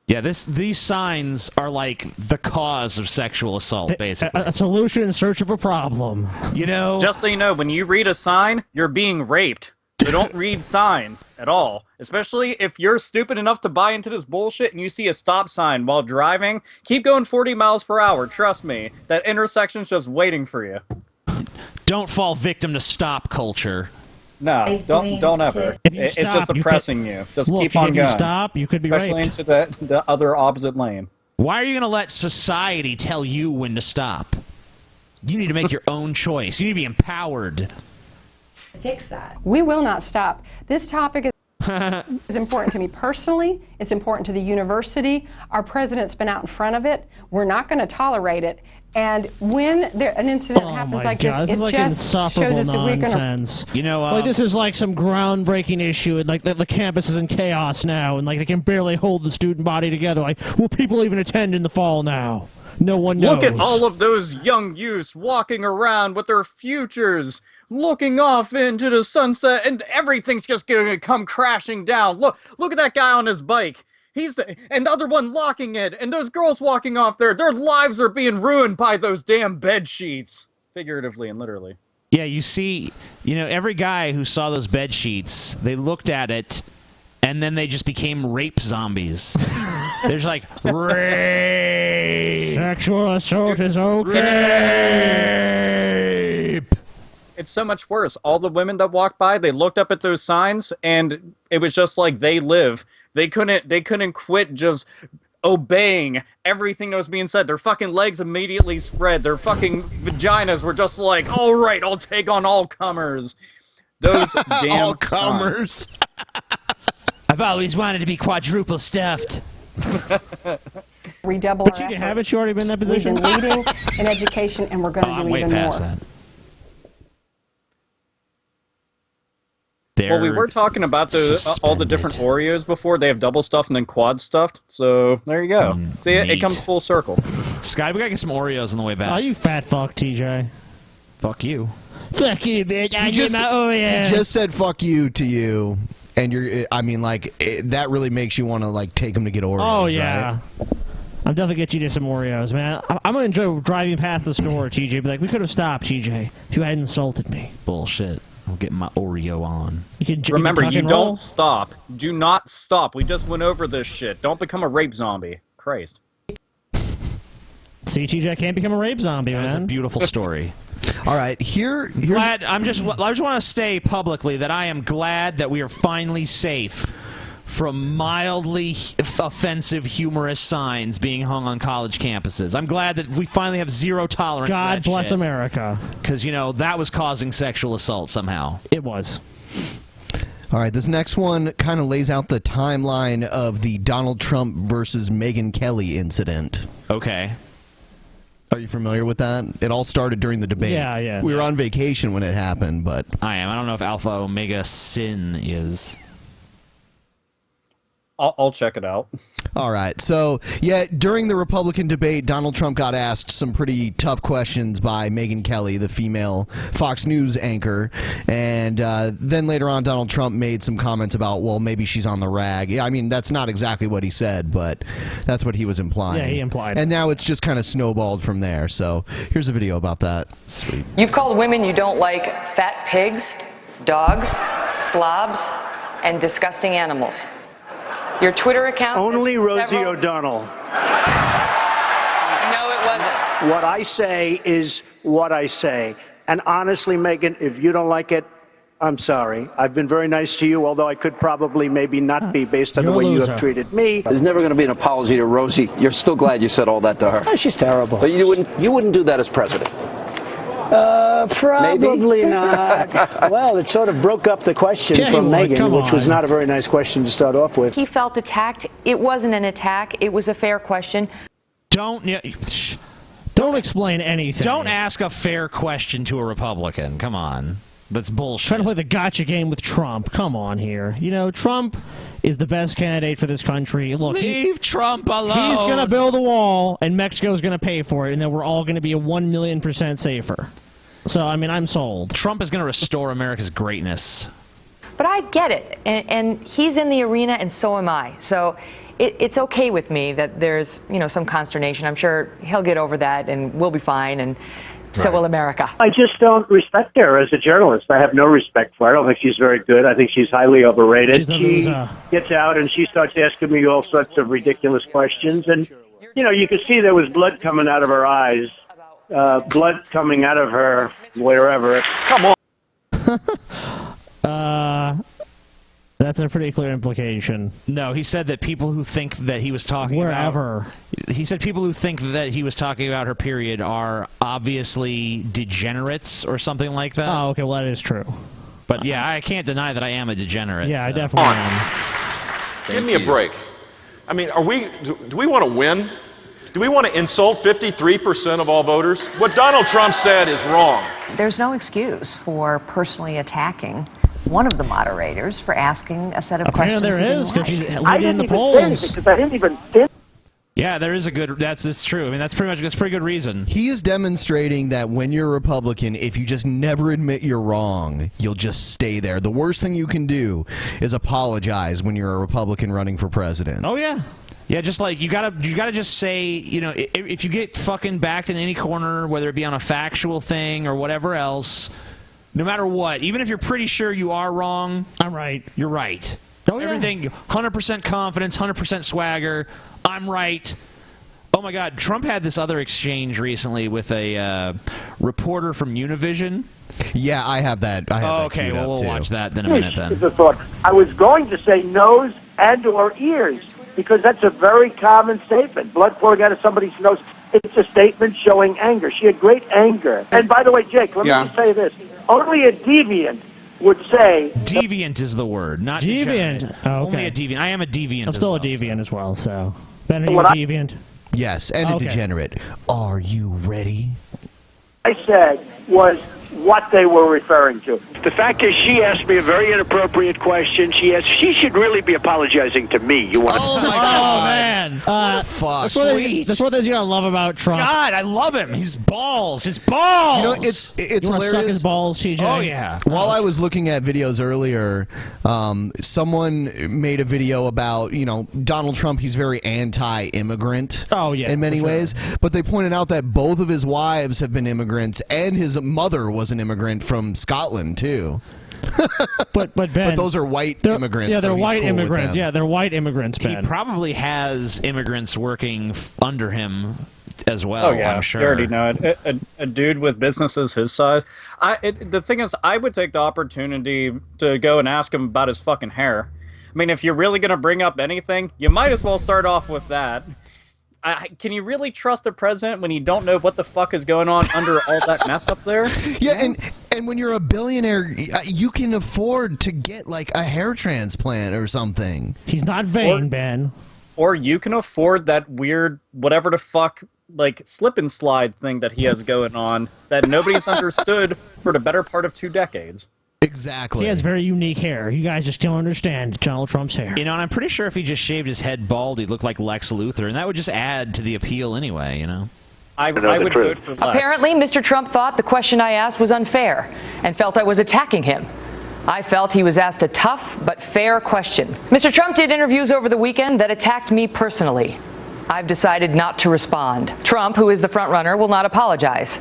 Yeah, these signs are like the cause of sexual assault, basically. A solution in search of a problem. You know? Just so you know, when you read a sign, you're being raped. So don't read signs at all. Especially if you're stupid enough to buy into this bullshit and you see a stop sign while driving, keep going 40 miles per hour. Trust me, that intersection's just waiting for you. Don't fall victim to stop culture. No, don't ever. It's just oppressing you. Just keep on going. If you stop, you could be Especially raped. into the other opposite lane. Why are you going to let society tell you when to stop? You need to make your own choice. You need to be empowered. Fix that. We will not stop. This topic is important to me personally. It's important to the university. Our president's been out in front of it. We're not going to tolerate it. And when an incident happens like this, this it is like just insufferable shows us that we're going to... nonsense. You know, like this is like some groundbreaking issue, and like the campus is in chaos now, and like they can barely hold the student body together. Like, will people even attend in the fall now? No one knows. Look at all of those young youths walking around with their futures, looking off into the sunset, and everything's just going to come crashing down. Look at that guy on his bike. And the other one locking it, and those girls walking off there. Their lives are being ruined by those damn bed sheets, figuratively and literally. Yeah, you see, every guy who saw those bed sheets, they looked at it, and then they just became rape zombies. They're just like, rape. Sexual assault is okay. Rape. It's so much worse. All the women that walked by, they looked up at those signs, and it was just like they live. They couldn't quit just obeying everything that was being said. Their fucking legs immediately spread. Their fucking vaginas were just like, all right, I'll take on all comers. Those damn all comers. I've always wanted to be quadruple stuffed. Redouble But our you can efforts. have it. You already been in that position. We've been leading in education, and we're going to I'm do way even more. past that. Well, we were talking about all the different Oreos before. They have double stuffed and then quad stuffed. So there you go. See, it comes full circle. Scotty, we gotta get some Oreos on the way back. Oh, you fat fuck, TJ. Fuck you. Fuck you, bitch. I He need just, my Oreos. he just said "fuck you" to you, and that really makes you want to take him to get Oreos. Oh yeah. right? I'm definitely get you to some Oreos, man. I'm gonna enjoy driving past the store, TJ. Be like, we could have stopped, TJ, if you hadn't insulted me. Bullshit. I'm getting my Oreo on. Remember, you roll? don't stop. Do not stop. We just went over this shit. Don't become a rape zombie. Christ. See, TJ, I can't become a rape zombie, That man. was a beautiful story. All right, here's glad. I just want to say publicly that I am glad that we are finally safe from mildly offensive, humorous signs being hung on college campuses. I'm glad that we finally have zero tolerance. God bless America. Because that was causing sexual assault somehow. It was. All right, this next one kind of lays out the timeline of the Donald Trump versus Megyn Kelly incident. Okay. Are you familiar with that? It all started during the debate. Yeah. We were on vacation when it happened, but... I am. I don't know if AlphaOmegaSin is. I'll check it out. All right. So, yeah, during the Republican debate, Donald Trump got asked some pretty tough questions by Megyn Kelly, the female Fox News anchor. And then later on, Donald Trump made some comments about, well, maybe she's on the rag. Yeah, I mean, that's not exactly what he said, but that's what he was implying. Yeah, he implied. And now it's just kind of snowballed from there. So here's a video about that. Sweet. You've called women you don't like fat pigs, dogs, slobs, and disgusting animals. Your Twitter account. Only Rosie O'Donnell. No, it wasn't. What I say is what I say. And honestly, Megan, if you don't like it, I'm sorry. I've been very nice to you, although I could probably maybe not be based on the way you have treated me. There's never going to be an apology to Rosie. You're still glad you said all that to her. Oh, she's terrible. But you wouldn't do that as president. Probably not. Well, it sort of broke up the question from Megan, which was not a very nice question to start off with. He felt attacked. It wasn't an attack. It was a fair question. Don't explain anything. Don't ask a fair question to a Republican. Come on. That's bullshit. Trying to play the gotcha game with Trump. Come on here. You know, Trump is the best candidate for this country. Look, leave Trump alone. He's going to build a wall, and Mexico's going to pay for it, and then we're all going to be 1,000,000% safer. So, I mean, I'm sold. Trump is going to restore America's greatness. But I get it. And he's in the arena, and so am I. So it's okay with me that there's, some consternation. I'm sure he'll get over that, and we'll be fine, and so will America. I just don't respect her as a journalist. I have no respect for her. I don't think she's very good. I think she's highly overrated. She gets out and she starts asking me all sorts of ridiculous questions. And, you could see there was blood coming out of her eyes, blood coming out of her wherever. Come on. That's a pretty clear implication. No, he said that people who think that he was talking about... He said people who think that he was talking about her period are obviously degenerates or something like that. Oh, okay, well, that is true. But yeah, I can't deny that I am a degenerate. Yeah, I definitely am. Give me a break. I mean, do we want to win? Do we want to insult 53% of all voters? What Donald Trump said is wrong. There's no excuse for personally attacking one of the moderators for asking a set of questions. Apparently there is, because he's I leading didn't the even polls. say anything because I didn't even think. Yeah, there is a good. That's true. I mean, that's pretty good reason. He is demonstrating that when you're a Republican, if you just never admit you're wrong, you'll just stay there. The worst thing you can do is apologize when you're a Republican running for president. Oh yeah. Yeah, just like you gotta just say, if you get fucking backed in any corner, whether it be on a factual thing or whatever else, no matter what, even if you're pretty sure you are wrong, I'm right. You're right. Oh, yeah. Everything, 100% confidence, 100% swagger. I'm right. Oh my God, Trump had this other exchange recently with a reporter from Univision. Yeah, I have that. I have that okay, queued well, up, we'll too. watch that in a minute then. Here's the thought. I was going to say nose and or ears because that's a very common statement. Blood pouring out of somebody's nose. It's a statement showing anger. She had great anger. And by the way, Jake, let me just say this. Only a deviant would say... Deviant is the word, not deviant. degenerate. Oh, okay. Only a deviant. I am a deviant. I'm still a deviant as well, so... Ben, are you a deviant? Yes, and a degenerate. Are you ready? I said was what they were referring to. The fact is, she asked me a very inappropriate question. She should really be apologizing to me. You want? Oh my God, man! Fuck. That's what you gotta love about Trump. God, I love him. His balls. His balls. You know, it's You wanna hilarious. suck his balls, CJ? Oh yeah. While I was looking at videos earlier, someone made a video about, Donald Trump. He's very anti-immigrant. Oh, yeah, in many for sure. ways. But they pointed out that both of his wives have been immigrants, and his mother was an immigrant from Scotland too. But Ben, those are white immigrants. Yeah, they're so he's white cool with immigrants. them. Yeah, they're white immigrants, He Ben. probably has immigrants working under him as well. Oh yeah, I'm sure. you already know it. A dude with businesses his size. The thing is, I would take the opportunity to go and ask him about his fucking hair. I mean, if you're really gonna bring up anything, you might as well start off with that. Can you really trust the president when you don't know what the fuck is going on under all that mess up there? Yeah, and when you're a billionaire, you can afford to get like a hair transplant or something. He's not vain, Ben. Or you can afford that weird whatever the fuck like slip and slide thing that he has going on that nobody's understood for the better part of 2 decades. Exactly. He has very unique hair. You guys just don't understand Donald Trump's hair. You know, and I'm pretty sure if he just shaved his head bald, he'd look like Lex Luthor, and that would just add to the appeal anyway, you know? I would vote for Lex. Apparently, Mr. Trump thought the question I asked was unfair and felt I was attacking him. I felt he was asked a tough but fair question. Mr. Trump did interviews over the weekend that attacked me personally. I've decided not to respond. Trump, who is the frontrunner, will not apologize.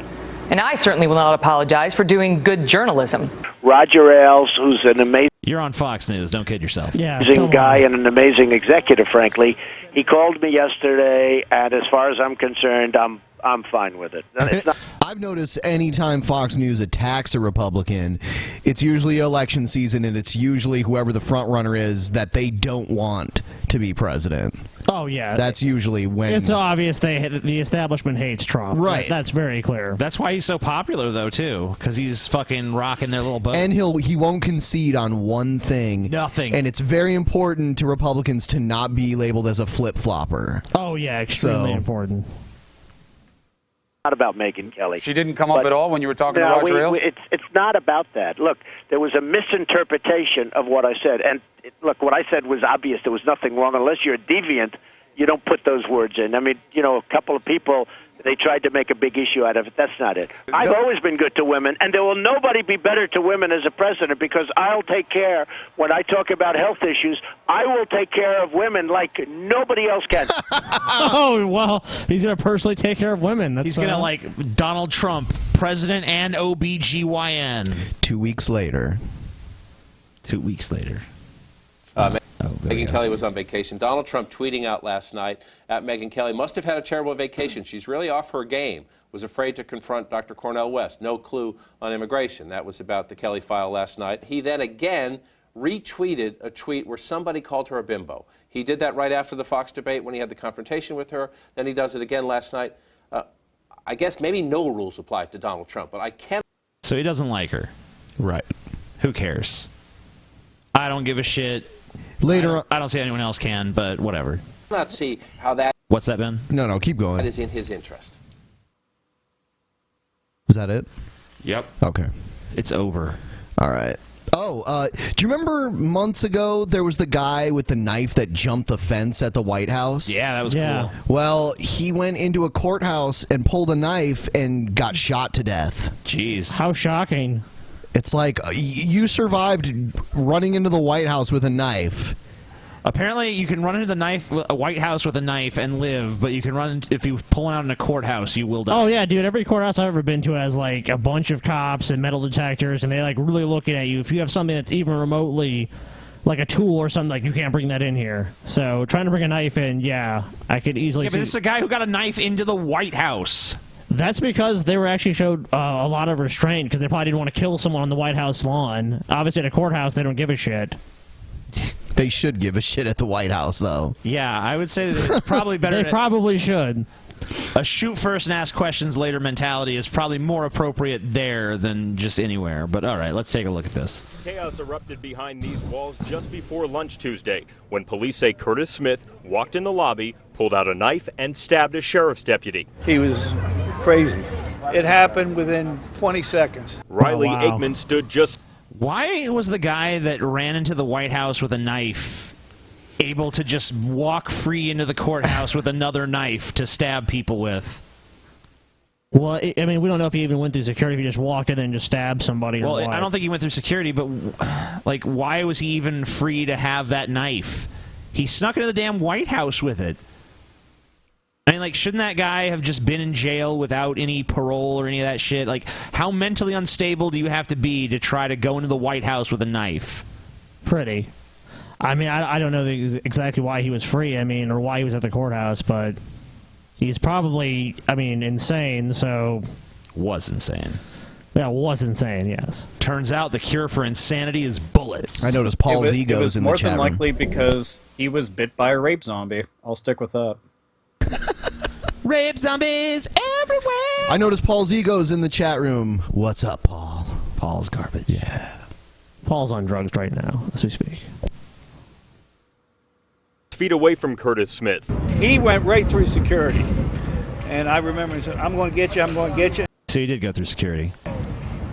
And I certainly will not apologize for doing good journalism. Roger Ailes, who's an amazing You're on Fox News. Don't kid yourself. guy and an amazing executive, frankly, he called me yesterday, and as far as I'm concerned, I'm fine with it. It's not- I've noticed anytime Fox News attacks a Republican, it's usually election season, and it's usually whoever the front runner is that they don't want to be president. Oh, yeah. That's usually when... It's obvious the establishment hates Trump. Right. That's very clear. That's why he's so popular, though, too, because he's fucking rocking their little boat. And he won't concede on one thing. Nothing. And it's very important to Republicans to not be labeled as a flip-flopper. Oh, yeah, extremely important. Not about Megyn Kelly. She didn't come up at all when you were talking to Roger Ailes? It's not about that. Look, there was a misinterpretation of what I said. And look, what I said was obvious. There was nothing wrong. Unless you're a deviant, you don't put those words in. I mean, you know, a couple of people, they tried to make a big issue out of it. That's not it. I've always been good to women, and there will nobody be better to women as a president, because I'll take care, when I talk about health issues, I will take care of women like nobody else can. Oh, well, he's going to personally take care of women. He's going to, like, Donald Trump, president and OBGYN. 2 weeks later. 2 weeks later. Megyn Kelly was on vacation. Donald Trump tweeting out last night at Megyn Kelly, must have had a terrible vacation. She's really off her game. Was afraid to confront Dr. Cornel West. No clue on immigration. That was about the Kelly file last night. He then again retweeted a tweet where somebody called her a bimbo. He did that right after the Fox debate when he had the confrontation with her. Then he does it again last night. I guess maybe no rules apply to Donald Trump, but I can't. So he doesn't like her. Right. Who cares? I don't give a shit. Later I don't see anyone else can, but whatever. Not see how that. What's that, Ben? No, keep going. That is in his interest. Is that it? Yep. Okay. It's over. All right. Oh, do you remember months ago there was the guy with the knife that jumped the fence at the White House? Yeah, that was cool. Well, he went into a courthouse and pulled a knife and got shot to death. Jeez. How shocking. It's like you survived running into the White House with a knife. Apparently, you can run into the White House with a knife and live, but you can run if you pull out in a courthouse, you will die. Oh yeah, dude! Every courthouse I've ever been to has like a bunch of cops and metal detectors, and they like really looking at you. If you have something that's even remotely like a tool or something, like you can't bring that in here. So trying to bring a knife in, yeah, I could easily. Yeah, but this is a guy who got a knife into the White House. That's because they were actually showed a lot of restraint because they probably didn't want to kill someone on the White House lawn. Obviously, at a courthouse, they don't give a shit. They should give a shit at the White House, though. Yeah, I would say that it's probably better. They probably should. A shoot first and ask questions later mentality is probably more appropriate there than just anywhere. But all right, let's take a look at this. Chaos erupted behind these walls just before lunch Tuesday when police say Curtis Smith walked in the lobby, pulled out a knife, and stabbed a sheriff's deputy. He was crazy. It happened within 20 seconds. Riley Aikman stood just... Why was the guy that ran into the White House with a knife able to just walk free into the courthouse with another knife to stab people with? Well, I mean, we don't know if he even went through security, if he just walked in and just stabbed somebody. Well, or what. I don't think he went through security, but, like, why was he even free to have that knife? He snuck into the damn White House with it. I mean, like, shouldn't that guy have just been in jail without any parole or any of that shit? Like, how mentally unstable do you have to be to try to go into the White House with a knife? Pretty. I mean, I don't know exactly why he was free, I mean, or why he was at the courthouse, but he's probably, I mean, insane, so... Was insane. Yeah, was insane, yes. Turns out the cure for insanity is bullets. I noticed Paul's egos in the chat room. More than likely because he was bit by a rape zombie. I'll stick with that. Rape zombies everywhere! I noticed Paul's egos in the chat room. What's up, Paul? Paul's garbage. Yeah. Paul's on drugs right now, as we speak. Feet away from Curtis Smith. He went right through security. And I remember he said, I'm going to get you, I'm going to get you. So he did go through security.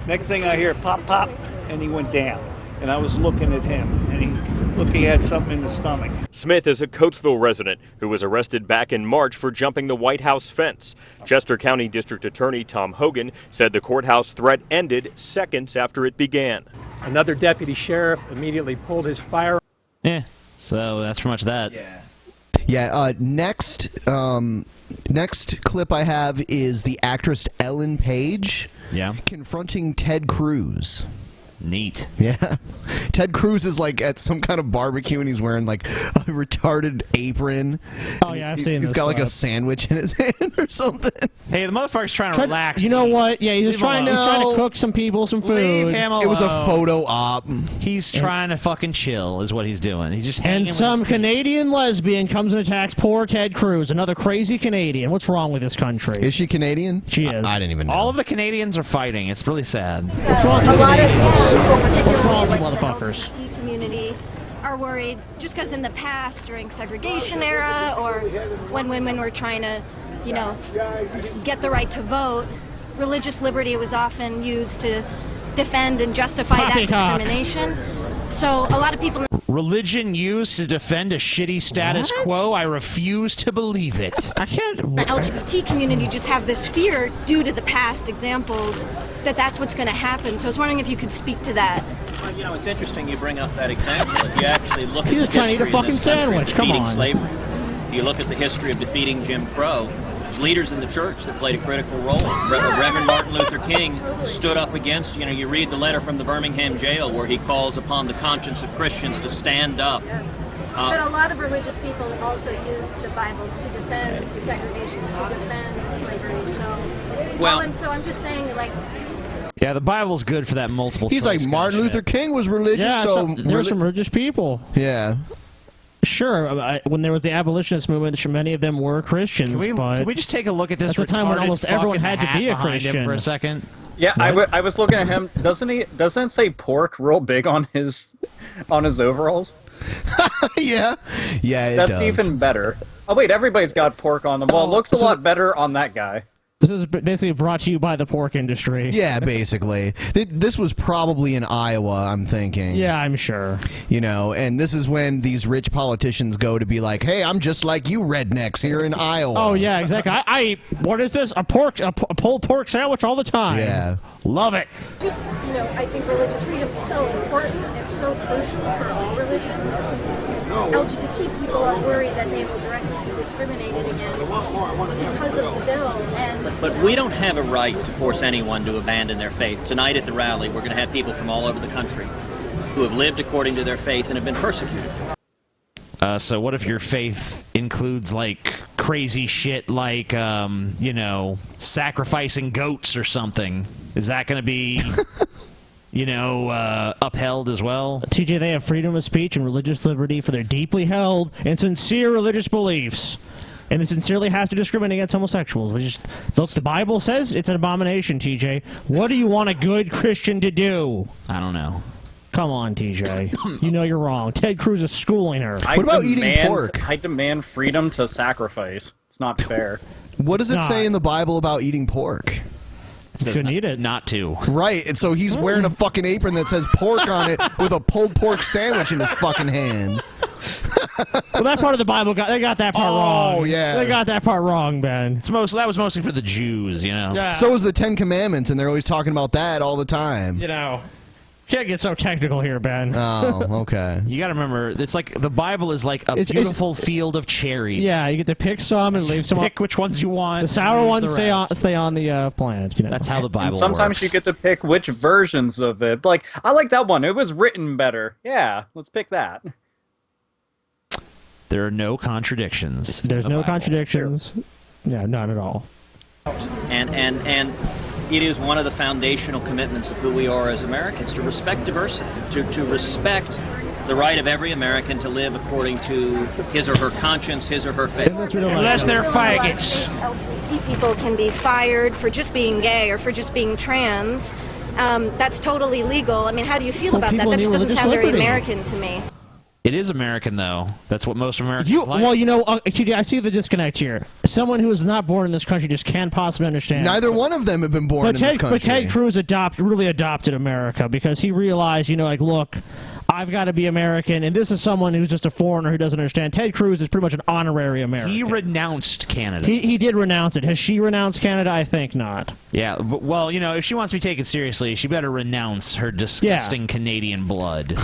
Next thing I hear, pop, pop. and he went down. And I was looking at him, and he had something in the stomach. Smith is a Coatesville resident who was arrested back in March for jumping the White House fence. Chester County District Attorney Tom Hogan said the courthouse threat ended seconds after it began. Another deputy sheriff immediately pulled his firearm. Yeah, so that's pretty much that. Yeah, next clip I have is the actress Ellen Page confronting Ted Cruz. Neat. Yeah. Ted Cruz is like at some kind of barbecue and he's wearing like a retarded apron. Oh yeah, I've seen He's this got like clip. a sandwich in his hand or something. Hey, the motherfucker's trying to relax. You know what? Yeah, he's Leave trying him alone. to cook some people some food. Leave him alone. It was a photo op. He's trying to fucking chill is what he's doing. He's just hanging And with some his peeps. Canadian lesbian comes and attacks poor Ted Cruz, another crazy Canadian. What's wrong with this country? Is she Canadian? She is. I didn't even know. All of the Canadians are fighting. It's really sad. What's wrong with Canadians? What's wrong with motherfuckers? LGBT community are worried just because in the past during segregation era or when women were trying to, you know, get the right to vote, religious liberty was often used to defend and justify that Poppycock. discrimination. So a lot of people Religion used to defend a shitty status quo? I refuse to believe it. I can't. the LGBT community just have this fear due to the past examples that that's what's going to happen. So I was wondering if you could speak to that. Well, you know, it's interesting you bring up that example. If you actually look at He's the trying to eat a history in fucking this country sandwich. of Come defeating on. slavery, if you look at the history of defeating Jim Crow, there's leaders in the church that played a critical role. Reverend Martin Luther King stood up against, you know, you read the letter from the Birmingham jail where he calls upon the conscience of Christians to stand up. But a lot of religious people also used the Bible to defend segregation, to defend slavery. So I'm just saying, like, Yeah, the Bible's good for that multiple He's choice like Martin kind of Luther King was religious, Yeah, so there's some religious people. Yeah. Sure, when there was the abolitionist movement, many of them were Christians. Can we just take a look at this? At the time when retarded almost everyone fucking had to hat be a behind him Christian for a second? Yeah, I was looking at him. Doesn't it say pork real big on his overalls? Yeah, it That's does. even better. Oh wait, everybody's got pork on them. Well, it looks a lot better on that guy. This is basically brought to you by the pork industry. Yeah, basically. This was probably in Iowa, I'm thinking. Yeah, I'm sure. You know, and this is when these rich politicians go to be like, hey, I'm just like you rednecks here in Iowa. Oh, yeah, exactly. I eat, what is this? A pulled pork sandwich all the time. Yeah. Love it. just, you know, I think religious freedom is so important. It's so crucial for all religions. LGBT people are worried that they will directly be discriminated against because of the bill. And But we don't have a right to force anyone to abandon their faith. Tonight at the rally, we're going to have people from all over the country who have lived according to their faith and have been persecuted. So what if your faith includes like crazy shit like you know, sacrificing goats or something? Is that going to be you know, upheld as well? TJ, they have freedom of speech and religious liberty for their deeply held and sincere religious beliefs. And they sincerely have to discriminate against homosexuals. They just look. The Bible says it's an abomination. TJ, what do you want a good Christian to do? I don't know. Come on, TJ. You know you're wrong. Ted Cruz is schooling her. What about eating pork? I demand freedom to sacrifice. It's not fair. What does it say in the Bible about eating pork? You shouldn't eat it. Not to. Right, and so he's wearing a fucking apron that says pork on it with a pulled pork sandwich in his fucking hand. Well, that part of the Bible they got that part wrong. Oh, yeah. They got that part wrong, Ben. That was mostly for the Jews, you know. Yeah. So was the Ten Commandments, and they're always talking about that all the time. You know, can't get so technical here, Ben. Oh, okay. You got to remember, it's like the Bible is like a beautiful field of cherries. Yeah, you get to pick some and leave some. Pick which ones you want. The sour leave ones the stay on the plant. You know? That's how the Bible And sometimes works. you get to pick which versions of it. Like, I like that one. It was written better. Yeah, let's pick that. There are no contradictions. There's no contradictions. Yeah, none at all. And it is one of the foundational commitments of who we are as Americans to respect diversity, to respect the right of every American to live according to his or her conscience, his or her faith. Unless they're faggots. LGBT people can be fired for just being gay or for just being trans. That's totally legal. I mean, how do you feel about that? people That need just doesn't religious sound very liberty. American to me. It is American, though. That's what most Americans like. Well, you know, TJ, I see the disconnect here. Someone who is not born in this country just can't possibly understand. Neither one of them have been born in this country. But Ted Cruz really adopted America because he realized, you know, like, look, I've got to be American, and this is someone who's just a foreigner who doesn't understand. Ted Cruz is pretty much an honorary American. He renounced Canada. He did renounce it. Has she renounced Canada? I think not. Yeah, but, well, you know, if she wants to be taken seriously, she better renounce her disgusting Canadian blood.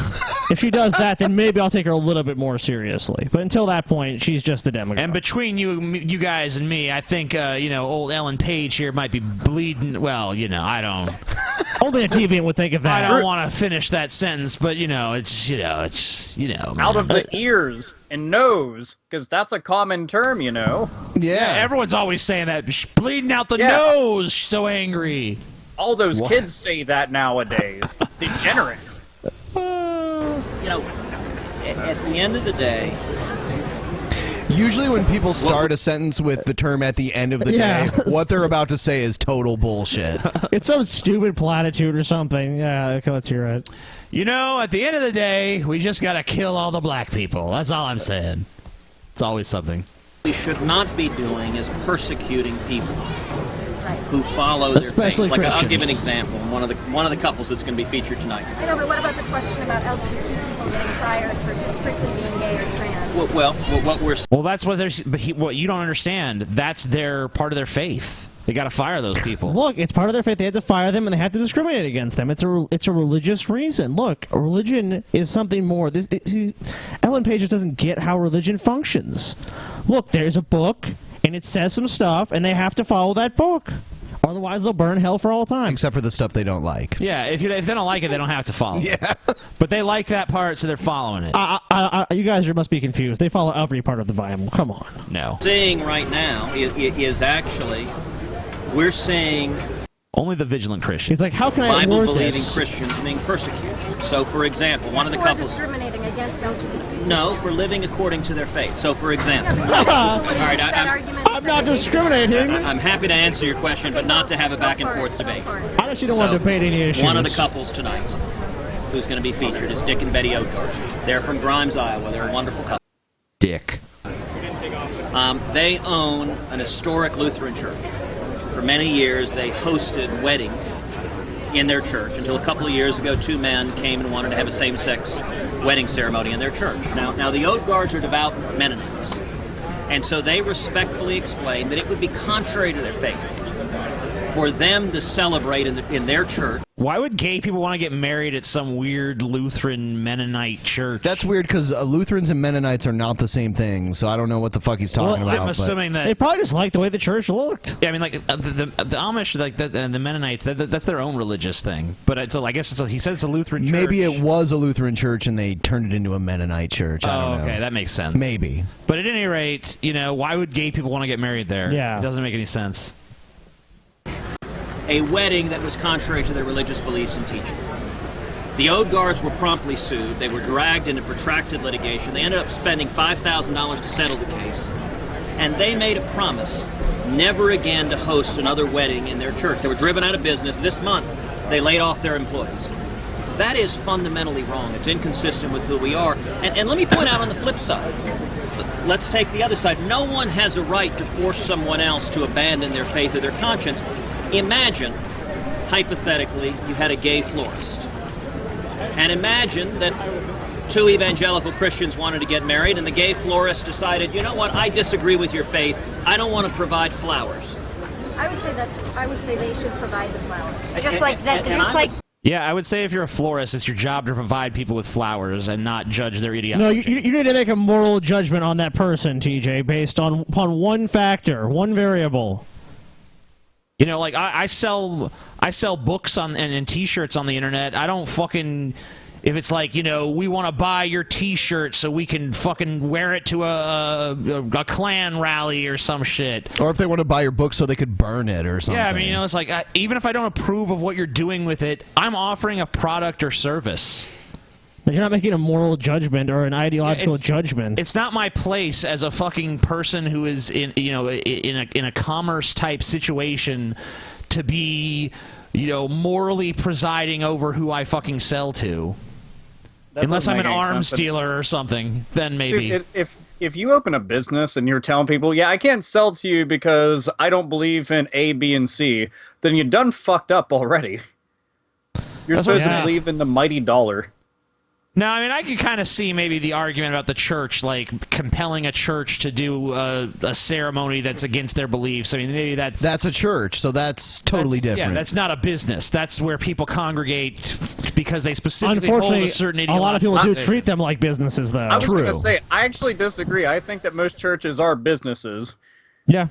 If she does that, then maybe I'll take her a little bit more seriously. But until that point, she's just a demagogue. And between you guys and me, I think, you know, old Ellen Page here might be bleeding. Well, you know, I don't. Only a deviant would think of that. I don't want to finish that sentence, but, you know, it's man. Out of the ears and nose, because that's a common term, you know. Yeah, everyone's always saying that. Bleeding out the nose, she's so angry. All those kids say that nowadays. Degenerates. You know, at the end of the day... Usually when people start a sentence with the term at the end of the day, what they're about to say is total bullshit. It's some stupid platitude or something. Yeah, okay, let's hear it. You know, at the end of the day, we just got to kill all the black people. That's all I'm saying. It's always something. We should not be doing is persecuting people who follow their faith. Like, I'll give an example. One of the couples that's going to be featured tonight. I know, but what about the question about LGBT people getting fired for just strictly being gay or trans? Well, that's what they're. But what you don't understand, that's part of their faith. They got to fire those people. Look, it's part of their faith. They have to fire them, and they have to discriminate against them. It's a religious reason. Look, religion is something more. Ellen Page just doesn't get how religion functions. Look, there's a book, and it says some stuff, and they have to follow that book. Otherwise, they'll burn hell for all time. Except for the stuff they don't like. Yeah, if they don't like it, they don't have to follow. Yeah. But they like that part, so they're following it. You guys must be confused. They follow every part of the Bible. Come on. No. Saying right now is actually, we're saying... Only the vigilant Christian. He's like, how can I word Bible-believing this? Christians being persecuted. So, for example, one of the couples... discriminating against LGBT. No, for living according to their faith. So, for example... all right, I'm not discriminating. I'm happy to answer your question, but not to have a back-and-forth debate. I actually don't want to debate any issues. One of the couples tonight who's going to be featured is Dick and Betty Oatgard. They're from Grimes, Iowa. They're a wonderful couple. Dick. They own an historic Lutheran church. For many years, they hosted weddings in their church until a couple of years ago, two men came and wanted to have a same-sex wedding ceremony in their church. Now the Oatgards are devout Mennonites, and so they respectfully explained that it would be contrary to their faith for them to celebrate in their church. Why would gay people want to get married at some weird Lutheran Mennonite church? That's weird because Lutherans and Mennonites are not the same thing, so I don't know what the fuck he's talking about. I'm assuming that they probably just liked the way the church looked. Yeah, I mean, like the Amish, like and the Mennonites, that's their own religious thing. But I guess he said it's a Lutheran church. Maybe it was a Lutheran church and they turned it into a Mennonite church. I don't know. Okay, that makes sense. Maybe. But at any rate, you know, why would gay people want to get married there? Yeah, it doesn't make any sense. A wedding that was contrary to their religious beliefs and teaching. The Oatgards were promptly sued. They were dragged into protracted litigation. They ended up spending $5,000 to settle the case. And they made a promise never again to host another wedding in their church. They were driven out of business. This month, they laid off their employees. That is fundamentally wrong. It's inconsistent with who we are. And let me point out on the flip side, let's take the other side. No one has a right to force someone else to abandon their faith or their conscience. Imagine, hypothetically, you had a gay florist. And imagine that two evangelical Christians wanted to get married, and the gay florist decided, you know what, I disagree with your faith. I don't want to provide flowers. I would say they should provide the flowers. Just like that. Yeah, I would say if you're a florist, it's your job to provide people with flowers and not judge their ideology. No, you need to make a moral judgment on that person, TJ, based upon one factor, one variable. You know, like I sell books and T-shirts on the internet. I don't fucking, if it's like, you know, we want to buy your T-shirt so we can fucking wear it to a Klan rally or some shit. Or if they want to buy your book so they could burn it or something. Yeah, I mean, you know, it's like even if I don't approve of what you're doing with it, I'm offering a product or service. You're not making a moral judgment or an ideological judgment. It's not my place as a fucking person who is in a commerce type situation to be, you know, morally presiding over who I fucking sell to. Unless I'm an make any arms sense. dealer or something, then maybe. Dude, if you open a business and you're telling people, yeah, I can't sell to you because I don't believe in A, B, and C, then you're done fucked up already. You're supposed to believe in the mighty dollar. No, I mean, I could kind of see maybe the argument about the church, like compelling a church to do a ceremony that's against their beliefs. I mean, maybe that's a church, so that's totally different. Yeah, that's not a business. That's where people congregate because they specifically Unfortunately, hold a certain a lot of people ideology. do treat them like businesses, though. I was going to say, I actually disagree. I think that most churches are businesses. Yeah.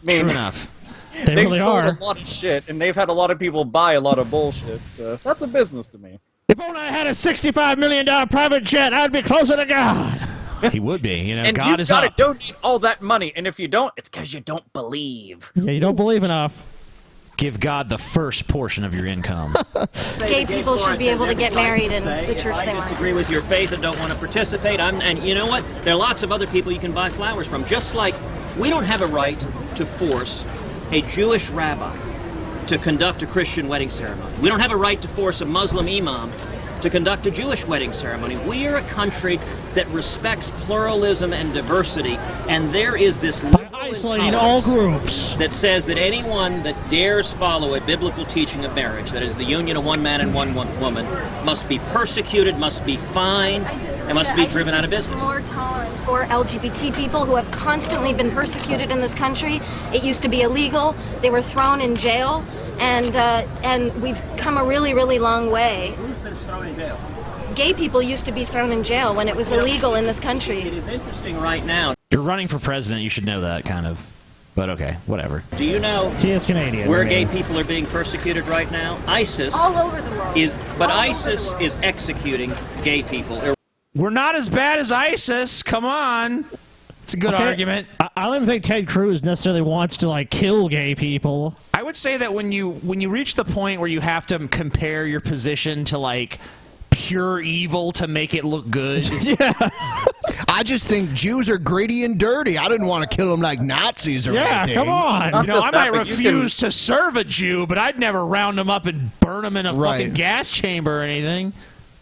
I mean, True enough. They they've really sold are. a lot of shit, and they've had a lot of people buy a lot of bullshit, so that's a business to me. If only I had a $65 million private jet, I'd be closer to God. He would be. You know, And God you is gotta up. donate all that money, and if you don't, it's because you don't believe. Yeah, you don't believe enough. Give God the first portion of your income. Gay people should be able to get married in the church they I want. disagree with your faith and don't want to participate. And you know what? There are lots of other people you can buy flowers from. Just like we don't have a right to force a Jewish rabbi to conduct a Christian wedding ceremony. We don't have a right to force a Muslim imam to conduct a Jewish wedding ceremony. We are a country that respects pluralism and diversity, and there is this isolating all groups that says that anyone that dares follow a biblical teaching of marriage, that is the union of one man and one woman, must be persecuted, must be fined, and must be driven out of business. More tolerance for LGBT people who have constantly been persecuted in this country. It used to be illegal. They were thrown in jail, and we've come a really, really long way. Gay people used to be thrown in jail when it was illegal in this country. It is interesting right now. You're running for president. You should know that, kind of. But okay, whatever. Do you know She is Canadian. where okay. gay people are being persecuted right now? ISIS All over the world. ISIS is executing gay people. We're not as bad as ISIS. Come on. It's a good argument. I don't even think Ted Cruz necessarily wants to like kill gay people. I would say that when you reach the point where you have to compare your position to like pure evil to make it look good. Yeah. I just think Jews are gritty and dirty. I didn't want to kill them like Nazis or anything. Come on. Not You know, just I that, might but you refuse to serve a Jew, but I'd never round them up and burn them in a fucking gas chamber or anything.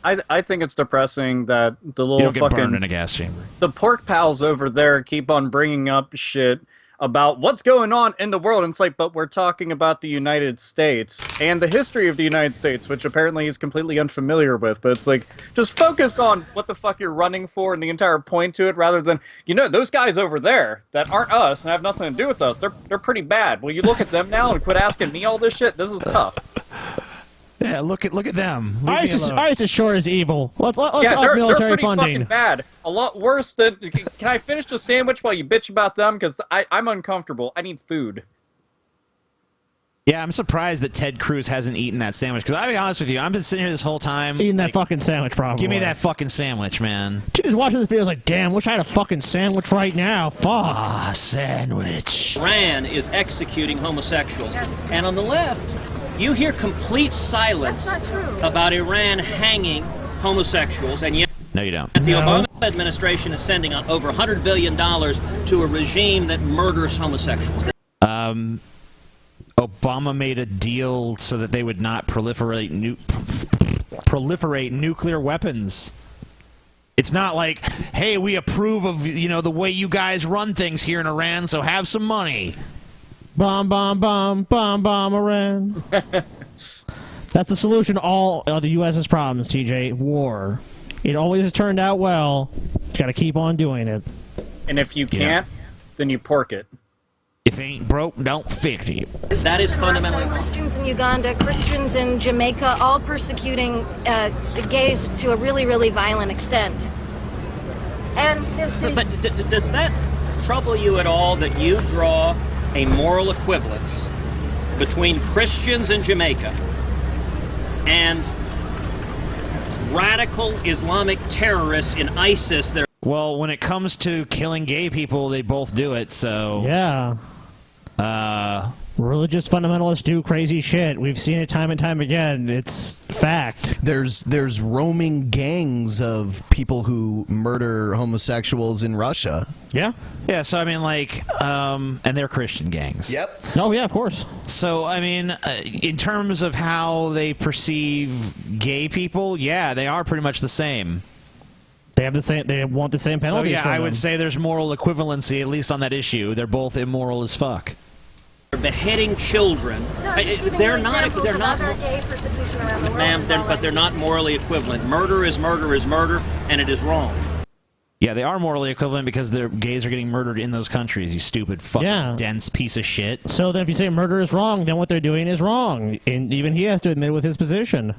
I think it's depressing that the You little don't get fucking burned in a gas chamber. the pork pals over there keep on bringing up shit about what's going on in the world. And it's like, but we're talking about the United States and the history of the United States, which apparently he's completely unfamiliar with. But it's like, just focus on what the fuck you're running for and the entire point to it, rather than, you know, those guys over there that aren't us and have nothing to do with us, they're pretty bad. Will you look at them now and quit asking me all this shit? This is tough. Yeah, look at them. ISIS sure is evil. Let's up they're military pretty funding. fucking bad. A lot worse than. Can I finish the sandwich while you bitch about them? Because I'm uncomfortable. I need food. Yeah, I'm surprised that Ted Cruz hasn't eaten that sandwich. Because I'll be honest with you, I've been sitting here this whole time Eating that fucking sandwich, probably. Give me that fucking sandwich, man. She's watching this video like, damn, wish I had a fucking sandwich right now. Fuck. Ah, sandwich. Iran is executing homosexuals. And on the left, you hear complete silence about Iran hanging homosexuals, and yet No, you don't. the Obama administration is sending over $100 billion to a regime that murders homosexuals. Obama made a deal so that they would not proliferate nuclear weapons. It's not like, hey, we approve of, you know, the way you guys run things here in Iran, so have some money. Bomb, bomb, bomb, bomb, bomb, Iran. That's the solution to all of the U.S.'s problems, TJ. War. It always has turned out well. You got to keep on doing it. And if you can't, then you pork it. If it ain't broke, don't fix it. That is fundamentally Christians in Uganda, Christians in Jamaica, all persecuting the gays to a really, really violent extent. And But does that trouble you at all that you draw a moral equivalence between Christians in Jamaica and radical Islamic terrorists in ISIS? Well, when it comes to killing gay people, they both do it, so... Yeah. Really Religious fundamentalists do crazy shit. We've seen it time and time again. It's fact. There's roaming gangs of people who murder homosexuals in Russia. Yeah. Yeah, so I mean, like, and they're Christian gangs. Yep. Oh, yeah, of course. So, I mean, in terms of how they perceive gay people, yeah, they are pretty much the same. They have the same. They want the same penalties. So, yeah, I would say there's moral equivalency, at least on that issue. They're both immoral as fuck. Beheading children. They're not. Ma'am, but they're not morally equivalent. Murder is murder, and it is wrong. Yeah, they are morally equivalent because their gays are getting murdered in those countries, you stupid fucking dense piece of shit. So then if you say murder is wrong, then what they're doing is wrong. And even he has to admit with his position.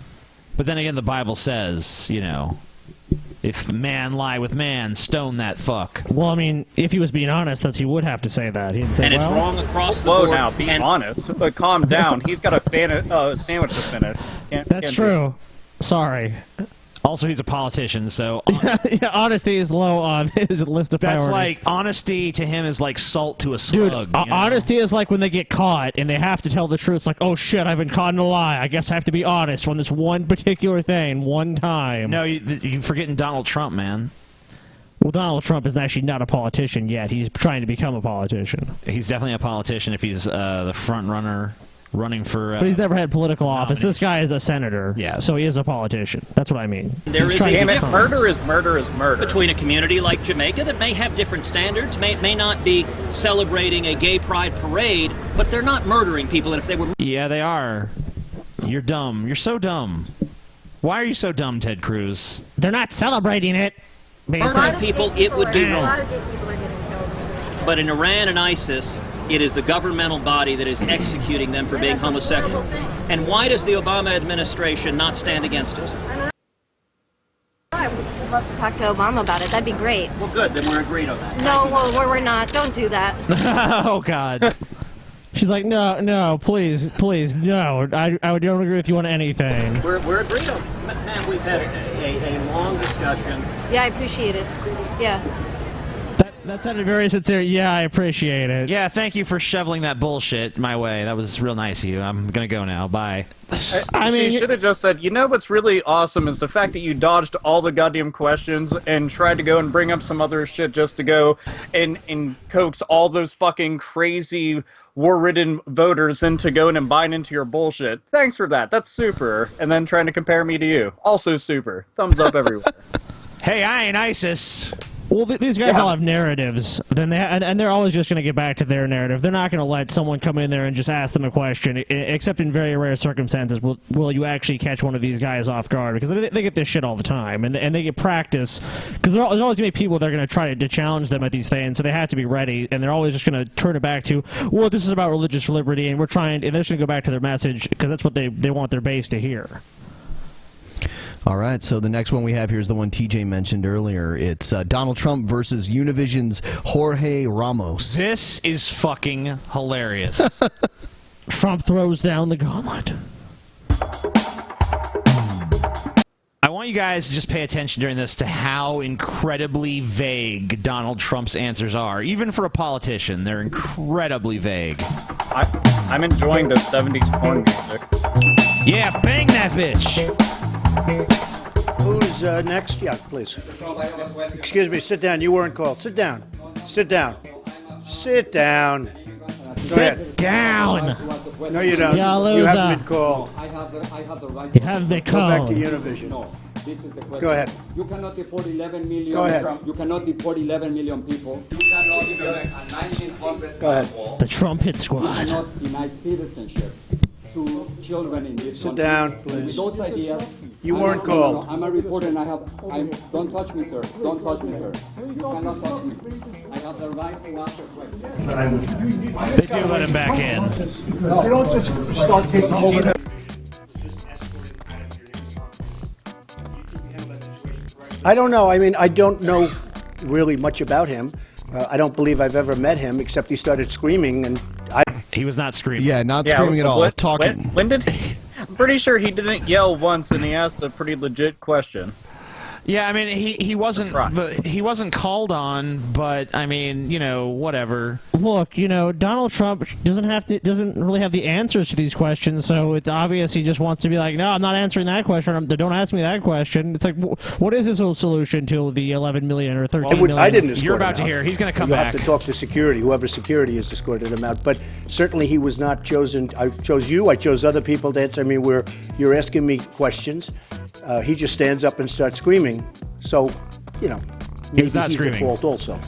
But then again, the Bible says, you know, if man lie with man, stone that fuck. Well, I mean, if he was being honest, he would have to say that. He'd say, and it's well, wrong across the board. Slow now, be honest. But calm down. He's got a sandwich to finish. That's true. Sorry. Also, he's a politician, so... yeah, honesty is low on his list of priorities. That's like, honesty to him is like salt to a slug. Dude, honesty is like when they get caught and they have to tell the truth. Like, oh shit, I've been caught in a lie. I guess I have to be honest on this one particular thing, one time. No, you're forgetting Donald Trump, man. Well, Donald Trump is actually not a politician yet. He's trying to become a politician. He's definitely a politician if he's the front runner running for... but he's never had political office. This guy is a senator, so he is a politician. That's what I mean. There is a difference. Murder is murder. Between a community like Jamaica that may have different standards, may not be celebrating a gay pride parade, but they're not murdering people. And if they were... Yeah, they are. You're dumb. You're so dumb. Why are you so dumb, Ted Cruz? They're not celebrating it. Murdering people, it would be wrong. But in Iran and ISIS... it is the governmental body that is executing them for being homosexual. And why does the Obama administration not stand against it? I would love to talk to Obama about it. That'd be great. Well, good. Then we're agreed on that. No, well, we're not. Don't do that. Oh, God. She's like, no, please, no. I don't agree with you on anything. We're agreed on it. Ma'am, we've had a long discussion. Yeah, I appreciate it. Yeah. That sounded very sincere. Yeah, I appreciate it. Yeah, thank you for shoveling that bullshit my way. That was real nice of you. I'm gonna go now. Bye. I mean, she should have just said, you know what's really awesome is the fact that you dodged all the goddamn questions and tried to go and bring up some other shit just to go and coax all those fucking crazy war-ridden voters into going and buying into your bullshit. Thanks for that. That's super. And then trying to compare me to you. Also super. Thumbs up everywhere. Hey, I ain't ISIS. Well, these guys all have narratives. Then and they're always just going to get back to their narrative. They're not going to let someone come in there and just ask them a question, except in very rare circumstances. Will you actually catch one of these guys off guard? Because they get this shit all the time, and they get practice. Because there's always going to be people that are going to try to challenge them at these things, so they have to be ready. And they're always just going to turn it back to, well, this is about religious liberty, and they're just going to go back to their message because that's what they want their base to hear. All right, so the next one we have here is the one TJ mentioned earlier. It's Donald Trump versus Univision's Jorge Ramos. This is fucking hilarious. Trump throws down the gauntlet. I want you guys to just pay attention during this to how incredibly vague Donald Trump's answers are. Even for a politician, they're incredibly vague. I'm enjoying the 70s porn music. Yeah, bang that bitch! Who's next? Yeah, please. Excuse me, sit down. You weren't called. Sit down. Sit down. Sit down. Sit down. No, you don't. You haven't been called. You haven't been called. Go back to Univision. Go ahead. You cannot deport 11 million. Go ahead. You cannot deport 11 million people. You cannot deny Go ahead. The Trump hit squad. You cannot deny citizenship to children in this Sit country. down, please. With those ideas, You weren't called. I'm a reporter and don't touch me, sir. Don't touch me, sir. You cannot touch me. I have the right to ask a question. They do let him back in. They don't just start taking over. I don't know. I mean, I don't know really much about him. I don't believe I've ever met him, except he started screaming, and he was not screaming. Yeah, not screaming at all. Talking. When did? I'm pretty sure he didn't yell once, and he asked a pretty legit question. Yeah, I mean, he wasn't he wasn't called on, but I mean, you know, whatever. Look, you know, Donald Trump doesn't really have the answers to these questions, so it's obvious he just wants to be like, no, I'm not answering that question. Don't ask me that question. It's like, what is his solution to the 11 million or 13 million? I didn't escort You're about him to hear. out. He's going to come you back. have to talk to security. Whoever security has escorted him out. But certainly he was not chosen. I chose you. I chose other people to answer. I mean, you're asking me questions. He just stands up and starts screaming. So, you know, maybe he's at fault also.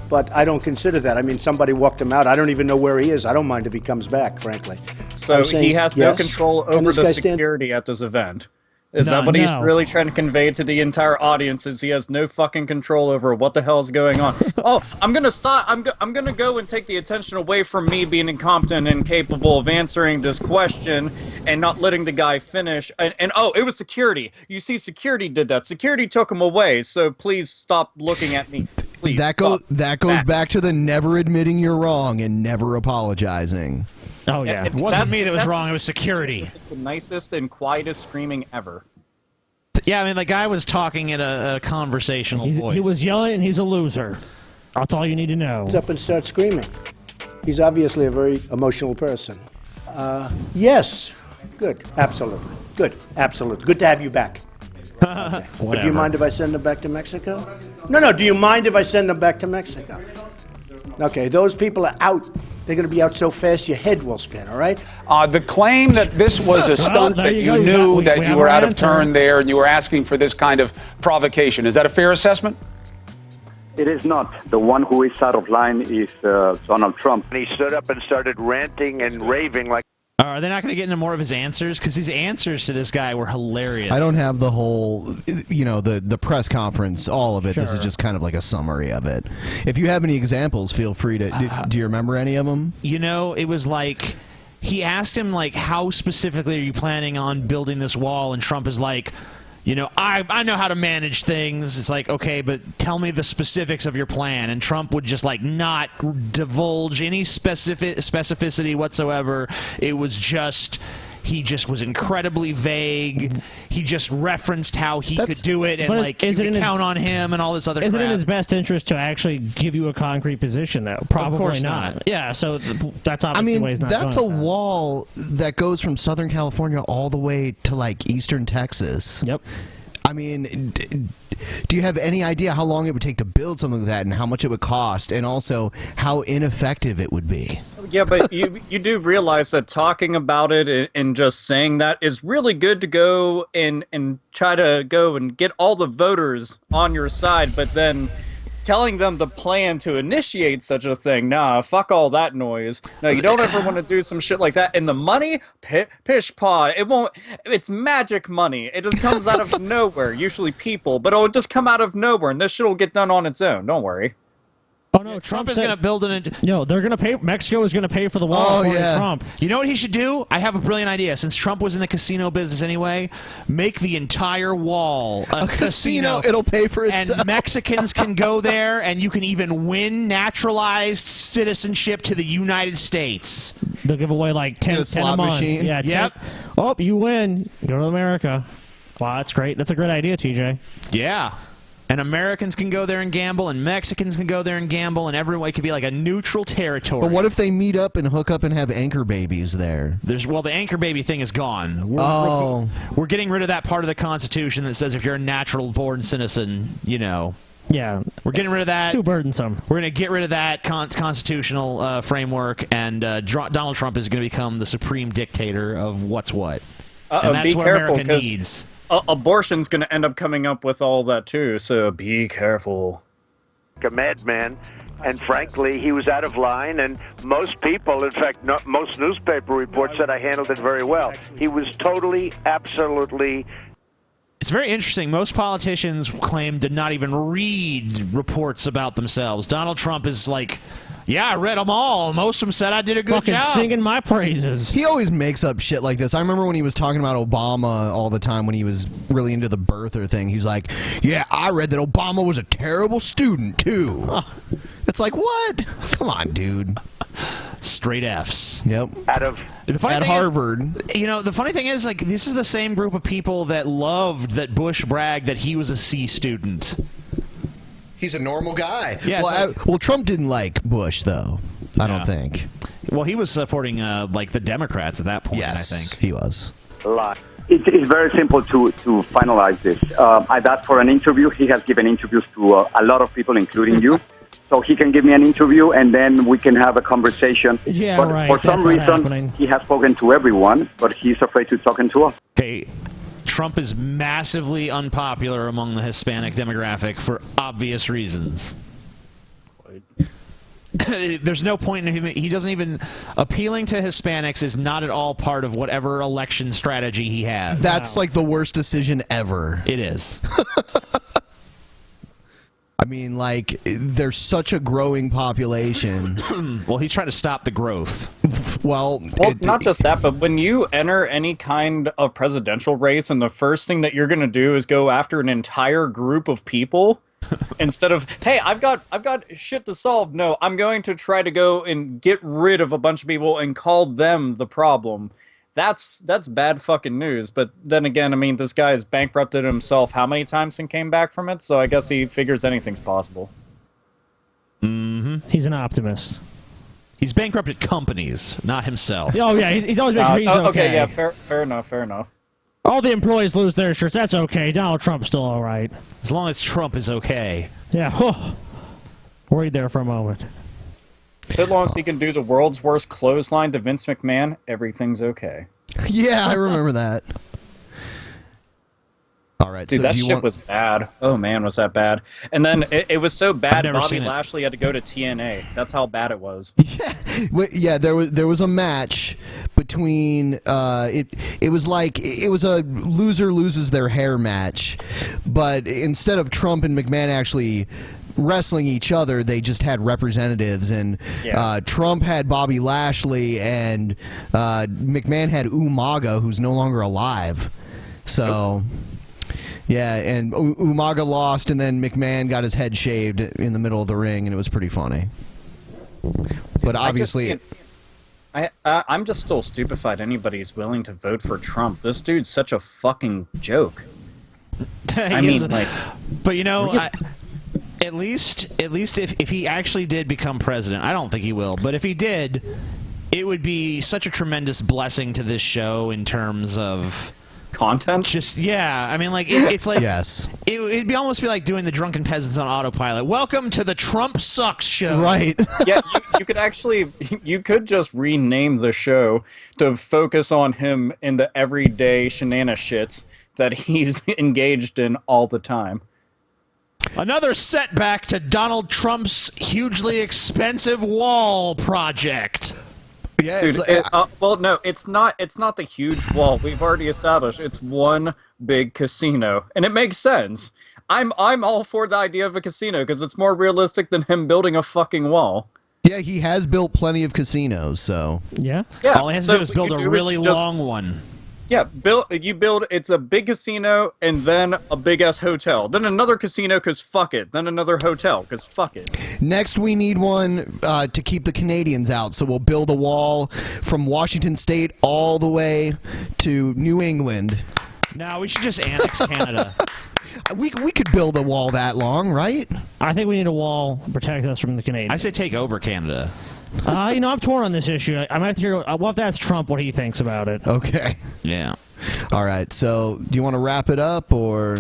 But I don't consider that. I mean, somebody walked him out. I don't even know where he is. I don't mind if he comes back, frankly. So he has no control over the security at this event. Is that what he's really trying to convey to the entire audience? Is he has no fucking control over what the hell is going on? Oh, I'm gonna go and take the attention away from me being incompetent and incapable of answering this question and not letting the guy finish. And oh, it was security. You see, security did that. Security took him away. So please stop looking at me. Please. That goes back to the never admitting you're wrong and never apologizing. Oh yeah, it wasn't me that was wrong. It was security. It's the nicest and quietest screaming ever. Yeah, I mean, the guy was talking in a conversational voice. He was yelling, and he's a loser. That's all you need to know. He's up and starts screaming. He's obviously a very emotional person. Yes, good, absolutely, good, absolutely, good to have you back. Okay. But do you mind if I send him back to Mexico? No. Do you mind if I send him back to Mexico? Okay, those people are out. They're going to be out so fast your head will spin, all right? The claim that this was a stunt, that you knew that you were out of turn there and you were asking for this kind of provocation, is that a fair assessment? It is not. The one who is out of line is Donald Trump. He stood up and started ranting and raving like... Are they not going to get into more of his answers? Because his answers to this guy were hilarious. I don't have the whole, you know, the press conference, all of it. Sure. This is just kind of like a summary of it. If you have any examples, feel free to... Do you remember any of them? You know, it was like... He asked him, like, how specifically are you planning on building this wall? And Trump is like... You know, I know how to manage things. It's like, okay, but tell me the specifics of your plan. And Trump would just, like, not divulge any specificity whatsoever. It was just... He just was incredibly vague. He just referenced how he could do it, and like you could count on him and all this other crap. Is it in his best interest to actually give you a concrete position, though? Probably of course not. Yeah, so that's obviously why he's not that's doing a wall that goes from Southern California all the way to like Eastern Texas. Yep. I mean, do you have any idea how long it would take to build something like that, and how much it would cost, and also how ineffective it would be? Yeah, but you do realize that talking about it and just saying that is really good to go and try to go and get all the voters on your side, but then telling them the plan to initiate such a thing, nah, fuck all that noise. No, you don't ever want to do some shit like that. And the money, pish paw, it's magic money. It just comes out of nowhere, usually people, but it'll just come out of nowhere, and this shit will get done on its own. Don't worry. Oh no, Trump is going to build it. No, they're going to pay. Mexico is going to pay for the wall. Trump. You know what he should do? I have a brilliant idea. Since Trump was in the casino business anyway, make the entire wall a casino. It'll pay for itself. And Mexicans can go there, and you can even win naturalized citizenship to the United States. They'll give away like 10 slot a month. machine. Yeah. 10. Yep. Oh, you win. Go to America. Wow, that's great. That's a great idea, TJ. Yeah. And Americans can go there and gamble, and Mexicans can go there and gamble, and everyone could be like a neutral territory. But what if they meet up and hook up and have anchor babies there? Well, the anchor baby thing is gone. We're getting rid of that part of the Constitution that says if you're a natural-born citizen, you know. Yeah. We're getting rid of that. Too burdensome. We're going to get rid of that constitutional framework, and Donald Trump is going to become the supreme dictator of what's what. And that's what America needs. Abortion's going to end up coming up with all that too, so be careful. A madman, and frankly, he was out of line, and most people, in fact, most newspaper reports said I handled it very well. He was totally, absolutely... It's very interesting. Most politicians claim to not even read reports about themselves. Donald Trump is like, yeah, I read them all. Most of them said I did a good job. Singing my praises. He always makes up shit like this. I remember when he was talking about Obama all the time when he was really into the birther thing. He's like, yeah, I read that Obama was a terrible student, too. It's like, what? Come on, dude. straight Fs. Yep. At Harvard. You know, the funny thing is, like, this is the same group of people that loved that Bush bragged that he was a C student. He's a normal guy. Yeah, well, Trump didn't like Bush, though. I don't think. Well, he was supporting like the Democrats at that point. Yes, I think he was. It's very simple to finalize this. I've asked for an interview. He has given interviews to a lot of people, including you. So he can give me an interview, and then we can have a conversation. Yeah, but right. for some That's not reason, happening. he has spoken to everyone, but he's afraid to talk to us. Okay, Trump is massively unpopular among the Hispanic demographic for obvious reasons. There's no point in him. He doesn't even appealing to Hispanics is not at all part of whatever election strategy he has. That's like the worst decision ever. It is. I mean, like, there's such a growing population. Well, he's trying to stop the growth. Well, not just that, but when you enter any kind of presidential race, and the first thing that you're going to do is go after an entire group of people, instead of, hey, I've got shit to solve. No, I'm going to try to go and get rid of a bunch of people and call them the problem. That's bad fucking news. But then again, I mean, this guy has bankrupted himself how many times and came back from it? So I guess he figures anything's possible. Mm-hmm. He's an optimist. He's bankrupted companies, not himself. Oh, yeah, he's always making sure he's okay. Okay, yeah, fair enough. All the employees lose their shirts. That's okay. Donald Trump's still all right. As long as Trump is okay. Yeah. Oh. Worried there for a moment. So long as he can do the world's worst clothesline to Vince McMahon, everything's okay. Yeah, I remember that. All right, dude, so that shit was bad. Oh man, was that bad? And then it was so bad. Bobby Lashley had to go to TNA. That's how bad it was. Yeah, there was a match between it was a loser loses their hair match, but instead of Trump and McMahon actually wrestling each other, they just had representatives, and Trump had Bobby Lashley, and McMahon had Umaga, who's no longer alive. So. Yeah, and Umaga lost, and then McMahon got his head shaved in the middle of the ring, and it was pretty funny. But obviously... I'm just still stupefied anybody's willing to vote for Trump. This dude's such a fucking joke. I mean, like... But, you know, at least if he actually did become president, I don't think he will, but if he did, it would be such a tremendous blessing to this show in terms of... content? Just, yeah. I mean, like, it's like... Yes. It'd almost be like doing the Drunken Peasants on autopilot. Welcome to the Trump Sucks show. Right. Yeah, you could actually... You could just rename the show to focus on him in the everyday shenanigans that he's engaged in all the time. Another setback to Donald Trump's hugely expensive wall project. Yeah, dude, well, no, it's not the huge wall. We've already established it's one big casino, and it makes sense. I'm all for the idea of a casino because it's more realistic than him building a fucking wall. Yeah, he has built plenty of casinos, so... Yeah? All he has to do is build a really long one. Yeah, it's a big casino, and then a big-ass hotel. Then another casino, because fuck it. Then another hotel, because fuck it. Next, we need one to keep the Canadians out, so we'll build a wall from Washington State all the way to New England. No, we should just annex Canada. We could build a wall that long, right? I think we need a wall to protect us from the Canadians. I say take over Canada. You know, I'm torn on this issue. I might have to hear. We'll have to ask Trump what he thinks about it. Okay. Yeah. All right. So, do you want to wrap it up, or?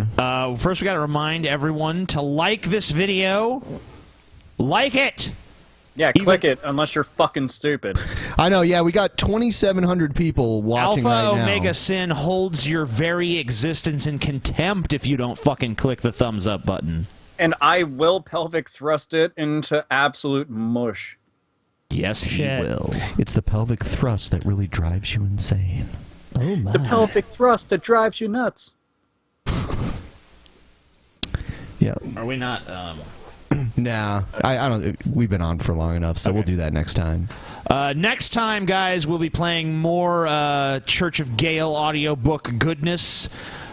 First, we got to remind everyone to like this video. Like it. Yeah, click it unless you're fucking stupid. I know. Yeah, we got 2,700 people watching right now. AlphaOmegaSin holds your very existence in contempt if you don't fucking click the thumbs up button. And I will pelvic thrust it into absolute mush. Yes, he will. It's the pelvic thrust that really drives you insane. Oh my. The pelvic thrust that drives you nuts. Yeah. Are we not... Nah, I don't... We've been on for long enough, so we'll do that next time. Next time, guys, we'll be playing more Church of Gale audiobook goodness.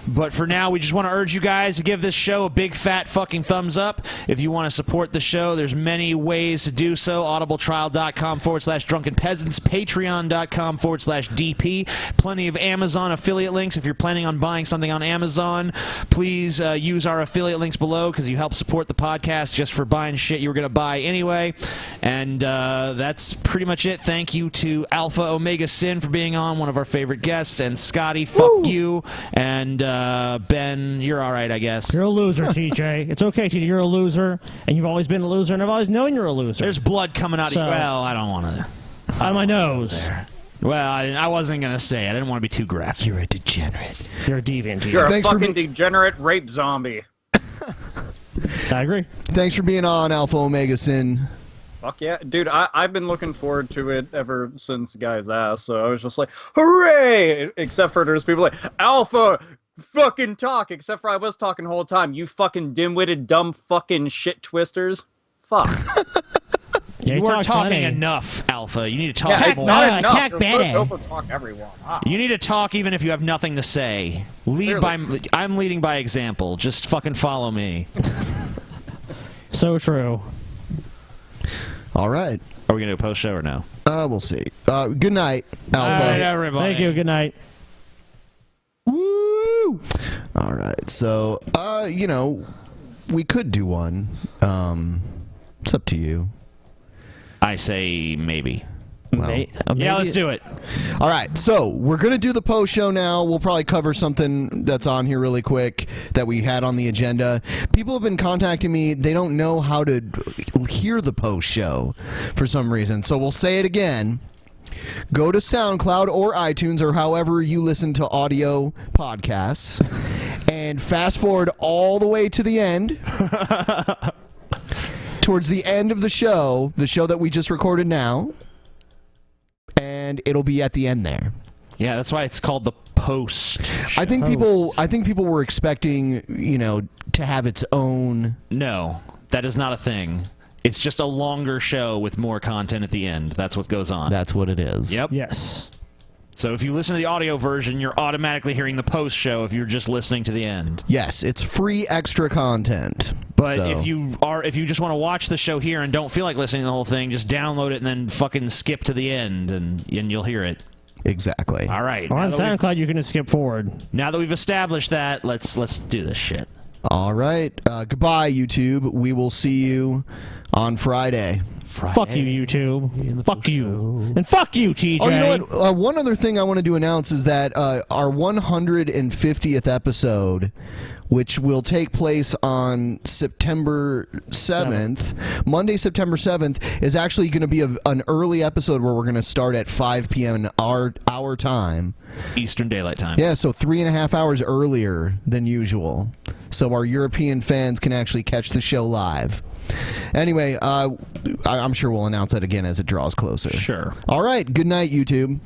But for now, we just want to urge you guys to give this show a big fat fucking thumbs up. If you want to support the show, there's many ways to do so. audibletrial.com/Drunken Peasants, patreon.com/DP. Plenty of Amazon affiliate links. If you're planning on buying something on Amazon, please use our affiliate links below because you help support the podcast just for buying shit you were going to buy anyway. And that's pretty much it. Thank you to AlphaOmegaSin for being on, one of our favorite guests, and Scotty, fuck you, and Ben, you're all right, I guess. You're a loser, TJ. It's okay, TJ. You're a loser, and you've always been a loser, and I've always known you're a loser. There's blood coming out of you. Well, I don't want to. Out of my nose. Well, I wasn't going to say it. I didn't want to be too graphic. You're a degenerate. You're a deviant, TJ. You're a fucking degenerate rape zombie. I agree. Thanks for being on, Alpha Omega Sin. Fuck yeah. Dude, I've been looking forward to it ever since Guy's asked, so I was just like, hooray! Except for there's people like, Alpha, fucking talk! Except for I was talking the whole time. You fucking dim-witted, dumb fucking shit twisters. Fuck. You weren't talking enough, Alpha. You need to talk more. Not enough. You're supposed to over-talk everyone. You need to talk even if you have nothing to say. I'm leading by example. Just fucking follow me. So true. All right. Are we going to do a post-show or no? We'll see. Good night, Alpha. All right, everybody. Thank you. Good night. Woo! All right. So, you know, we could do one. It's up to you. I say maybe. Well, yeah, let's do it. All right, so we're going to do the post show now. We'll probably cover something that's on here really quick that we had on the agenda. People have been contacting me. They don't know how to hear the post show for some reason. So we'll say it again. Go to SoundCloud or iTunes or however you listen to audio podcasts and fast forward all the way to the end. Towards the end of the show that we just recorded now. And it'll be at the end there. Yeah, that's why it's called the post. I think people were expecting, you know, to have its own. No, that is not a thing. It's just a longer show with more content at the end. That's what goes on. That's what it is. Yep. Yes. So if you listen to the audio version, you're automatically hearing the post show if you're just listening to the end. Yes, it's free extra content. But if you just want to watch the show here and don't feel like listening to the whole thing, just download it and then fucking skip to the end and you'll hear it. Exactly. All right. On SoundCloud, you're going to skip forward. Now that we've established that, let's do this shit. All right. Goodbye, YouTube. We will see you on Friday. Fuck you, YouTube. Fuck you. And fuck you, TJ. Oh, you know what? One other thing I wanted to announce is that our 150th episode, which will take place on September 7th, Monday, September 7th, is actually going to be an early episode where we're going to start at 5 p.m. our time. Eastern Daylight Time. Yeah, so 3.5 hours earlier than usual. So our European fans can actually catch the show live. Anyway, I'm sure we'll announce that again as it draws closer. Sure. All right. Good night, YouTube.